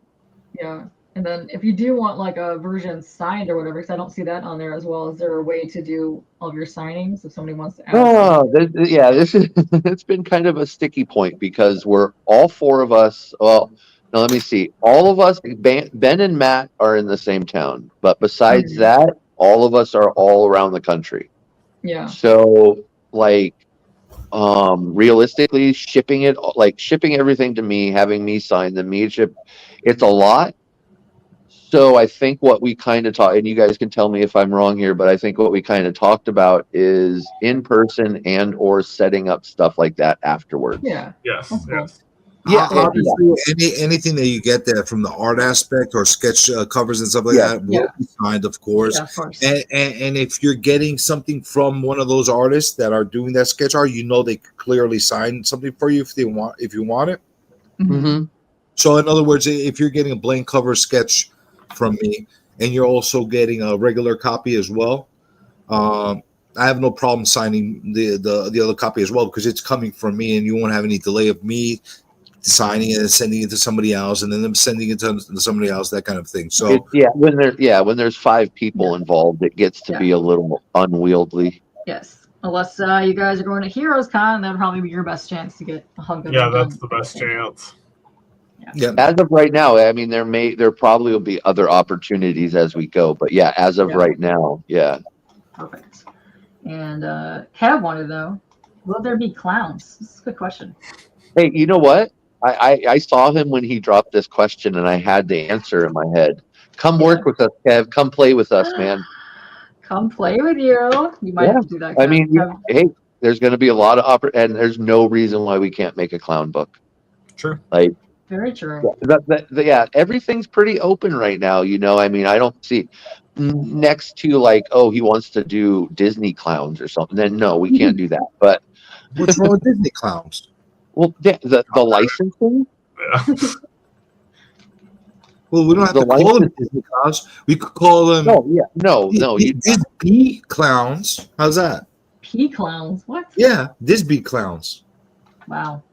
Yeah. And then if you do want like a version signed or whatever, because I don't see that on there as well, is there a way to do all of your signings if somebody wants to add? This is it's been kind of a sticky point because we're all four of us. Well, now let me see. All of us, Ben and Matt are in the same town, but besides that, all of us are all around the country. Yeah. So like, realistically, shipping everything to me, having me sign the me ship, it's a lot. So I think what we kind of talked, and you guys can tell me if I'm wrong here, but I think what we kind of talked about is in person and or setting up stuff like that afterwards. Yeah. Yes. Yeah. Obviously, anything that you get there from the art aspect or sketch covers and stuff like that will be signed, of course. Yeah, of course. And if you're getting something from one of those artists that are doing that sketch art, they clearly signed something for you if you want it. Mm-hmm. So in other words, if you're getting a blank cover sketch from me and you're also getting a regular copy as well, I have no problem signing the other copy as well, because it's coming from me and you won't have any delay of me signing it and sending it to somebody else and then them sending it to somebody else, that kind of thing. So when there's 5 people involved, it gets to be a little unwieldy. Yes. Unless you guys are going to Heroes Con, that'll probably be your best chance to get a hunk of Yeah, that's the best chance. Yeah. As of right now, I mean, there probably will be other opportunities as we go, but yeah, as of right now, yeah. Perfect. And Kev wanted to know, will there be clowns? This is a good question. Hey, you know what? I saw him when he dropped this question, and I had the answer in my head. Come work with us, Kev. Come play with us, man. Come play with you. You might have to do that. Kev. I mean, hey, there's going to be a lot of and there's no reason why we can't make a clown book. True. Like. Very true. Everything's pretty open right now. I mean, I don't see next to like, oh, he wants to do Disney clowns or something. Then no, we can't do that. But what's wrong with Disney clowns? Well, the licensing. Yeah. Well, we don't have to call them Disney clowns. We could call them. No. Disney clowns. How's that? P clowns. What? Yeah, Disney clowns. Wow.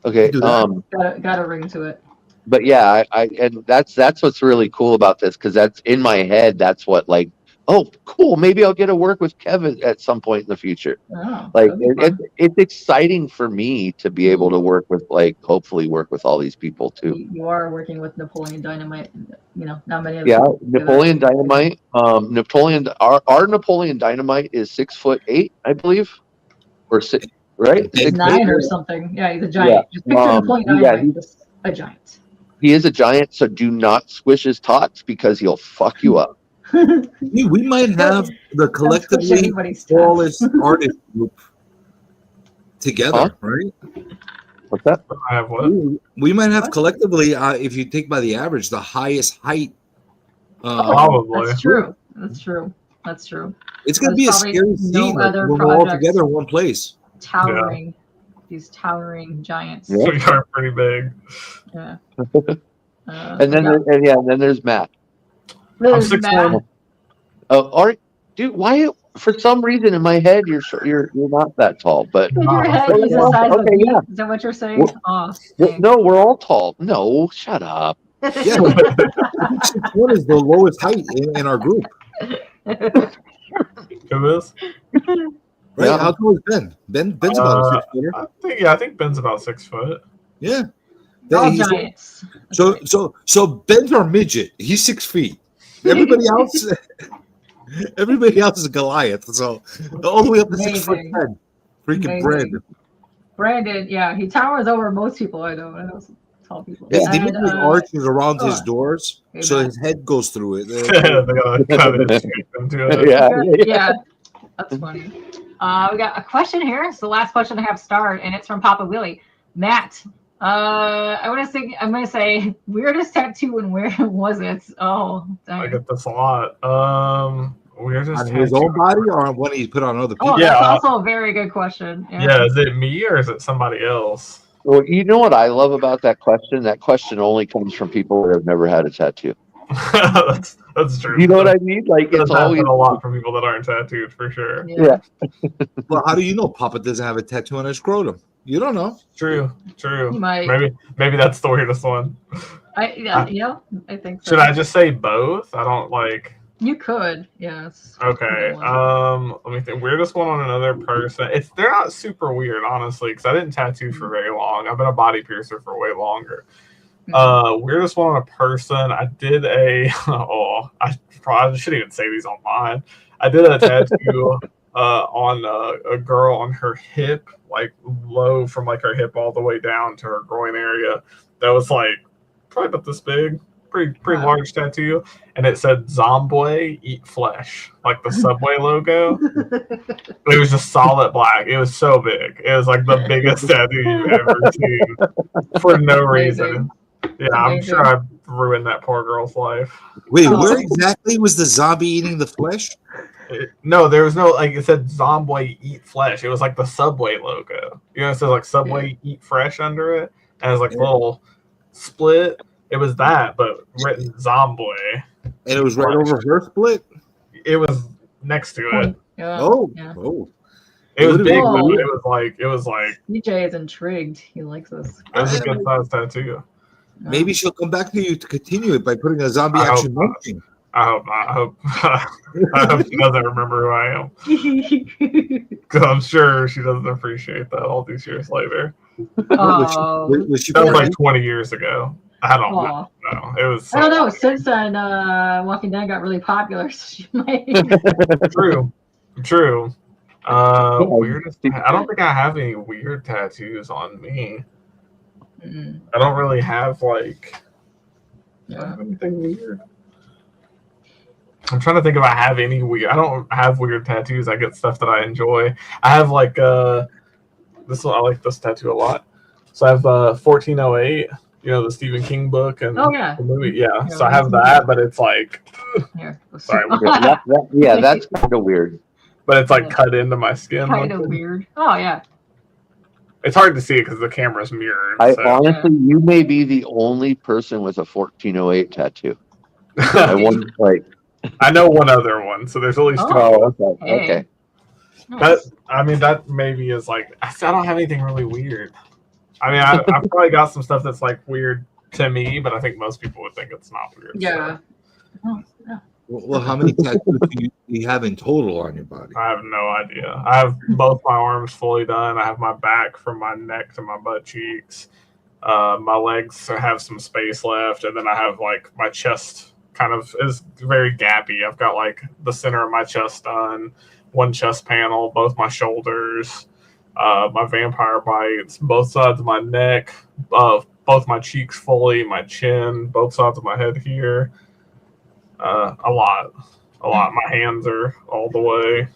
Okay. Got a ring to it. But yeah, and that's what's really cool about this, because that's in my head. That's what like, oh, cool. Maybe I'll get to work with Kevin at some point in the future. Oh, like it's exciting for me to be able to work with, like, hopefully work with all these people too. You are working with Napoleon Dynamite. Not many of Napoleon Dynamite. Our Napoleon Dynamite is 6'8", I believe, or 6. Right? He's 9 or something. Yeah, he's a giant. Yeah. Just picture Napoleon Dynamite, just a giant. He is a giant, so do not squish his tots because he'll fuck you up. We might have the collectively smallest artist group together, right? What's that? I have what? We might have collectively, if you take by the average, the highest height. Probably. That's true. It's going to be a scary scene when we're all together in one place. These towering giants. Yeah. We are pretty big. Yeah. And then there's Matt. I'm 6'1". Oh, all right, dude. Why? For some reason in my head, you're not that tall, but in your head, he's the size of me. Is that what you're saying? No, we're all tall. No, shut up. Yeah, what is the lowest height in our group? Who is? Right? Yeah. How tall is Ben? Ben's about 6 foot. I think Ben's about 6 foot. Yeah. They're all He's- giants. That's right. So Ben's our midget. He's 6 feet. Everybody else, everybody else is Goliath. So all the way up to 6'10". Freaking Amazing. Brandon. Brandon, yeah, he towers over most people I know. I know some tall people. Yeah. They make those arches around his oh. doors, Hey, so Matt. his head goes through it. They gotta cut it and shoot them to it. Yeah, that's funny. We got a question here. It's the last question I have starred, and it's from Papa Willie. Matt, I'm gonna say weirdest tattoo and where was it? Oh, dang. I get this a lot. Weirdest On his tattoo. own body or on what he put on other people? Oh, Yeah. that's also a very good question. Yeah, is it me or is it somebody else? Well, you know what I love about that question? That question only comes from people that have never had a tattoo. that's true. You know what I mean? Like It's it's always a lot for people that aren't tattooed, for sure. Yeah. Well, how do you know Papa doesn't have a tattoo on his scrotum? You don't know. True. You might. Maybe that's the weirdest one. I think so. Should I just say both? I don't like. You could, yes. Okay. Let me think. Weirdest one on another person. They're not super weird, honestly, because I didn't tattoo for very long. I've been a body piercer for way longer. Weirdest one on a person. I did a. I probably shouldn't even say these online. I did a tattoo on a girl on her hip, like low from like her hip all the way down to her groin area. That was like probably about this big. Pretty Wow. large tattoo, and it said "Zombie Eat Flesh," like the Subway logo. It was just solid black. It was so big. It was like the biggest tattoo you've ever seen for no reason. Yeah, I'm sure I ruined that poor girl's life. Wait, where exactly was the zombie eating the flesh? No, there was no, like, it said "Zombie Eat Flesh." It was like the Subway logo. You know, it says like "Subway Eat Fresh" under it, and it's like a little split. It was that, but written "Zombie." And it was right over her split? It was next to it. Yeah. Oh. Yeah. Oh. It was big, Oh. but it was like DJ is intrigued. He likes this. it was a good size tattoo. Maybe she'll come back to you to continue it by putting a zombie I hope action not. motion. I hope not. I hope she doesn't remember who I am, because I'm sure she doesn't appreciate that all these years later. Oh. Was she That was born- like 20 years ago. I don't know. It was. I don't know. Since then, Walking Dead got really popular. So she might. True. Weirdest. I don't think I have any weird tattoos on me. Mm-mm. I don't really have like. Do I Yeah. have anything weird? I'm trying to think if I have any weird. I don't have weird tattoos. I get stuff that I enjoy. I have like this one. I like this tattoo a lot. So I have 1408. You know, the Stephen King book and Oh, yeah. the movie. Yeah. Yeah, So I have that, but it's like, Here. Sorry. yeah, that's kind of weird. but it's like Yeah. cut into my skin. Kind of weird. Oh yeah. It's hard to see it because the camera's mirrored. I so. honestly, you may be the only person with a 1408 tattoo. I wonder, like, I know one other one, so there's at least two. oh, okay, Hey. okay. Nice. That maybe is like, I don't have anything really weird. I mean, I probably got some stuff that's like weird to me, but I think most people would think it's not weird. Yeah. So Oh, yeah. Well, how many tattoos do you have in total on your body? I have no idea. I have both my arms fully done. I have my back from my neck to my butt cheeks. My legs have some space left, and then I have like my chest kind of is very gappy. I've got like the center of my chest done, one chest panel, both my shoulders, my vampire bites, both sides of my neck, both my cheeks fully, my chin, both sides of my head here. A lot. My hands are all the way.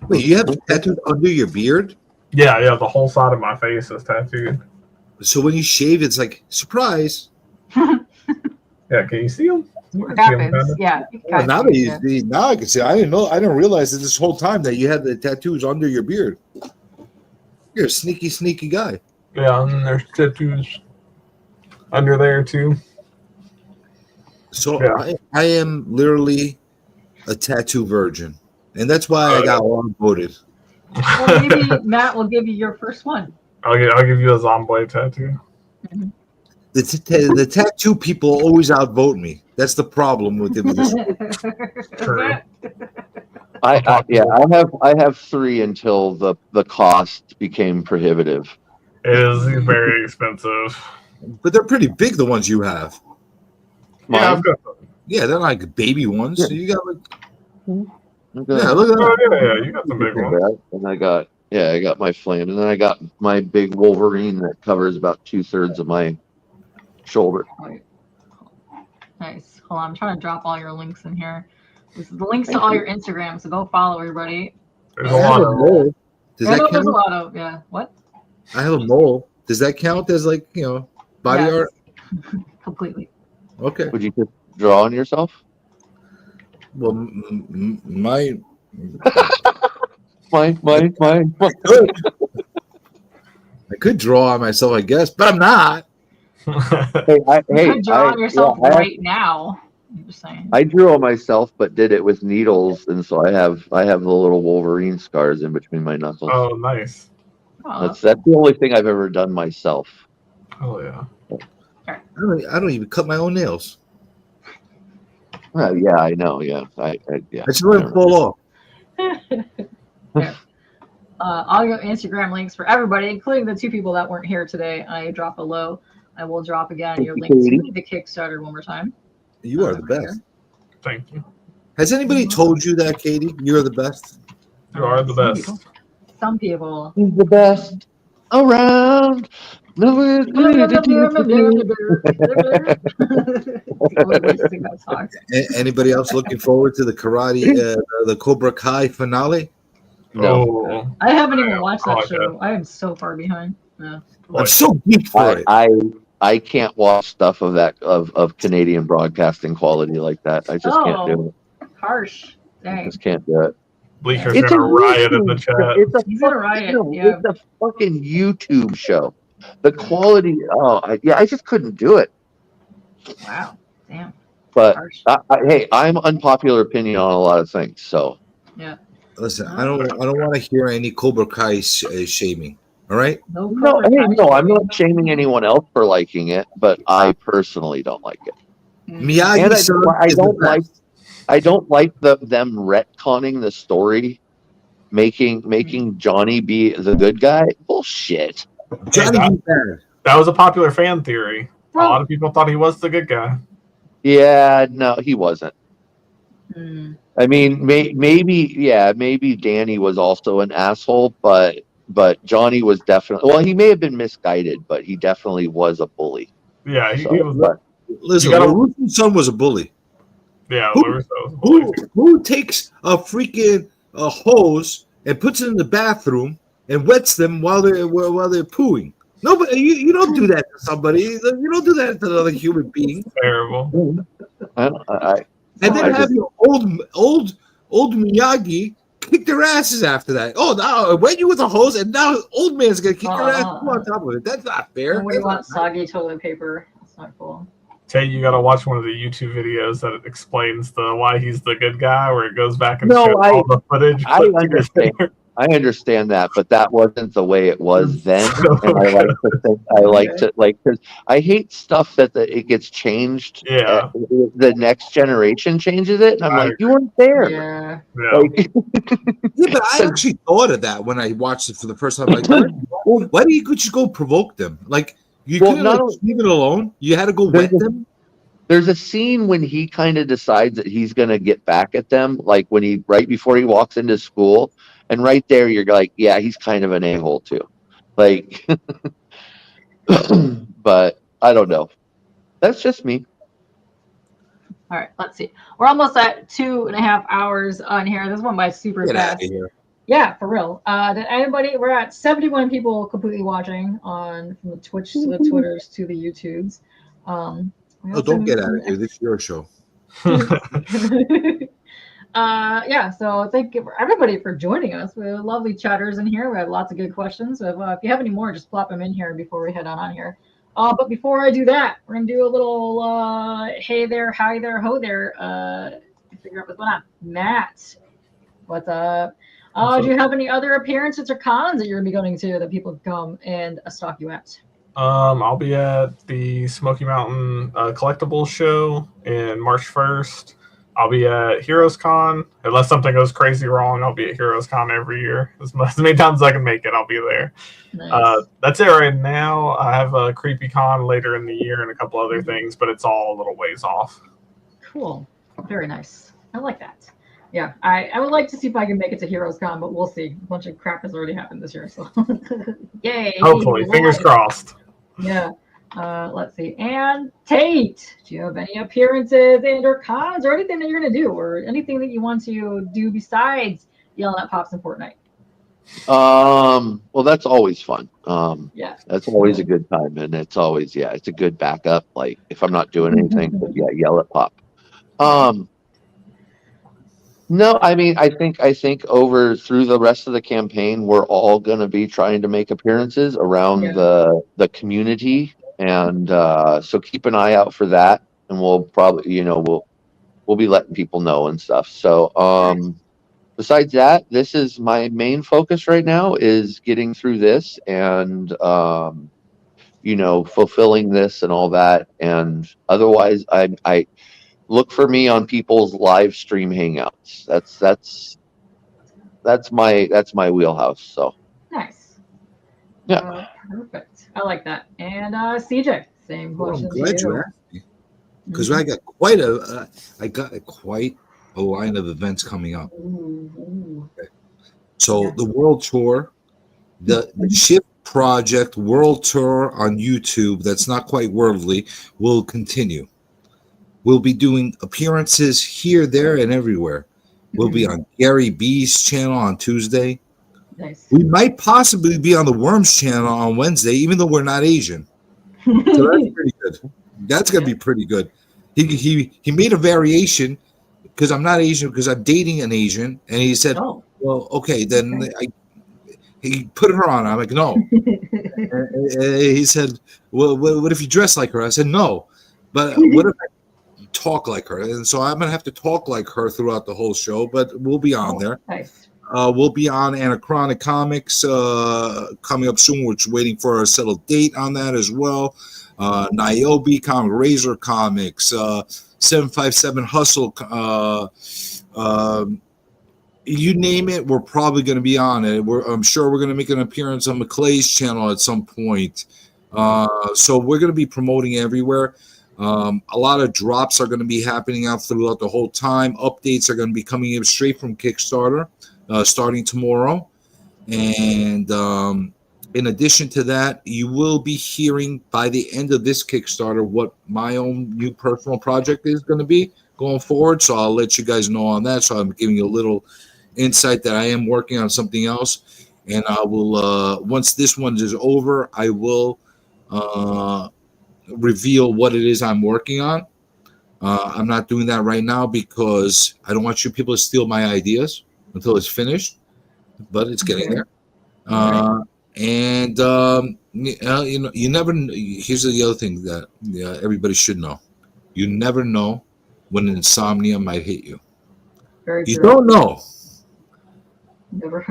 Wait, you have tattoos under your beard? Yeah, the whole side of my face is tattooed. So when you shave, it's like, surprise. Yeah, can you see them? It happens. Yeah. you Well, can now, kinda see it. now I can see. I didn't realize that this whole time that you had the tattoos under your beard. You're a sneaky guy. Yeah, and there's tattoos under there too. So Yeah. I am literally a tattoo virgin, and that's why I got voted. Well, maybe Matt will give you your first one. I'll give you a zombie tattoo. The tattoo people always outvote me. That's the problem with them. True. I have 3 until the cost became prohibitive. It is very expensive. But they're pretty big, the ones you have. Yeah, I've got them. Yeah, they're like baby ones. Yeah. So you got like. Okay. Yeah, look at Oh, that. yeah, you got some big ones. And I got my flame, and then I got my big Wolverine that covers about 2/3 of my shoulder. Wait. Nice. Hold on, I'm trying to drop all your links in here. This is the links to all your Instagrams, so go follow everybody. There's a lot of mole. Does I that know count? there's a lot of What? I have a mole. Does that count as like body Yes. art? Completely. Okay. Would you just draw on yourself? Well, my Mine. I could draw on myself, I guess, but I'm not. Hey, You could draw on yourself right now. I'm just saying. I drew on myself, but did it with needles, and so I have the little Wolverine scars in between my knuckles. Oh, nice. Oh, That's the only thing I've ever done myself. Oh, yeah. I don't even cut my own nails. Yeah, I know. Yeah, I just let them fall off. all your Instagram links for everybody, including the 2 people that weren't here today, I drop below. I will drop again your link to the Kickstarter one more time. You are the best. Thank you. Has anybody told you that, Katie? You're the best. You are the best. Some people. He's the best around. Anybody else looking forward to the the Cobra Kai finale? No. Oh. I haven't even watched that like show. I am so far behind. Yeah. I'm so geeked for it. I can't watch stuff of that of Canadian broadcasting quality like that. I just can't do it. Harsh. I Dang. just can't do it. Bleaker's gonna riot in the chat. He's gonna riot. It's a fucking YouTube show. The quality, I just couldn't do it. Wow. Damn. But Harsh. hey, I'm unpopular opinion on a lot of things. So Yeah. Listen, I don't want to hear any Cobra Kai shaming. All right. no, I'm not shaming anyone else for liking it, but I personally don't like it. Miyagi And I don't like them retconning the story, making Johnny be the good guy. Bullshit. Johnny That was a popular fan theory. A lot of people thought he was the good guy. Yeah, no, he wasn't. Hmm. I mean, maybe Danny was also an asshole, but Johnny was definitely. Well, he may have been misguided, but he definitely was a bully. Yeah, he So, was. Listen, You gotta- LaRusso's son was a bully. Yeah, Who takes a freaking hose and puts it in the bathroom and wets them while they're pooing? Nobody, you don't do that to somebody. You don't do that to another human being. terrible. And then have your old Miyagi kick their asses after that. Oh, now when you with a hose, and now old man's gonna kick your ass on top of it. That's not fair. What do you want? Soggy toilet paper. That's not cool. Tate, you gotta watch one of the YouTube videos that explains why he's the good guy, where it goes back and shows all the footage. I understand that, but that wasn't the way it was then. And I like to because I hate stuff that it gets changed. Yeah, the next generation changes it, and I'm like, you weren't there. Yeah. Like, Yeah, but I actually thought of that when I watched it for the first time. Like, why do you just go provoke them? Like, you couldn't leave it alone. You had to go wet them. There's a scene when he kind of decides that he's gonna get back at them, like when right before he walks into school, and right there you're like, yeah, he's kind of an a-hole too. Like, but I don't know. That's just me. All right, let's see. We're almost at 2.5 hours on here. This one by super Get fast. out of here. Yeah, for real. Did anybody? We're at 71 people completely watching from the Twitch to the Twitters to the YouTubes. Oh, don't get out of here. This is your show. Yeah, so thank you for everybody for joining us. We have lovely chatters in here. We have lots of good questions. So if you have any more, just plop them in here before we head on here. But before I do that, we're gonna do a little hey there, hi there, ho there. Figure out what's going on. Matt, what's up? Do you have any other appearances or cons that you're gonna be going to that people can come and stalk you at? I'll be at the Smoky Mountain Collectibles show in March 1st. I'll be at Heroes Con. Unless something goes crazy wrong, I'll be at Heroes Con every year. As many times as I can make it, I'll be there. Nice. That's it right now. I have a Creepy Con later in the year and a couple other things, but it's all a little ways off. Cool. Very nice. I like that. Yeah, I would like to see if I can make it to Heroes Con, but we'll see. A bunch of crap has already happened this year, so yay. Hopefully, fingers crossed. Yeah. Let's see. And Tate, do you have any appearances and or cons or anything that you're going to do or anything that you want to do besides yelling at Pops in Fortnite? Well, that's always fun. Yeah. That's always a good time. And it's always, it's a good backup. Like if I'm not doing anything, but yell at Pop. No, I mean, I think over through the rest of the campaign, we're all going to be trying to make appearances around the community. And so keep an eye out for that. And we'll probably, we'll be letting people know and stuff. So besides that, this is my main focus right now is getting through this and, fulfilling this and all that. And otherwise, I look for me on people's live stream hangouts. That's my wheelhouse. So nice. Yeah. Perfect. I like that. And CJ, same question. I'm glad you asked me because I got quite a line of events coming up. Okay. So the World Tour, the Shift Project World Tour on YouTube, that's not quite worldly, will continue. We'll be doing appearances here, there, and everywhere. We'll be on Gary B's channel on Tuesday. Nice. We might possibly be on the Worms channel on Wednesday, even though we're not Asian. So that's pretty good. That's going to be pretty good. He made a variation because I'm not Asian, because I'm dating an Asian. And he said, well, okay, then he put her on. I'm like, no. He said, well, what if you dress like her? I said, no. But what if I talk like her? And so I'm going to have to talk like her throughout the whole show, but we'll be on there. Nice. We'll be on Anachronic Comics coming up soon. We're just waiting for a settled date on that as well. Niobe Comic, Razor Comics, 757 Hustle. You name it, we're probably going to be on it. I'm sure we're going to make an appearance on McClay's channel at some point. So we're going to be promoting everywhere. A lot of drops are going to be happening out throughout the whole time. Updates are going to be coming in straight from Kickstarter. Starting tomorrow. And in addition to that, you will be hearing by the end of this Kickstarter what my own new personal project is going to be going forward. So I'll let you guys know on that. So I'm giving you a little insight that I am working on something else. And I will, once this one is over, I will reveal what it is I'm working on. I'm not doing that right now because I don't want you people to steal my ideas until it's finished, but it's getting there. And you never. Here's the other thing that everybody should know: you never know when insomnia might hit you. Very you true. don't know, Never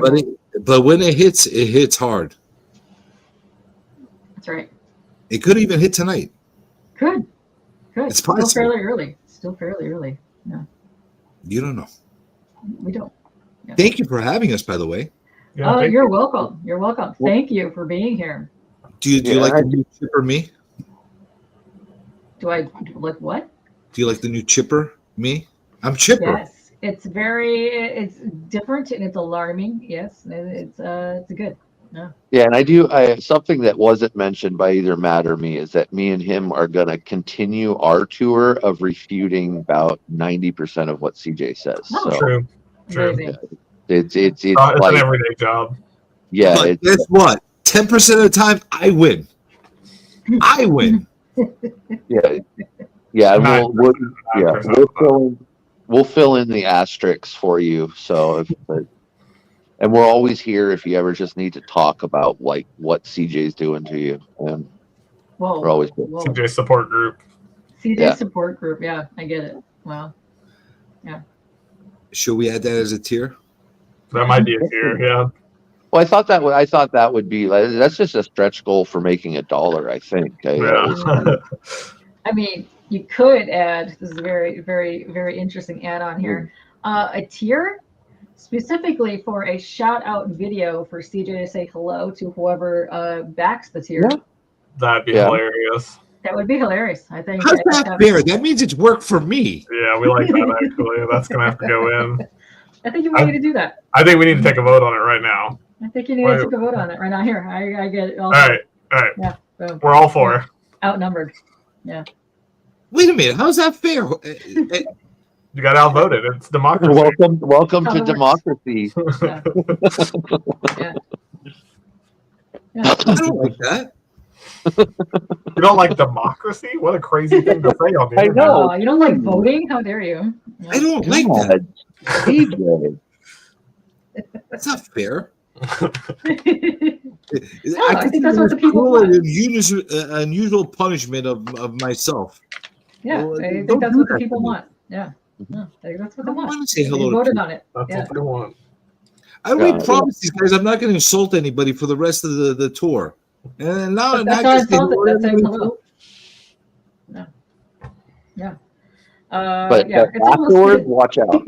but when it hits hard. That's right. It could even hit tonight. Good. It's Still possible. fairly early. Yeah. You don't know. We don't. Yeah. Thank you for having us, by the way. Yeah, You're welcome. You're welcome. Thank you for being here. Do you like the new Chipper me? Do I like what? Do you like the new Chipper me? I'm Chipper. Yes, it's different and it's alarming. Yes, it's good. Yeah. Yeah, and I something that wasn't mentioned by either Matt or me is that me and him are going to continue our tour of refuting about 90% of what CJ says. Oh, so True. Amazing. it's It's an everyday job. Yeah, but guess what? 10% of the time, I win. I win. Yeah. We'll fill in the asterisks for you. So, and we're always here if you ever just need to talk about like what CJ's doing to you, and we're always here. CJ support group. CJ support group. Yeah, I get it. Wow. Yeah. Should we add that as a tier? That might be a tier. Yeah. Well, I thought that would be like, that's just a stretch goal for making $1. I think. Yeah. I mean, you could add, this is a very, very, very interesting add-on here, a tier specifically for a shout-out video for CJ to say hello to whoever backs the tier. Yeah. That'd be hilarious. That would be hilarious, I think. How's that fair? That means it's work for me. Yeah, we like that, actually. That's going to have to go in. I think you need to do that. I think we need to take a vote on it right now. I think you need to take a vote on it right now. Here, I get it. All right. Yeah, boom. We're all for it. Outnumbered. Yeah. Wait a minute. How's that fair? You got outvoted. It's democracy. Welcome to democracy. Yeah. Yeah. I don't like that. You don't like democracy? What a crazy thing to say on the I internet. know. You don't like voting? How dare you? Yeah. I don't like that. CJ. That's not fair. I think that's what the people want. want. Unusual punishment of myself. Yeah, Well, I think don't that's do what the that people to me. want. Yeah. No, that's what they I want. want to say They hello. voted on it. That's Yeah. what they want. I already promised these guys I'm not going to insult anybody for the rest of the tour. And now, But that's now not just say insulted. hello to That's saying everybody. hello. Yeah. But yeah, it's afterward, watch out.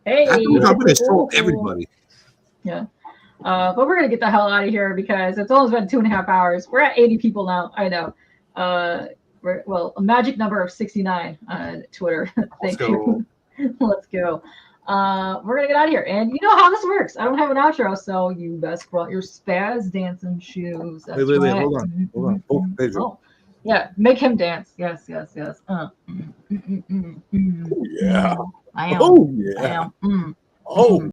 Hey, Afterwards, I'm going to insult everybody. Yeah. But we're going to get the hell out of here because it's almost been 2.5 hours. We're at 80 people now. I know. Well, a magic number of 69 on Twitter. Thank you. Let's go. We're going to get out of here. And you know how this works. I don't have an outro, so you best brought your spaz dancing shoes. That's Wait, right. hold on. Oh, Pedro. Oh. Yeah, make him dance. Yes. Yeah. I am. Oh, yeah. I am. Oh.